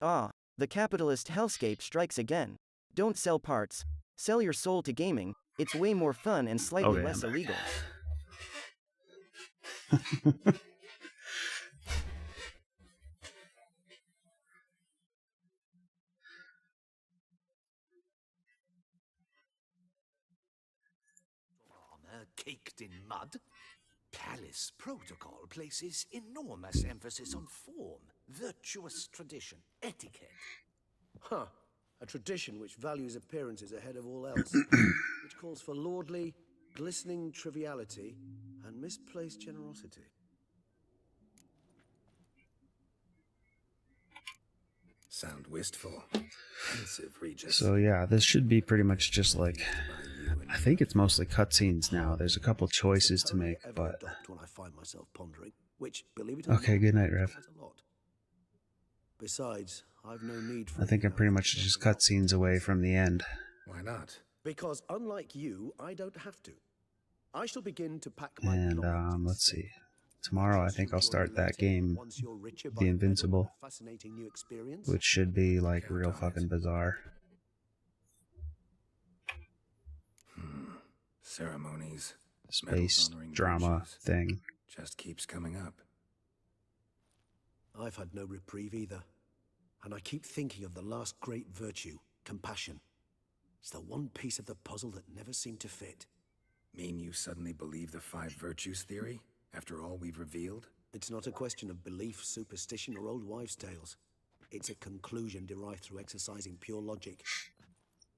Ah, the capitalist hellscape strikes again. Don't sell parts. Sell your soul to gaming. It's way more fun and slightly less illegal.
Caked in mud? Palace protocol places enormous emphasis on form, virtuous tradition, etiquette.
Huh. A tradition which values appearances ahead of all else. Which calls for lordly, glistening triviality and misplaced generosity.
Sound wistful. Pensive, Regis.
So yeah, this should be pretty much just like, I think it's mostly cutscenes now. There's a couple choices to make, but
when I find myself pondering, which, believe it
okay, good night, Rev.
Besides, I've no need for
I think I'm pretty much just cutscenes away from the end.
Why not?
Because unlike you, I don't have to. I shall begin to pack my
And let's see. Tomorrow I think I'll start that game, The Invincible, which should be like real fucking bizarre.
Ceremonies,
space drama thing.
Just keeps coming up.
I've had no reprieve either. And I keep thinking of the last great virtue, compassion. It's the one piece of the puzzle that never seemed to fit.
Mean you suddenly believe the 5 virtues theory, after all we've revealed?
It's not a question of belief, superstition, or old wives' tales. It's a conclusion derived through exercising pure logic.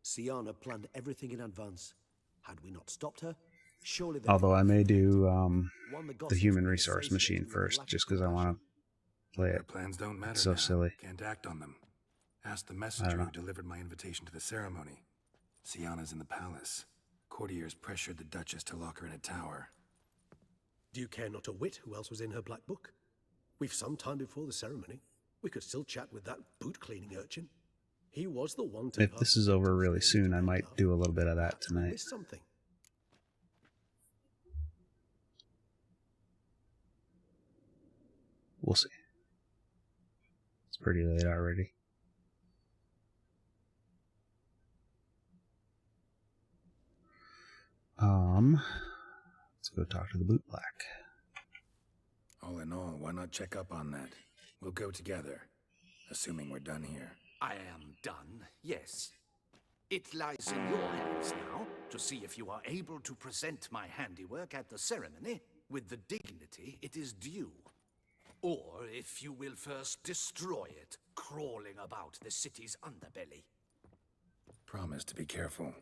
Syanna planned everything in advance. Had we not stopped her, surely...
Although I may do the human resource machine first, just because I want to play it.
Their plans don't matter
It's so
now.
silly.
Can't act on them. Ask the messenger who delivered my invitation to the ceremony. Syanna's in the palace. Courtiers pressured the Duchess to lock her in a tower.
Do you care not a whit who else was in her black book? We've some time before the ceremony. We could still chat with that boot-cleaning urchin. He was the one to...
If this is over really soon, I might do a little bit of that tonight.
Missed something.
We'll see. It's pretty late already. Let's go talk to the bootblack.
All in all, why not check up on that? We'll go together, assuming we're done here.
I am done, yes. It lies in your hands now to see if you are able to present my handiwork at the ceremony with the dignity it is due. Or if you will first destroy it, crawling about the city's underbelly.
Promise to be careful.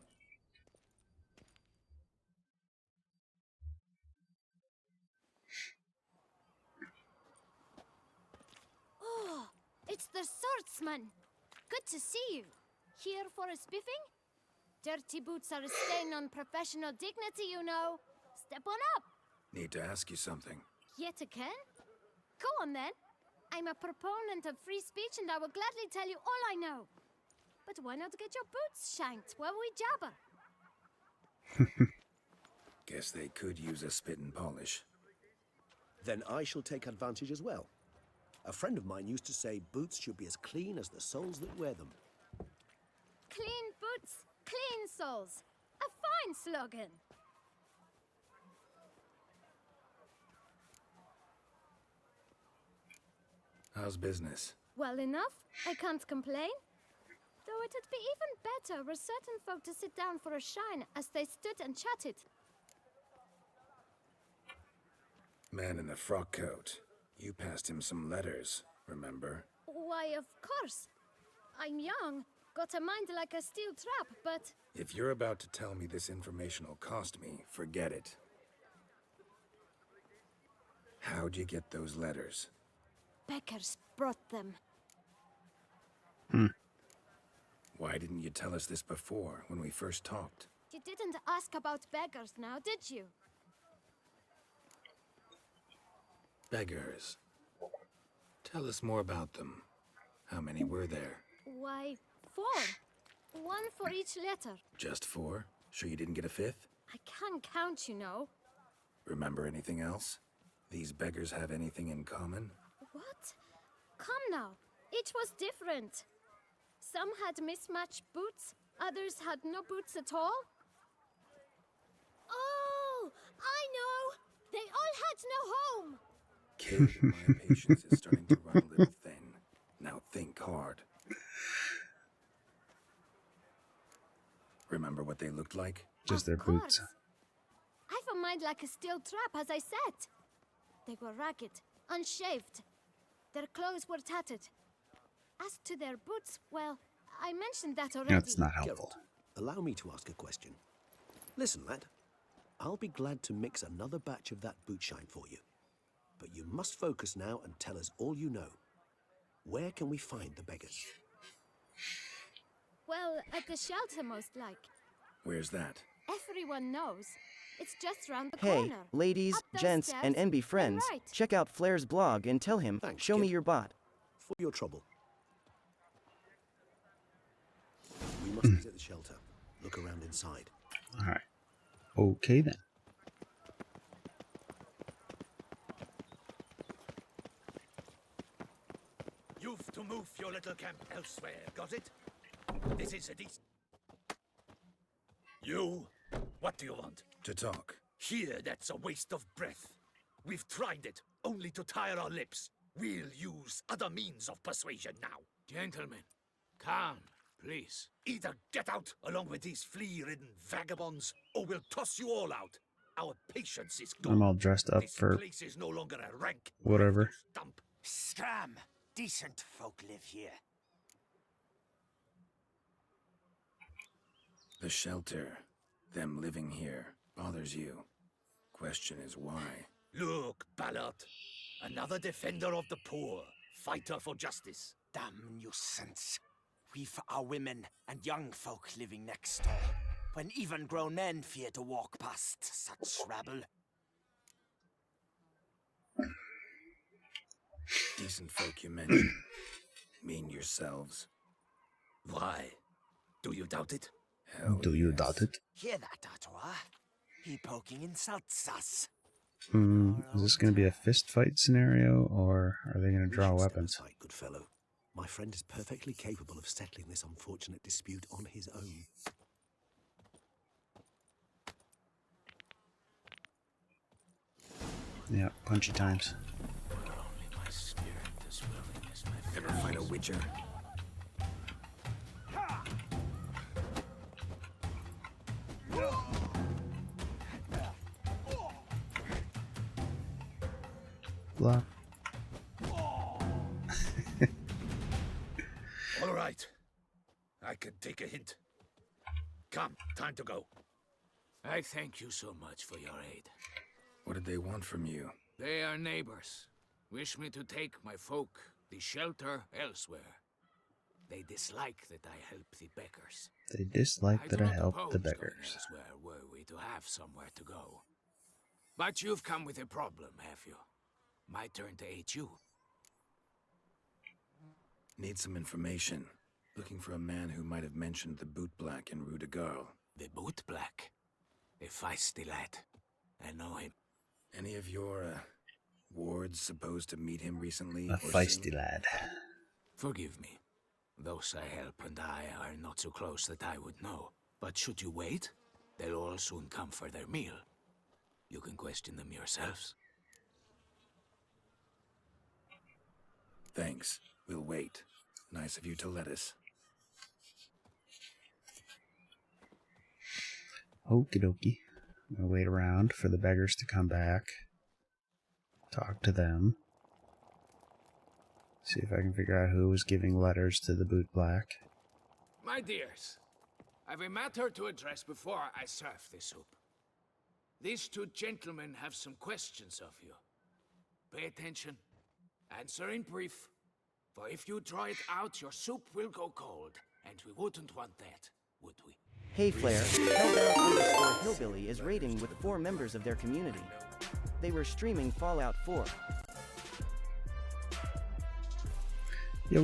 Oh, it's the swordsman. Good to see you. Here for a spiffing? Dirty boots are a stain on professional dignity, you know. Step on up.
Need to ask you something.
Yet again? Go on then. I'm a proponent of free speech and I will gladly tell you all I know. But why not get your boots shanked while we jabber?
Guess they could use a spit and polish.
Then I shall take advantage as well. A friend of mine used to say boots should be as clean as the soles that wear them.
Clean boots, clean souls. A fine slogan.
How's business?
Well enough. I can't complain. Though it'd be even better were certain folk to sit down for a shine as they stood and chatted.
Man in the frock coat. You passed him some letters, remember?
Why, of course. I'm young, got a mind like a steel trap, but...
If you're about to tell me this information will cost me, forget it. How'd you get those letters?
Beggars brought them.
Why didn't you tell us this before, when we first talked?
You didn't ask about beggars now, did you?
Beggars. Tell us more about them. How many were there?
Why, 4. 1 for each letter.
Just 4? Sure you didn't get a 5th?
I can't count, you know.
Remember anything else? These beggars have anything in common?
What? Come now. Each was different. Some had mismatched boots, others had no boots at all. Oh, I know! They all had no home!
Kid, my patience is starting to run a little thin. Now think hard. Remember what they looked like?
Just their boots.
I've a mind like a steel trap, as I said. They were ragged, unshaved. Their clothes were tattered. As to their boots, well, I mentioned that already.
That's not helpful.
Geralt, allow me to ask a question. Listen, lad. I'll be glad to mix another batch of that boot shine for you. But you must focus now and tell us all you know. Where can we find the beggars?
Well, at the shelter, most like.
Where's that?
Everyone knows. It's just round the
Hey,
corner.
ladies,
Up those
gents,
steps,
and NB friends,
right.
check out Flair's blog and tell him,
Thanks,
show me
kid.
your bot.
For your trouble. We must visit the shelter. Look around inside.
Alright. Okay then.
You've to move your little camp elsewhere, got it? This is a decent... You? What do you want?
To talk.
Here, that's a waste of breath. We've tried it, only to tire our lips. We'll use other means of persuasion now.
Gentlemen, calm, please.
Either get out along with these flea-ridden vagabonds, or we'll toss you all out. Our patience is gone.
I'm all dressed up
This
for
place is no longer a rank
whatever.
dump.
Scram! Decent folk live here.
The shelter, them living here, bothers you. Question is why?
Look, Ballard. Another defender of the poor. Fighter for justice.
Damn nuisance. We've our women and young folk living next door, when even grown men fear to walk past such rabble.
Decent folk you mention. Mean yourselves.
Why? Do you doubt it?
Hell
Do you doubt it?
Hear that, Artois? He poking insults us.
Is this going to be a fist fight scenario, or are they going to draw weapons?
Fight, good fellow. My friend is perfectly capable of settling this unfortunate dispute on his own.
Yeah, punchy times.
Ever fight a witcher?
Blah.
All right. I can take a hint. Come, time to go. I thank you so much for your aid.
What did they want from you?
They are neighbors. Wish me to take my folk, the shelter, elsewhere. They dislike that I help the beggars.
They dislike that I
do not
help the
oppose going
beggars.
elsewhere were we to have somewhere to go. But you've come with a problem, have you? My turn to aid you.
Need some information. Looking for a man who might have mentioned the boot black in Rue de Garl.
The boot black? A feisty lad. I know him.
Any of your, wards supposed to meet him recently?
A
or
feisty
seen?
lad.
Forgive me. Those I help and I are not so close that I would know. But should you wait, they'll all soon come for their meal. You can question them yourselves.
Thanks. We'll wait. Nice of you to let us.
Okie dokie. I'm gonna wait around for the beggars to come back. Talk to them. See if I can figure out who was giving letters to the boot black.
My dears, I've a matter to address before I serve the soup. These two gentlemen have some questions of you. Pay attention. Answer in brief. For if you draw it out, your soup will go cold. And we wouldn't want that, would we?
Hey Flair, Hellbound_Hillbilly is raiding with 4 members of their community. They were streaming Fallout 4.
Yo!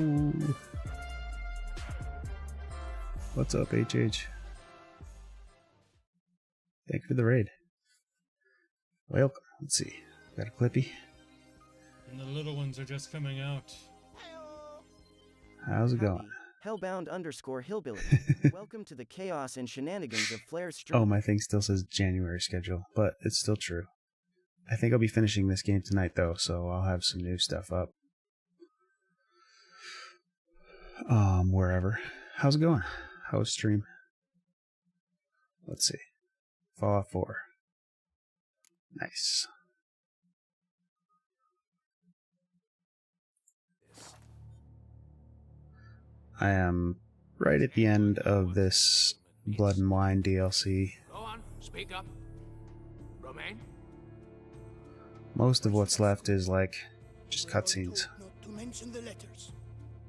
What's up, HH? Thanks for the raid. Welcome. Let's see. Got a Clippy?
And the little ones are just coming out.
How's it going?
Hellbound_Hillbilly. Welcome to the chaos and shenanigans of Flair's stream.
Oh, my thing still says January schedule, but it's still true. I think I'll be finishing this game tonight, though, so I'll have some new stuff up. Wherever. How's it going? How's stream? Let's see. Fallout 4. Nice. I am right at the end of this Blood and Wine DLC.
Go on, speak up. Romain?
Most of what's left is like just cutscenes.
Not to mention the letters.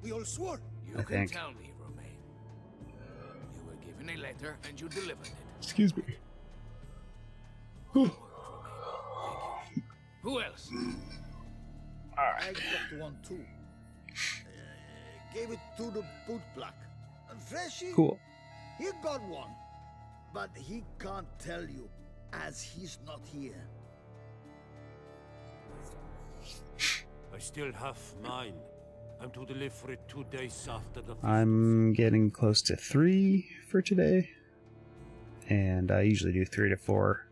We all swore.
You can tell me, Romain. You were given a letter and you delivered it.
Excuse me.
Who else?
I got one too. Gave it to the boot black. And Freshy,
Cool.
he got one. But he can't tell you, as he's not here.
I still have mine. I'm to deliver it 2 days after the...
I'm getting close to 3 for today. And I usually do 3 to 4.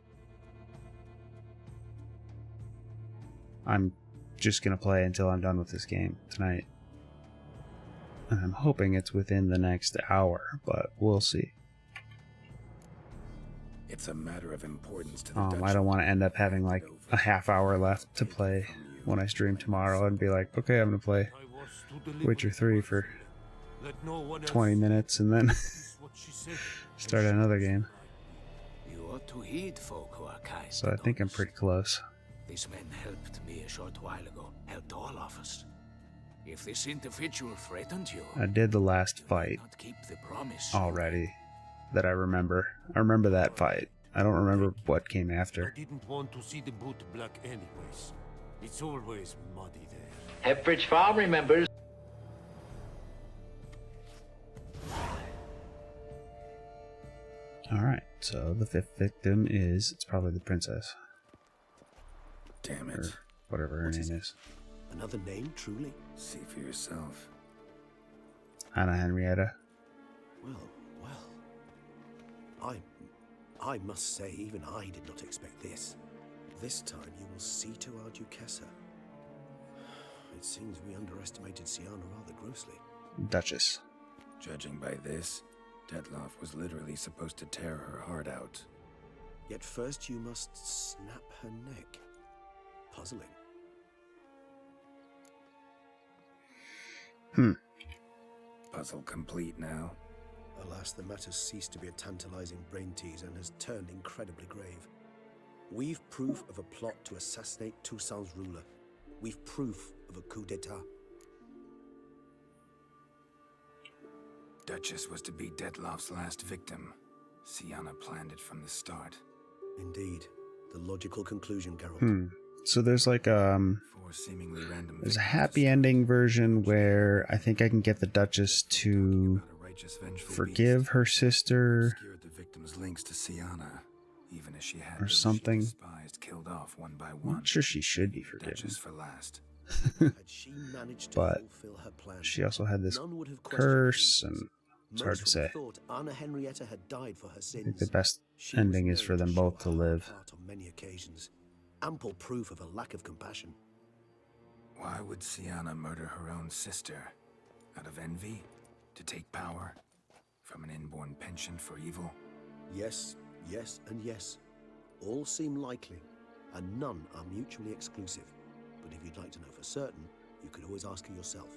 I'm just gonna play until I'm done with this game tonight. And I'm hoping it's within the next hour, but we'll see.
It's a matter of importance to the Dutch.
I don't want to end up having like a half hour left to play when I stream tomorrow and be like, okay, I'm gonna play Witcher 3 for 20 minutes and then start another game.
You ought to heed folk who are kind.
So I think I'm pretty close.
These men helped me a short while ago, helped all of us. If this individual threatened you,
I did the last fight
not keep the promise
already that I remember. I remember that fight. I don't remember what came after.
I didn't want to see the boot black anyways. It's always muddy there.
Hepbridge Farm remembers.
Alright, so the 5th victim is, it's probably the princess.
Damn it.
Or whatever her name is.
Another name, truly?
See for yourself.
Anna Henrietta.
Well. I must say, even I did not expect this. This time you will see to our Duchessa. It seems we underestimated Syanna rather grossly.
Duchess.
Judging by this, Detloff was literally supposed to tear her heart out.
Yet first you must snap her neck. Puzzling.
Puzzle complete now.
Alas, the matter's ceased to be a tantalizing brain teaser and has turned incredibly grave. We've proof of a plot to assassinate Toussaint's ruler. We've proof of a coup d'etat.
Duchess was to be Detloff's last victim. Syanna planned it from the start.
Indeed. The logical conclusion, Geralt.
So there's like
Four seemingly random
there's a happy ending version where I think I can get the Duchess to forgive her sister
obscured the victim's links to Syanna, even as she had
or
those
something.
she despised killed off one by
I'm
one.
not sure she should be forgiven.
Duchess for last.
Had she managed to
But
fulfill her plan,
she also had this
none would have questioned
curse,
her
and
innocence.
it's hard to
Most would have
say.
thought Anna Henrietta had died for her
I
sins.
think the best
She
ending
was
is for
known
them
show
both to
her
live.
heart on many occasions. Ample proof of a lack of compassion.
Why would Syanna murder her own sister? Out of envy? To take power? From an inborn penchant for evil?
Yes, yes, and yes. All seem likely, and none are mutually exclusive. But if you'd like to know for certain, you could always ask her yourself.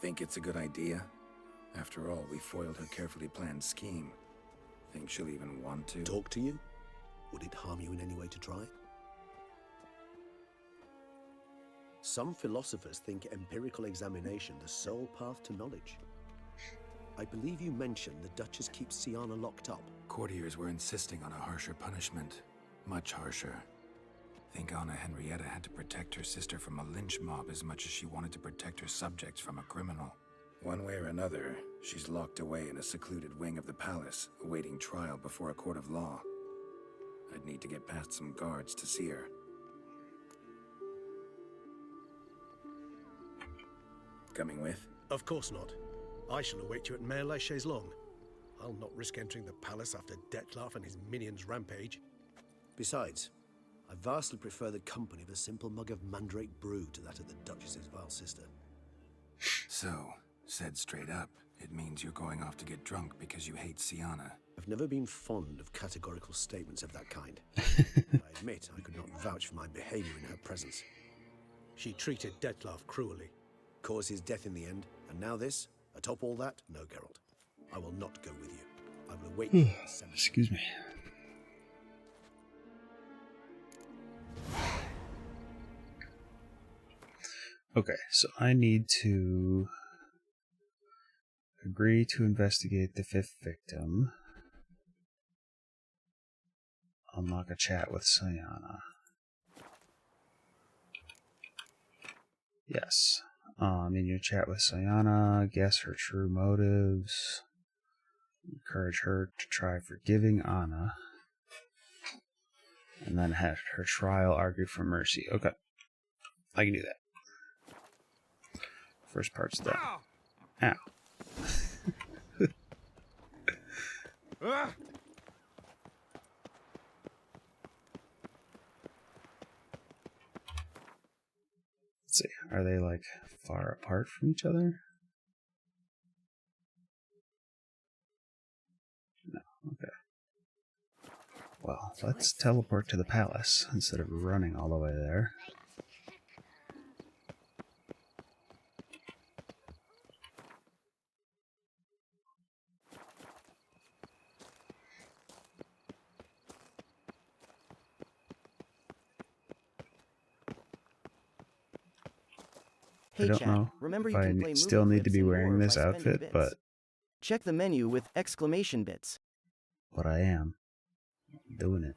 Think it's a good idea? After all, we foiled her carefully planned scheme. Think she'll even want to?
Talk to you? Would it harm you in any way to try? Some philosophers think empirical examination the sole path to knowledge. I believe you mentioned the Duchess keeps Syanna locked up.
Courtiers were insisting on a harsher punishment. Much harsher. Think Anna Henrietta had to protect her sister from a lynch mob as much as she wanted to protect her subjects from a criminal. One way or another, she's locked away in a secluded wing of the palace, awaiting trial before a court of law. I'd need to get past some guards to see her. Coming with?
Of course not. I shall await you at Mare la Chaise-Longue. I'll not risk entering the palace after Detloff and his minions rampage. Besides, I vastly prefer the company of a simple mug of mandrake brew to that of the Duchess's vile sister.
So, said straight up, it means you're going off to get drunk because you hate Syanna.
I've never been fond of categorical statements of that kind. I admit I could not vouch for my behavior in her presence. She treated Detloff cruelly, caused his death in the end, and now this? Atop all that? No, Geralt. I will not go with you. I will await you at the cemetery.
Excuse me. Okay, so I need to agree to investigate the fifth victim. Unlock a chat with Syanna. Yes. In your chat with Syanna, guess her true motives. Encourage her to try forgiving Anna. And then at her trial, argue for mercy. Okay. I can do that. First part's done. Ow. Let's see. Are they like far apart from each other? No. Okay. Well, let's teleport to the palace instead of running all the way there.
Hey,
I don't
chat,
know
remember
if
you
I
can play
still
movie
need to
clips
be
and
wearing
more
this
by spending
outfit,
bits.
but
Check the menu with exclamation bits.
I am. I'm doing it.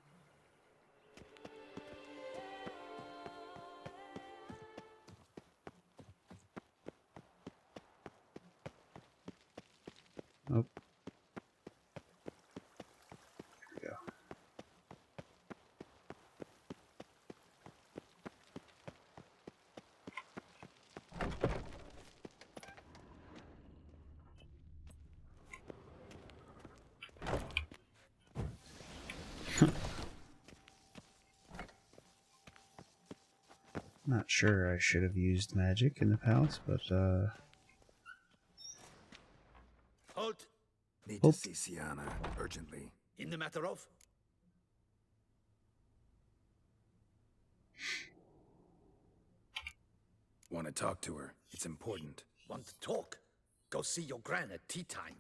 Oh. There we go. Not sure I should have used magic in the palace, but
Halt!
Need to see Sienna urgently.
In the matter of?
Want to talk to her. It's important.
Want to talk? Go see your gran at tea time.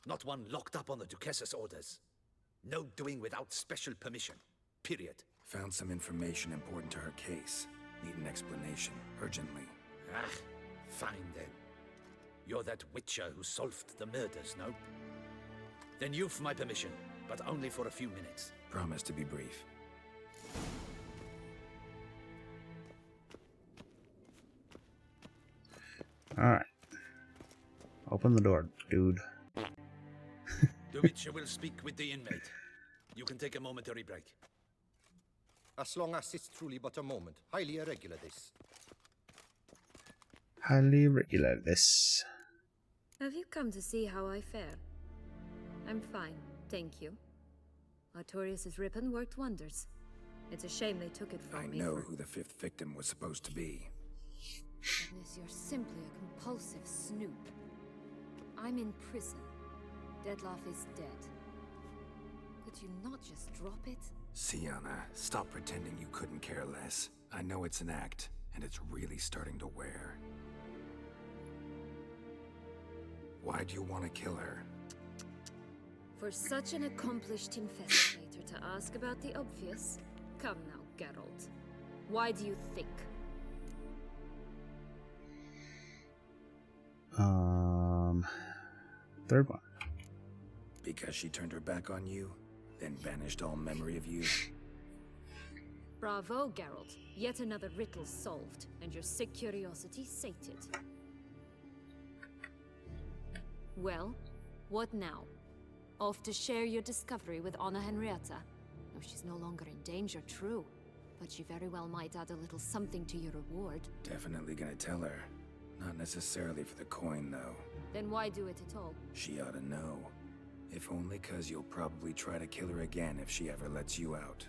Not one locked up on the Duchess's orders. No doing without special permission. Period.
Found some information important to her case. Need an explanation. Urgently.
Ah, fine then. You're that witcher who solved the murders, no? Then you've my permission, but only for a few minutes.
Promise to be brief.
alright. Open the door, dude.
The witcher will speak with the inmate. You can take a momentary break.
As long as it's truly but a moment. Highly irregular, this.
Highly regular, this.
Have you come to see how I fare? I'm fine, thank you. Artorius' ribbon worked wonders. It's a shame they took it from
I
me.
know who the 5th victim was supposed to be.
Goodness, you're simply a compulsive snoop. I'm in prison. Dettlaff is dead. Could you not just drop it?
Sienna, stop pretending you couldn't care less. I know it's an act, and it's really starting to wear. Why do you want to kill her?
For such an accomplished investigator to ask about the obvious? Come now, Geralt. Why do you think?
Third one.
Because she turned her back on you, then banished all memory of you?
Bravo, Geralt. Yet another riddle solved, and your sick curiosity sated. Well, what now? Off to share your discovery with Anna Henrietta? No, she's no longer in danger, true. But she very well might add a little something to your reward.
Definitely gonna tell her. Not necessarily for the coin, though.
Then why do it at all?
She ought to know. If only 'cause you'll probably try to kill her again if she ever lets you out.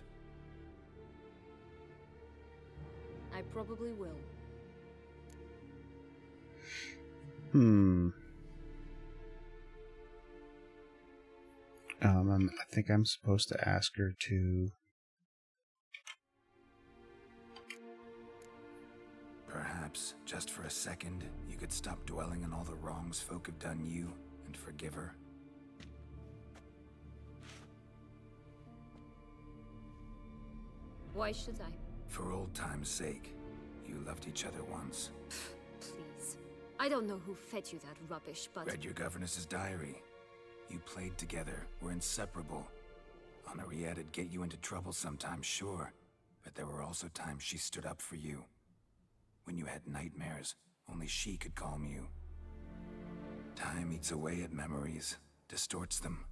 I probably will.
I think I'm supposed to ask her to...
Perhaps, just for a second, you could stop dwelling on all the wrongs folk have done you and forgive her.
Why should I?
For old time's sake. You loved each other once.
Please. I don't know who fed you that rubbish, but...
Read your governess's diary. You played together, were inseparable. Henriette'd get you into trouble sometimes, sure. But there were also times she stood up for you. When you had nightmares, only she could calm you. Time eats away at memories, distorts them.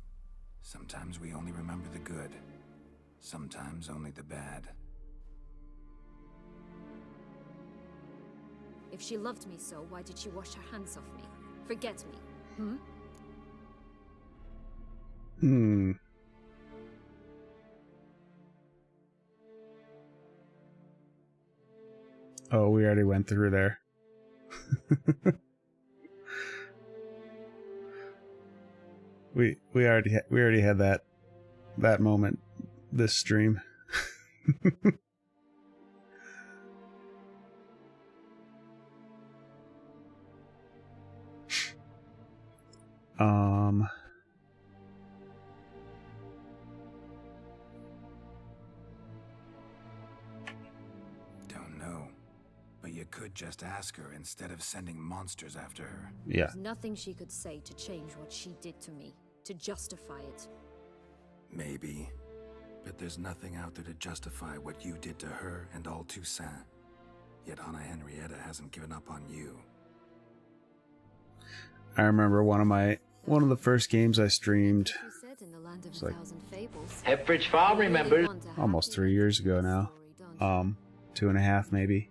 Sometimes we only remember the good. Sometimes only the bad.
If she loved me so, why did she wash her hands off me? Forget me,
Oh, we already went through there. we already had that moment this stream.
Don't know. But you could just ask her instead of sending monsters after her.
Yeah.
There's nothing she could say to change what she did to me, to justify it.
Maybe. But there's nothing out there to justify what you did to her and all Toussaint. Yet Anna Henrietta hasn't given up on you.
I remember one of the first games I streamed. It's like
Hepbridge Farm remembers.
Almost 3 years ago now. 2.5 maybe.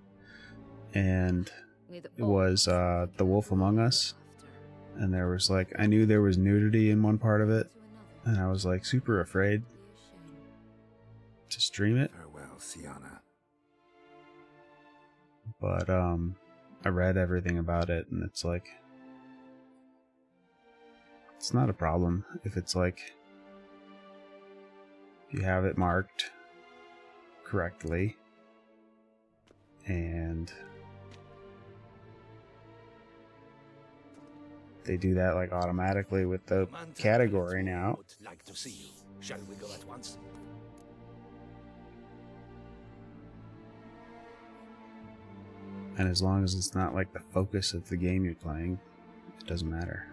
And it was The Wolf Among Us. And there was like, I knew there was nudity in one part of it. And I was like super afraid. to stream it.
Farewell, Siana.
But I read everything about it, and it's like, it's not a problem if it's like, if you have it marked correctly and they do that like automatically with the category now.
Would like to see you. Shall we go at once?
And as long as it's not like the focus of the game you're playing, it doesn't matter.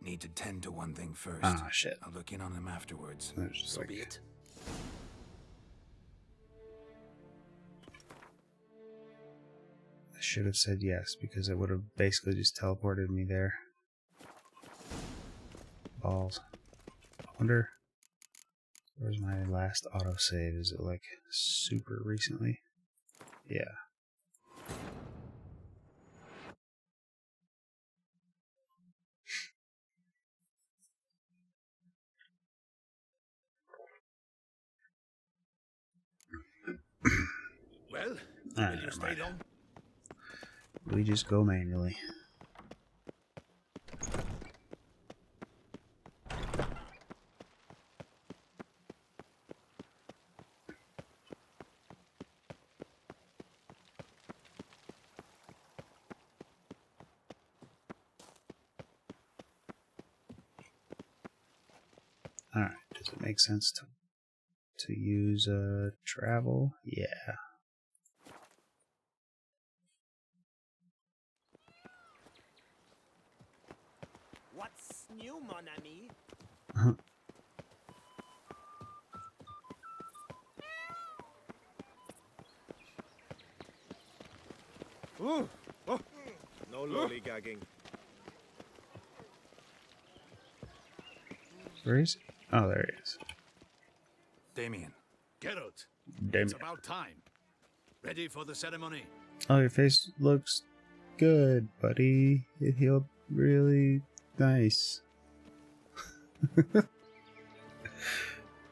Need to tend to one thing first.
Ah, shit.
I'll look in on them afterwards.
So be it.
I should have said yes, because it would have basically just teleported me there. Balls. I wonder, where's my last autosave? Is it like super recently? Yeah.
Well,
Ah,
will you
never
stay
mind.
long?
We just go manually. Alright, does it make sense to use travel? Yeah.
What's new, mon ami? Ooh. Oh. No lollygagging.
Where is he? Oh, there he is.
Damien.
Geralt,
Damien.
it's about time. Ready for the ceremony?
Oh, your face looks good, buddy. It healed really nice.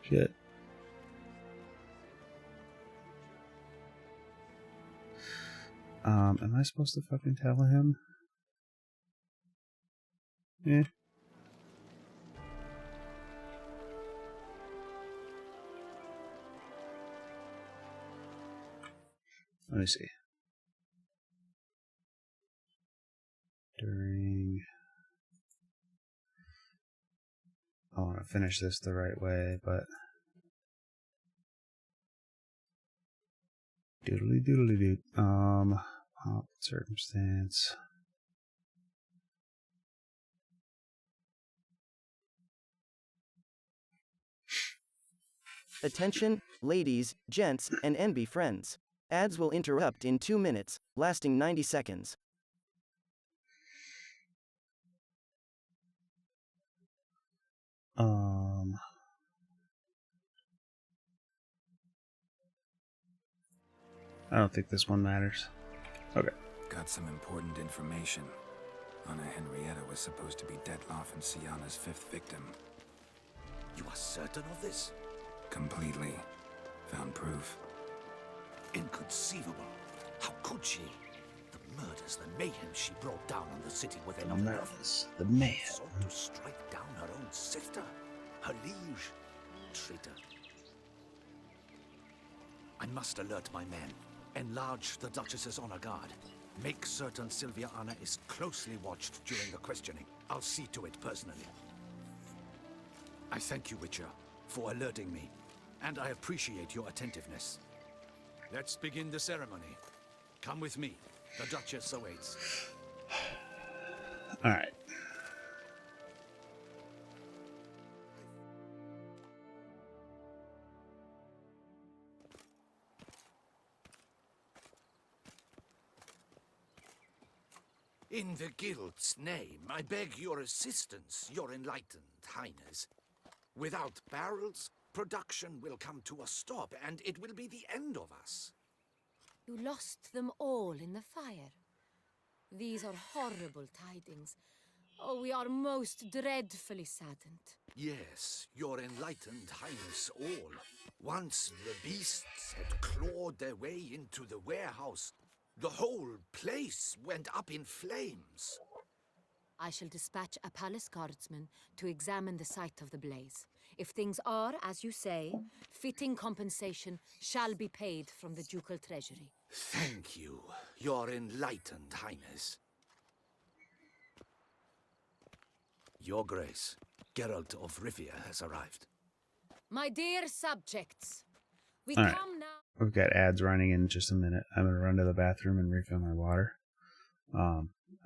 Shit. Am I supposed to fucking tell him? Yeah. Let me see. I want to finish this the right way, but doodly doodly doo. Pop circumstance.
Attention, ladies, gents, and NB friends. Ads will interrupt in 2 minutes, lasting 90 seconds.
I don't think this one matters. Okay.
Got some important information. Anna Henrietta was supposed to be Detloff and Siana's 5th victim.
You are certain of this?
Completely. Found proof.
Inconceivable. How could she? The murders, the mayhem she brought down on the city were they not
The
enough?
murders, the mayhem.
Sought to strike down her own sister, her liege. Traitor. I must alert my men. Enlarge the Duchess's honor guard. Make certain Sylvia Anna is closely watched during the questioning. I'll see to it personally. I thank you, Witcher, for alerting me, and I appreciate your attentiveness. Let's begin the ceremony. Come with me. The Duchess awaits.
All right.
In the Guild's name, I beg your assistance, your enlightened highness. Without barrels, production will come to a stop, and it will be the end of us.
You lost them all in the fire. These are horrible tidings, Oh, we are most dreadfully saddened.
Yes, your enlightened highness all. Once the beasts had clawed their way into the warehouse, the whole place went up in flames.
I shall dispatch a palace guardsman to examine the site of the blaze. If things are, as you say, fitting compensation shall be paid from the ducal treasury.
Thank you, your enlightened highness. Your grace, Geralt of Rivia has arrived.
My dear subjects, we
All right.
come now.
We've got ads running in just a minute. I'm gonna run to the bathroom and refill my water.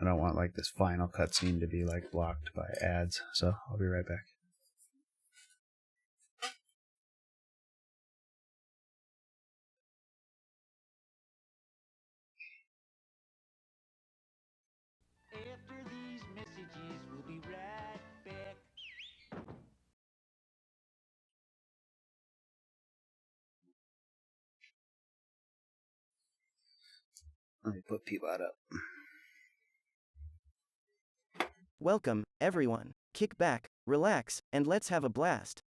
I don't want like this final cutscene to be like blocked by ads, so I'll be right back.
After these messages, we'll be right back.
Let me put Peabot up.
Welcome, everyone. Kick back, relax, and let's have a blast.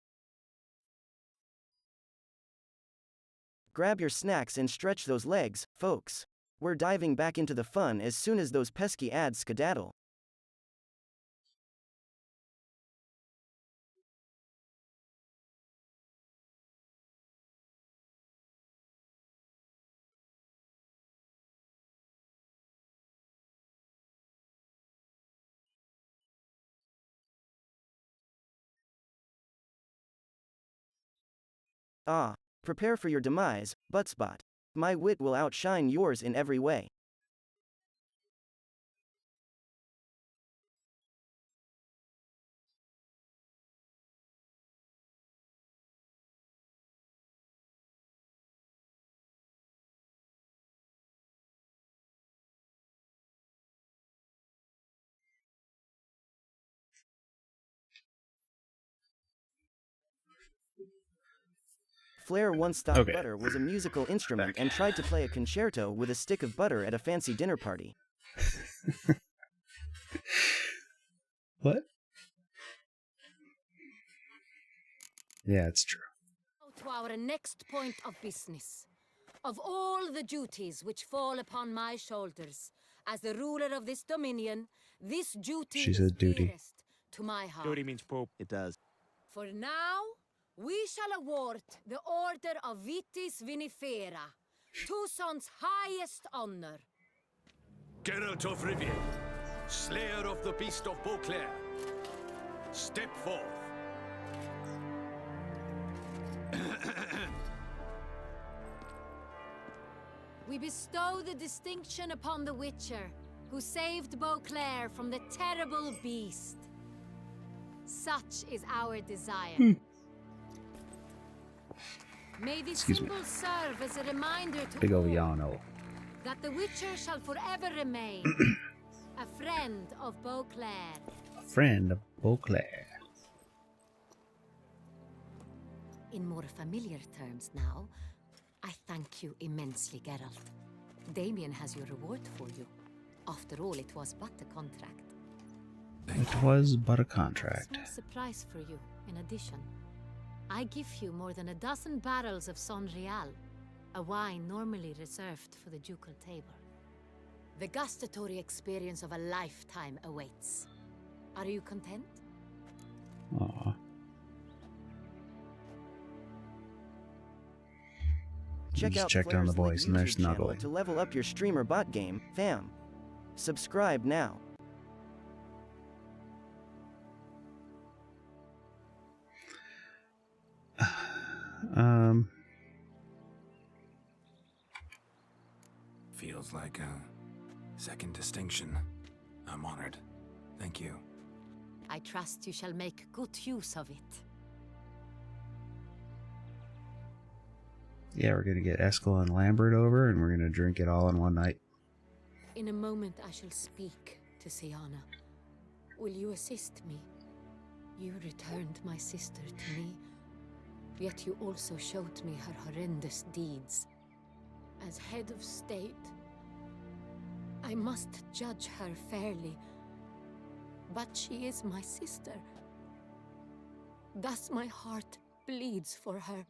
Grab your snacks and stretch those legs, folks. We're diving back into the fun as soon as those pesky ads skedaddle. Ah, prepare for your demise, Buttspot. My wit will outshine yours in every way. Flair once thought butter was a musical instrument and tried to play a concerto with a stick of butter at a fancy dinner party.
What? Yeah, it's true.
To our next point of business. Of all the duties which fall upon my shoulders, as the ruler of this dominion, this duty
She
is
said duty.
dearest to my heart.
Duty means poop. It does.
For now, we shall award the Order of Vitis Vinifera, Tucson's highest honor.
Geralt of Rivia, slayer of the beast of Beauclair, step forth.
We bestow the distinction upon the Witcher, who saved Beauclair from the terrible beast. Such is our desire. May this
Excuse me.
symbol serve as a reminder to
Big ol'
all
yano.
that the Witcher shall forever remain a friend of Beauclair.
A friend of Beauclair.
In more familiar terms now, I thank you immensely, Geralt. Damien has your reward for you. After all, it was but a contract.
It was but a contract.
Small surprise for you, in addition. I give you more than a dozen barrels of Son Real, a wine normally reserved for the ducal table. The gustatory experience of a lifetime awaits. Are you content?
Aww.
Check
Just
out
checked on the
Flair's
boys and they're
YouTube channel
snuggling.
to level up your streamer bot game, fam. Subscribe now.
Feels like a second distinction. I'm honored. Thank you.
I trust you shall make good use of it.
Yeah, we're gonna get Eskel and Lambert over and we're gonna drink it all in one night.
In a moment I shall speak to Siana. Will you assist me? You returned my sister to me, yet you also showed me her horrendous deeds. As head of state, I must judge her fairly. But she is my sister. Thus my heart bleeds for her.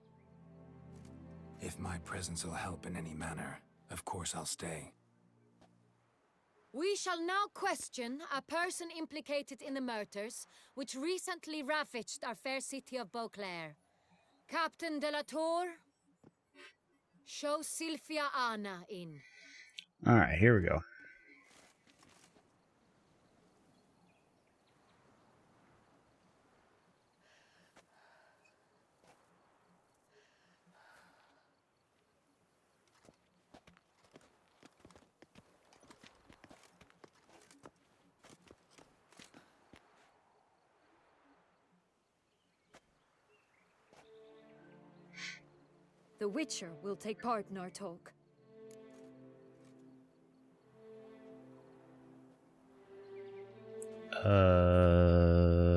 If my presence will help in any manner, of course I'll stay.
We shall now question a person implicated in the murders which recently ravaged our fair city of Beauclair. Captain de la Tour, show Sylvia Anna in.
Alright, here we go.
The Witcher will take part in our talk.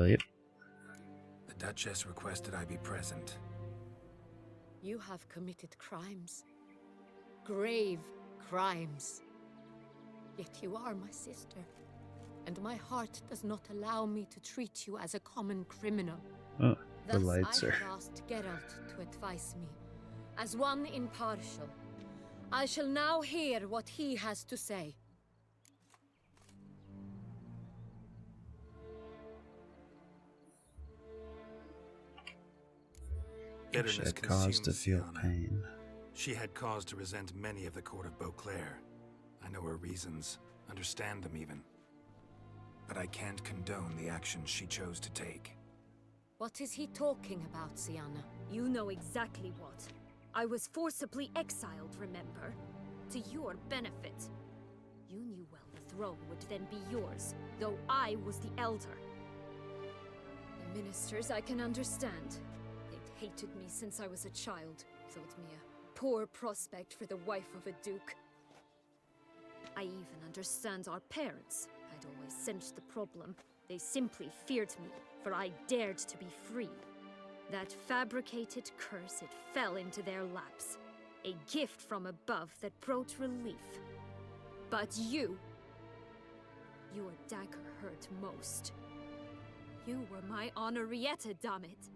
Yep.
The Duchess requested I be present.
You have committed crimes. Grave crimes. Yet you are my sister. And my heart does not allow me to treat you as a common criminal.
Oh, the
Thus
lights
I
are...
have asked Geralt to advise me, as one impartial. I shall now hear what he has to say.
Bitterness
She had cause to
consumes
feel
Syanna.
pain.
She had cause to resent many of the court of Beauclair. I know her reasons, understand them even. But I can't condone the actions she chose to take.
What is he talking about, Syanna?
You know exactly what. I was forcibly exiled, remember? To your benefit. You knew well the throne would then be yours, though I was the elder. The ministers I can understand. They'd hated me since I was a child, thought me a poor prospect for the wife of a duke. I even understand our parents. I'd always sensed the problem. They simply feared me, for I dared to be free. That fabricated curse, it fell into their laps. A gift from above that brought relief. But you... your dagger hurt most. You were my Henrietta, damn it.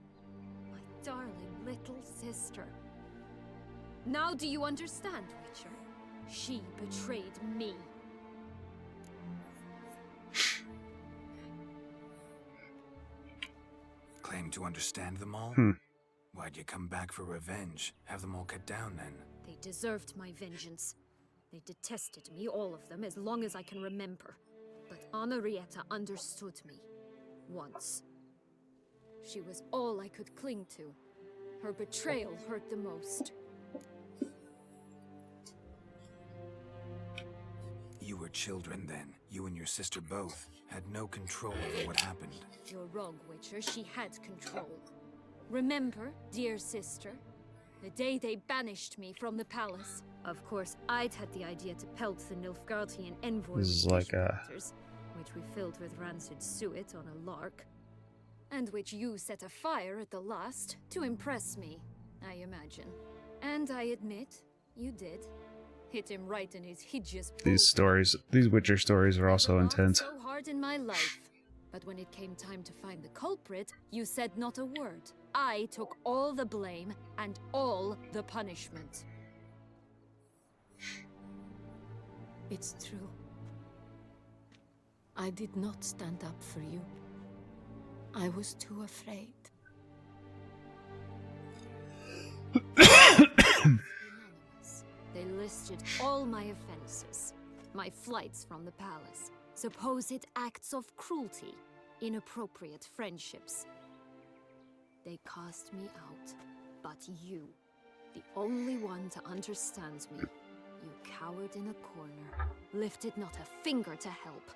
My darling little sister. Now do you understand, Witcher? She betrayed me.
Claim to understand them all? Why'd you come back for revenge? Have them all cut down then?
They deserved my vengeance. They detested me, all of them, as long as I can remember. But Henrietta understood me. Once. She was all I could cling to. Her betrayal hurt the most.
You were children then. You and your sister both had no control over what happened.
You're wrong, Witcher. She had control. Remember, dear sister, the day they banished me from the palace. Of course, I'd had the idea to pelt the Nilfgaardian envoy
This is
with
like
tissue
a...
matters, which we filled with rancid suet on a lark, and which you set afire at the last to impress me, I imagine. And I admit, you did. Hit him right in his hideous
These stories, these Witcher stories are also intense.
so hard in my life. But when it came time to find the culprit, you said not a word. I took all the blame and all the punishment.
It's true. I did not stand up for you. I was too afraid.
They listed all my offenses. My flights from the palace, supposed acts of cruelty, inappropriate friendships. They cast me out, but you, the only one to understand me, you cowered in a corner, lifted not a finger to help.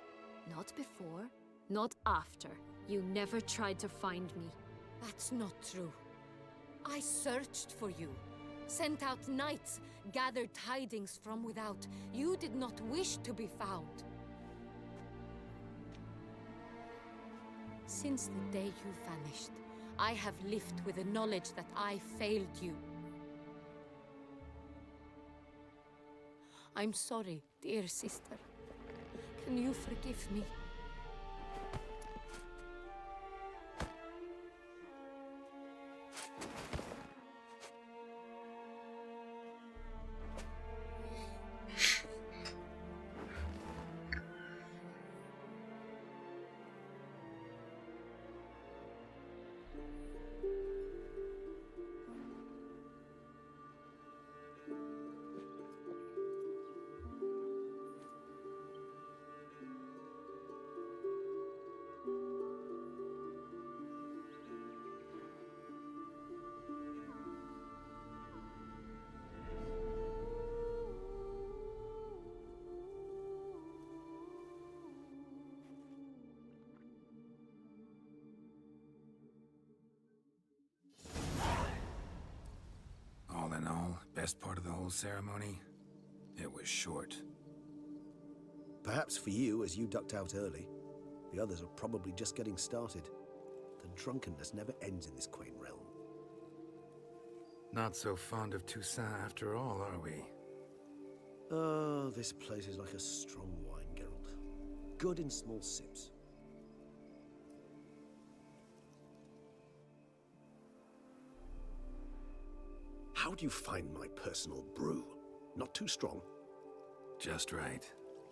Not before, not after. You never tried to find me.
That's not true. I searched for you. Sent out knights, gathered tidings from without. You did not wish to be found. Since the day you vanished, I have lived with the knowledge that I failed you. I'm sorry, dear sister. Can you forgive me?
best part of the whole ceremony? It was short.
Perhaps for you, as you ducked out early. The others are probably just getting started. The drunkenness never ends in this quaint realm.
Not so fond of Toussaint after all, are we?
Oh, this place is like a strong wine, Geralt. Good in small sips. How do you find my personal brew? Not too strong?
Just right.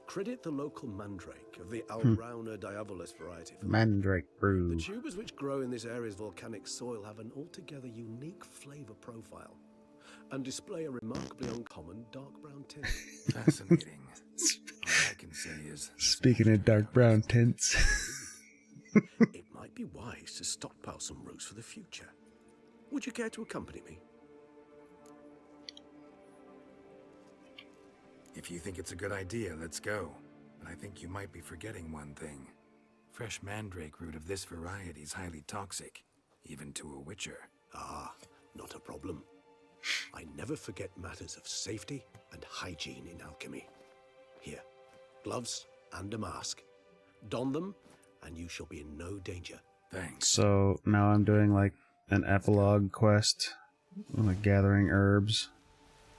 Credit the local mandrake of the Alrauna diabolus variety.
Mandrake brew.
The tubers which grow in this area's volcanic soil have an altogether unique flavor profile and display a remarkably uncommon dark brown tint.
Fascinating. All I can say is...
Speaking of dark brown tints.
It might be wise to stockpile some roots for the future. Would you care to accompany me?
If you think it's a good idea, let's go. But I think you might be forgetting one thing. Fresh mandrake root of this variety is highly toxic, even to a witcher.
Ah, not a problem. I never forget matters of safety and hygiene in alchemy. Here, gloves and a mask. Don them, and you shall be in no danger.
Thanks.
So now I'm doing like an epilogue quest, like gathering herbs.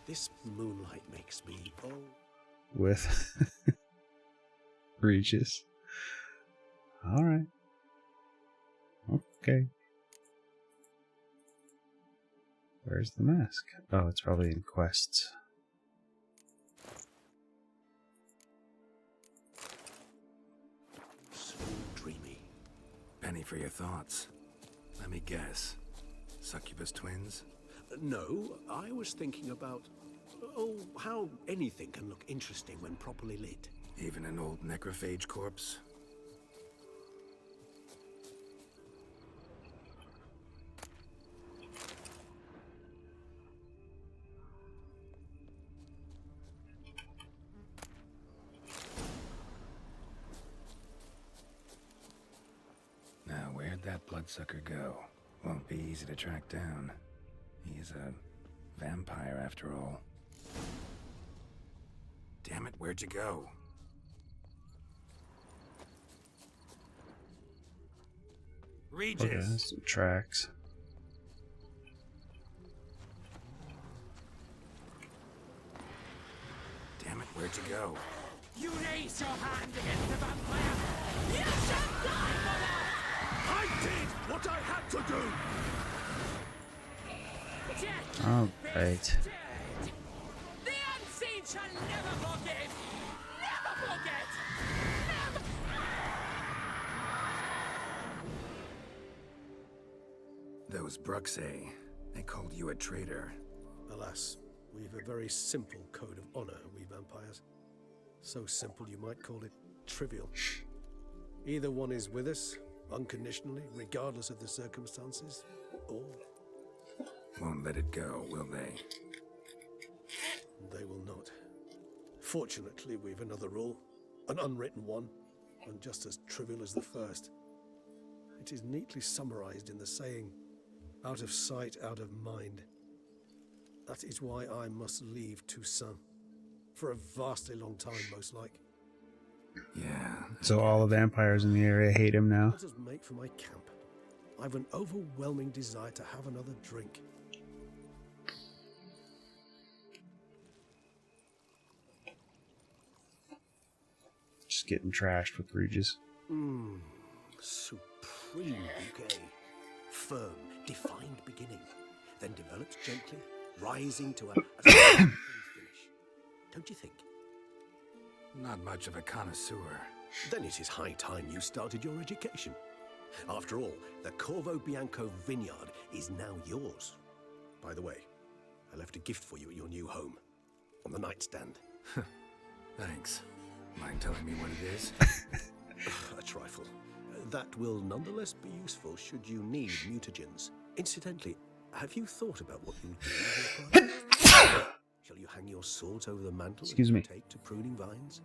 This moonlight makes me,
With Regis. Alright. Okay. Where's the mask? Oh, it's probably in quests.
So dreamy.
Penny for your thoughts. Let me guess. Succubus twins?
No, I was thinking about, how anything can look interesting when properly lit.
Even an old necrophage corpse? Now, where'd that bloodsucker go? Won't be easy to track down. He's a vampire after all. Damn it, where'd you go? Regis!
Okay, that's some tracks.
Damn it, where'd you go?
You raise your hand against the vampire! You shall die for that!
I did what I had to do!
Oh, great.
The unseen shall never forgive! Never forget! Never!
Those Bruxae, they called you a traitor.
Alas, we've a very simple code of honor, we vampires. So simple you might call it trivial. Either one is with us, unconditionally, regardless of the circumstances, or...
Won't let it go, will they?
They will not. Fortunately, we've another rule, an unwritten one, and just as trivial as the first. It is neatly summarized in the saying, out of sight, out of mind. That is why I must leave Toussaint. For a vastly long time, most like.
Yeah.
So all the vampires in the area hate him now?
What does make for my camp? I've an overwhelming desire to have another drink.
Just getting trashed with Regis.
Supreme bouquet. Firm, defined beginning. Then develops gently, rising to a finish. Don't you think?
Not much of a connoisseur.
Then it is high time you started your education. After all, the Corvo Bianco vineyard is now yours. By the way, I left a gift for you at your new home. On the nightstand.
Thanks. Mind telling me what it is?
A trifle. That will nonetheless be useful should you need mutagens. Incidentally, have you thought about what you'll do with your product? Shall you hang your swords over the mantle
Excuse
and
me.
take to pruning vines?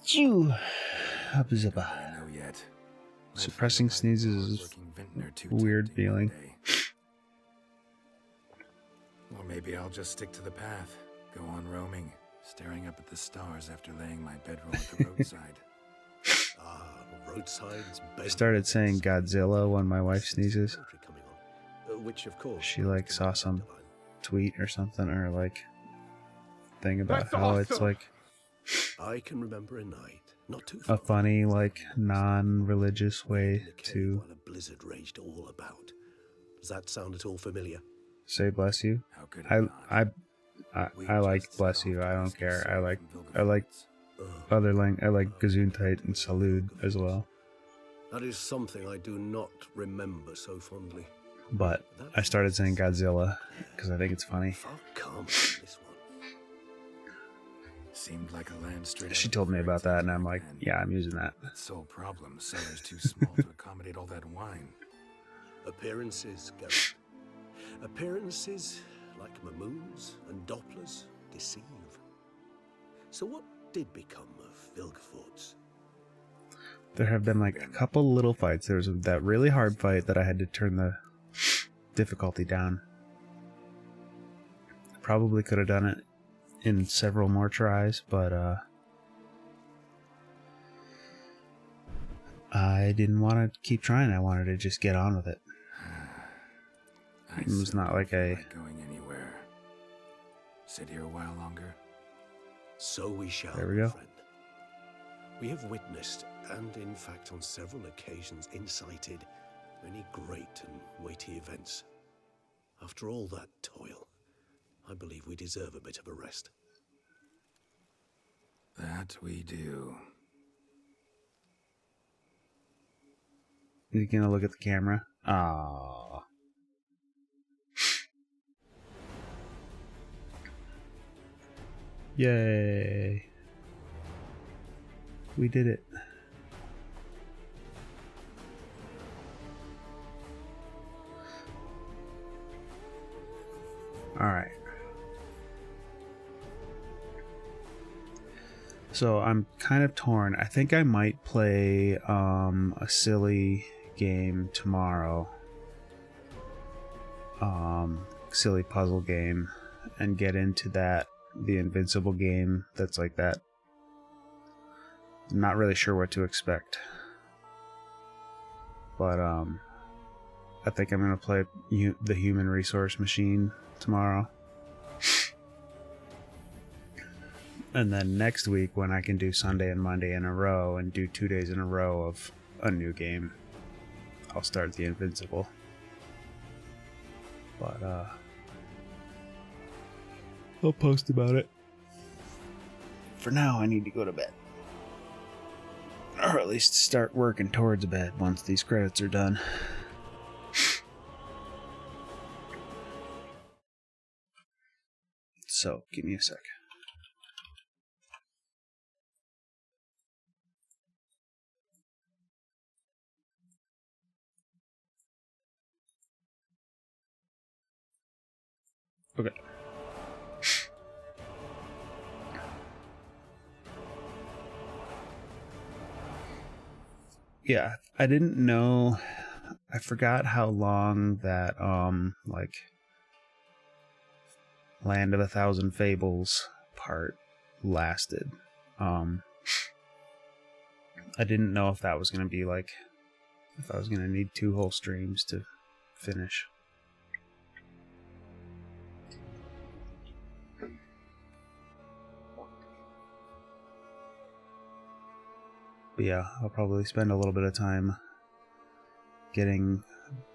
Chew.
I know yet.
Suppressing sneezes is a weird feeling.
Or maybe I'll just stick to the path, go on roaming, staring up at the stars after laying my bedroll at the roadside.
Roadsides.
I started saying Godzilla when my wife sneezes.
Which, of course,
she like saw some tweet or something, or like thing about how it's like
I can remember a night, not too
a funny, like non-religious way to
while a blizzard raged all about. Does that sound at all familiar?
say bless you. I like bless you. I don't care. I like other I like Gesundheit and Salud as well.
That is something I do not remember so fondly.
But I started saying Godzilla because I think it's funny.
Seemed like a land straight.
She told me about that, and I'm like, yeah, I'm using that.
That sole problem, cellar's too small to accommodate all that wine.
Appearances, Garrett. Appearances, like Mamoons and Dopplers, deceive. So what did become of Vilgefortz?
There have been like a couple little fights. There was that really hard fight that I had to turn the difficulty down. Probably could have done it in several more tries, but I didn't want to keep trying. I wanted to just get on with it. It was not like
going anywhere. Sit here a while longer.
So we shall.
There we go.
Friend. We have witnessed, and in fact on several occasions incited, many great and weighty events. After all that toil, I believe we deserve a bit of a rest.
That we do.
You gonna look at the camera? Aww. Yay. We did it. Alright. So I'm kind of torn. I think I might play a silly game tomorrow. Silly puzzle game and get into that, the Invincible game that's like that. I'm not really sure what to expect. But I think I'm going to play the Human Resource Machine tomorrow. And then next week, when I can do Sunday and Monday in a row and do 2 days in a row of a new game, I'll start the Invincible. But I'll post about it. For now, I need to go to bed. Or at least start working towards bed once these credits are done. So, give me a sec. Okay. Yeah, I didn't know. I forgot how long that like Land of a Thousand Fables part lasted. I didn't know if that was going to be like, if I was going to need 2 whole streams to finish. But yeah, I'll probably spend a little bit of time getting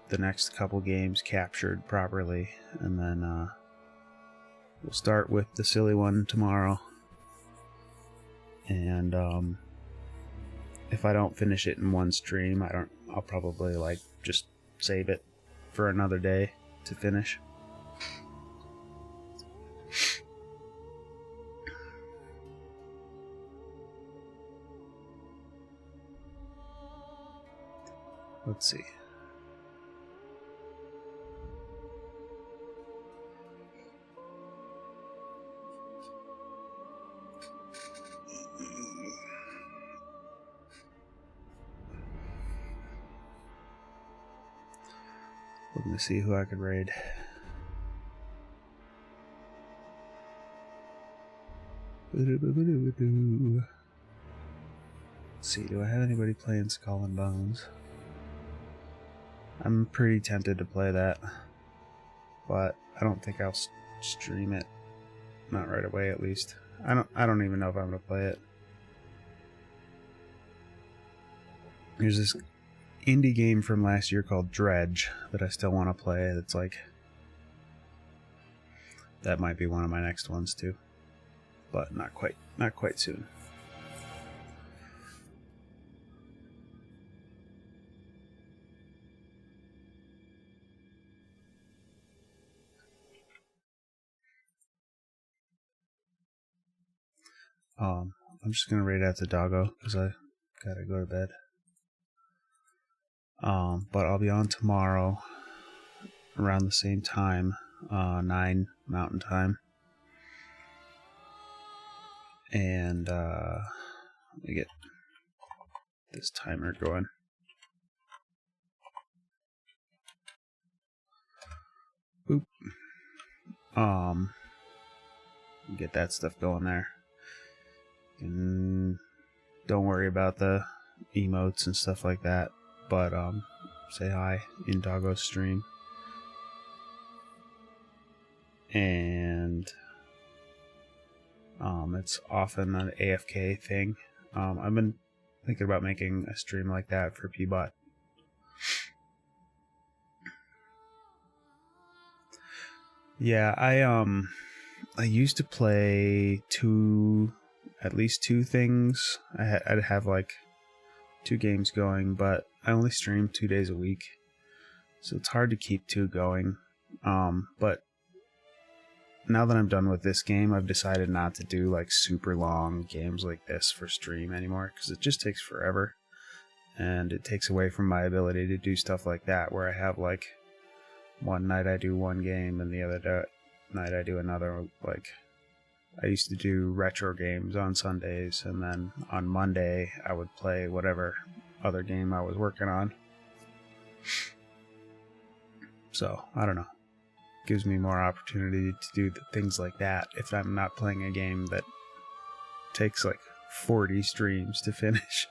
the next couple games captured properly, and then we'll start with the silly one tomorrow. And if I don't finish it in one stream, I'll probably like just save it for another day to finish. Let's see. Looking to see who I could raid. Let's see, do I have anybody playing Skull and Bones? I'm pretty tempted to play that, but I don't think I'll stream it. Not right away, at least. I don't even know if I'm gonna play it. There's this indie game from last year called Dredge that I still want to play. That's like, that might be one of my next ones too, but not quite soon. I'm just gonna raid out the doggo because I gotta go to bed. But I'll be on tomorrow around the same time, 9 Mountain Time. And let me get this timer going. Boop. Get that stuff going there. And don't worry about the emotes and stuff like that, but say hi in Doggo's stream. And it's often an AFK thing. I've been thinking about making a stream like that for Peabot. Yeah, I used to play at least two things. I'd have like 2 games going, but I only stream 2 days a week, so it's hard to keep 2 going. But now that I'm done with this game, I've decided not to do like super long games like this for stream anymore, because it just takes forever, and it takes away from my ability to do stuff like that, where I have like one night I do one game and the other night I do another. Like, I used to do retro games on Sundays, and then on Monday I would play whatever other game I was working on. So, I don't know. Gives me more opportunity to do things like that if I'm not playing a game that takes like 40 streams to finish.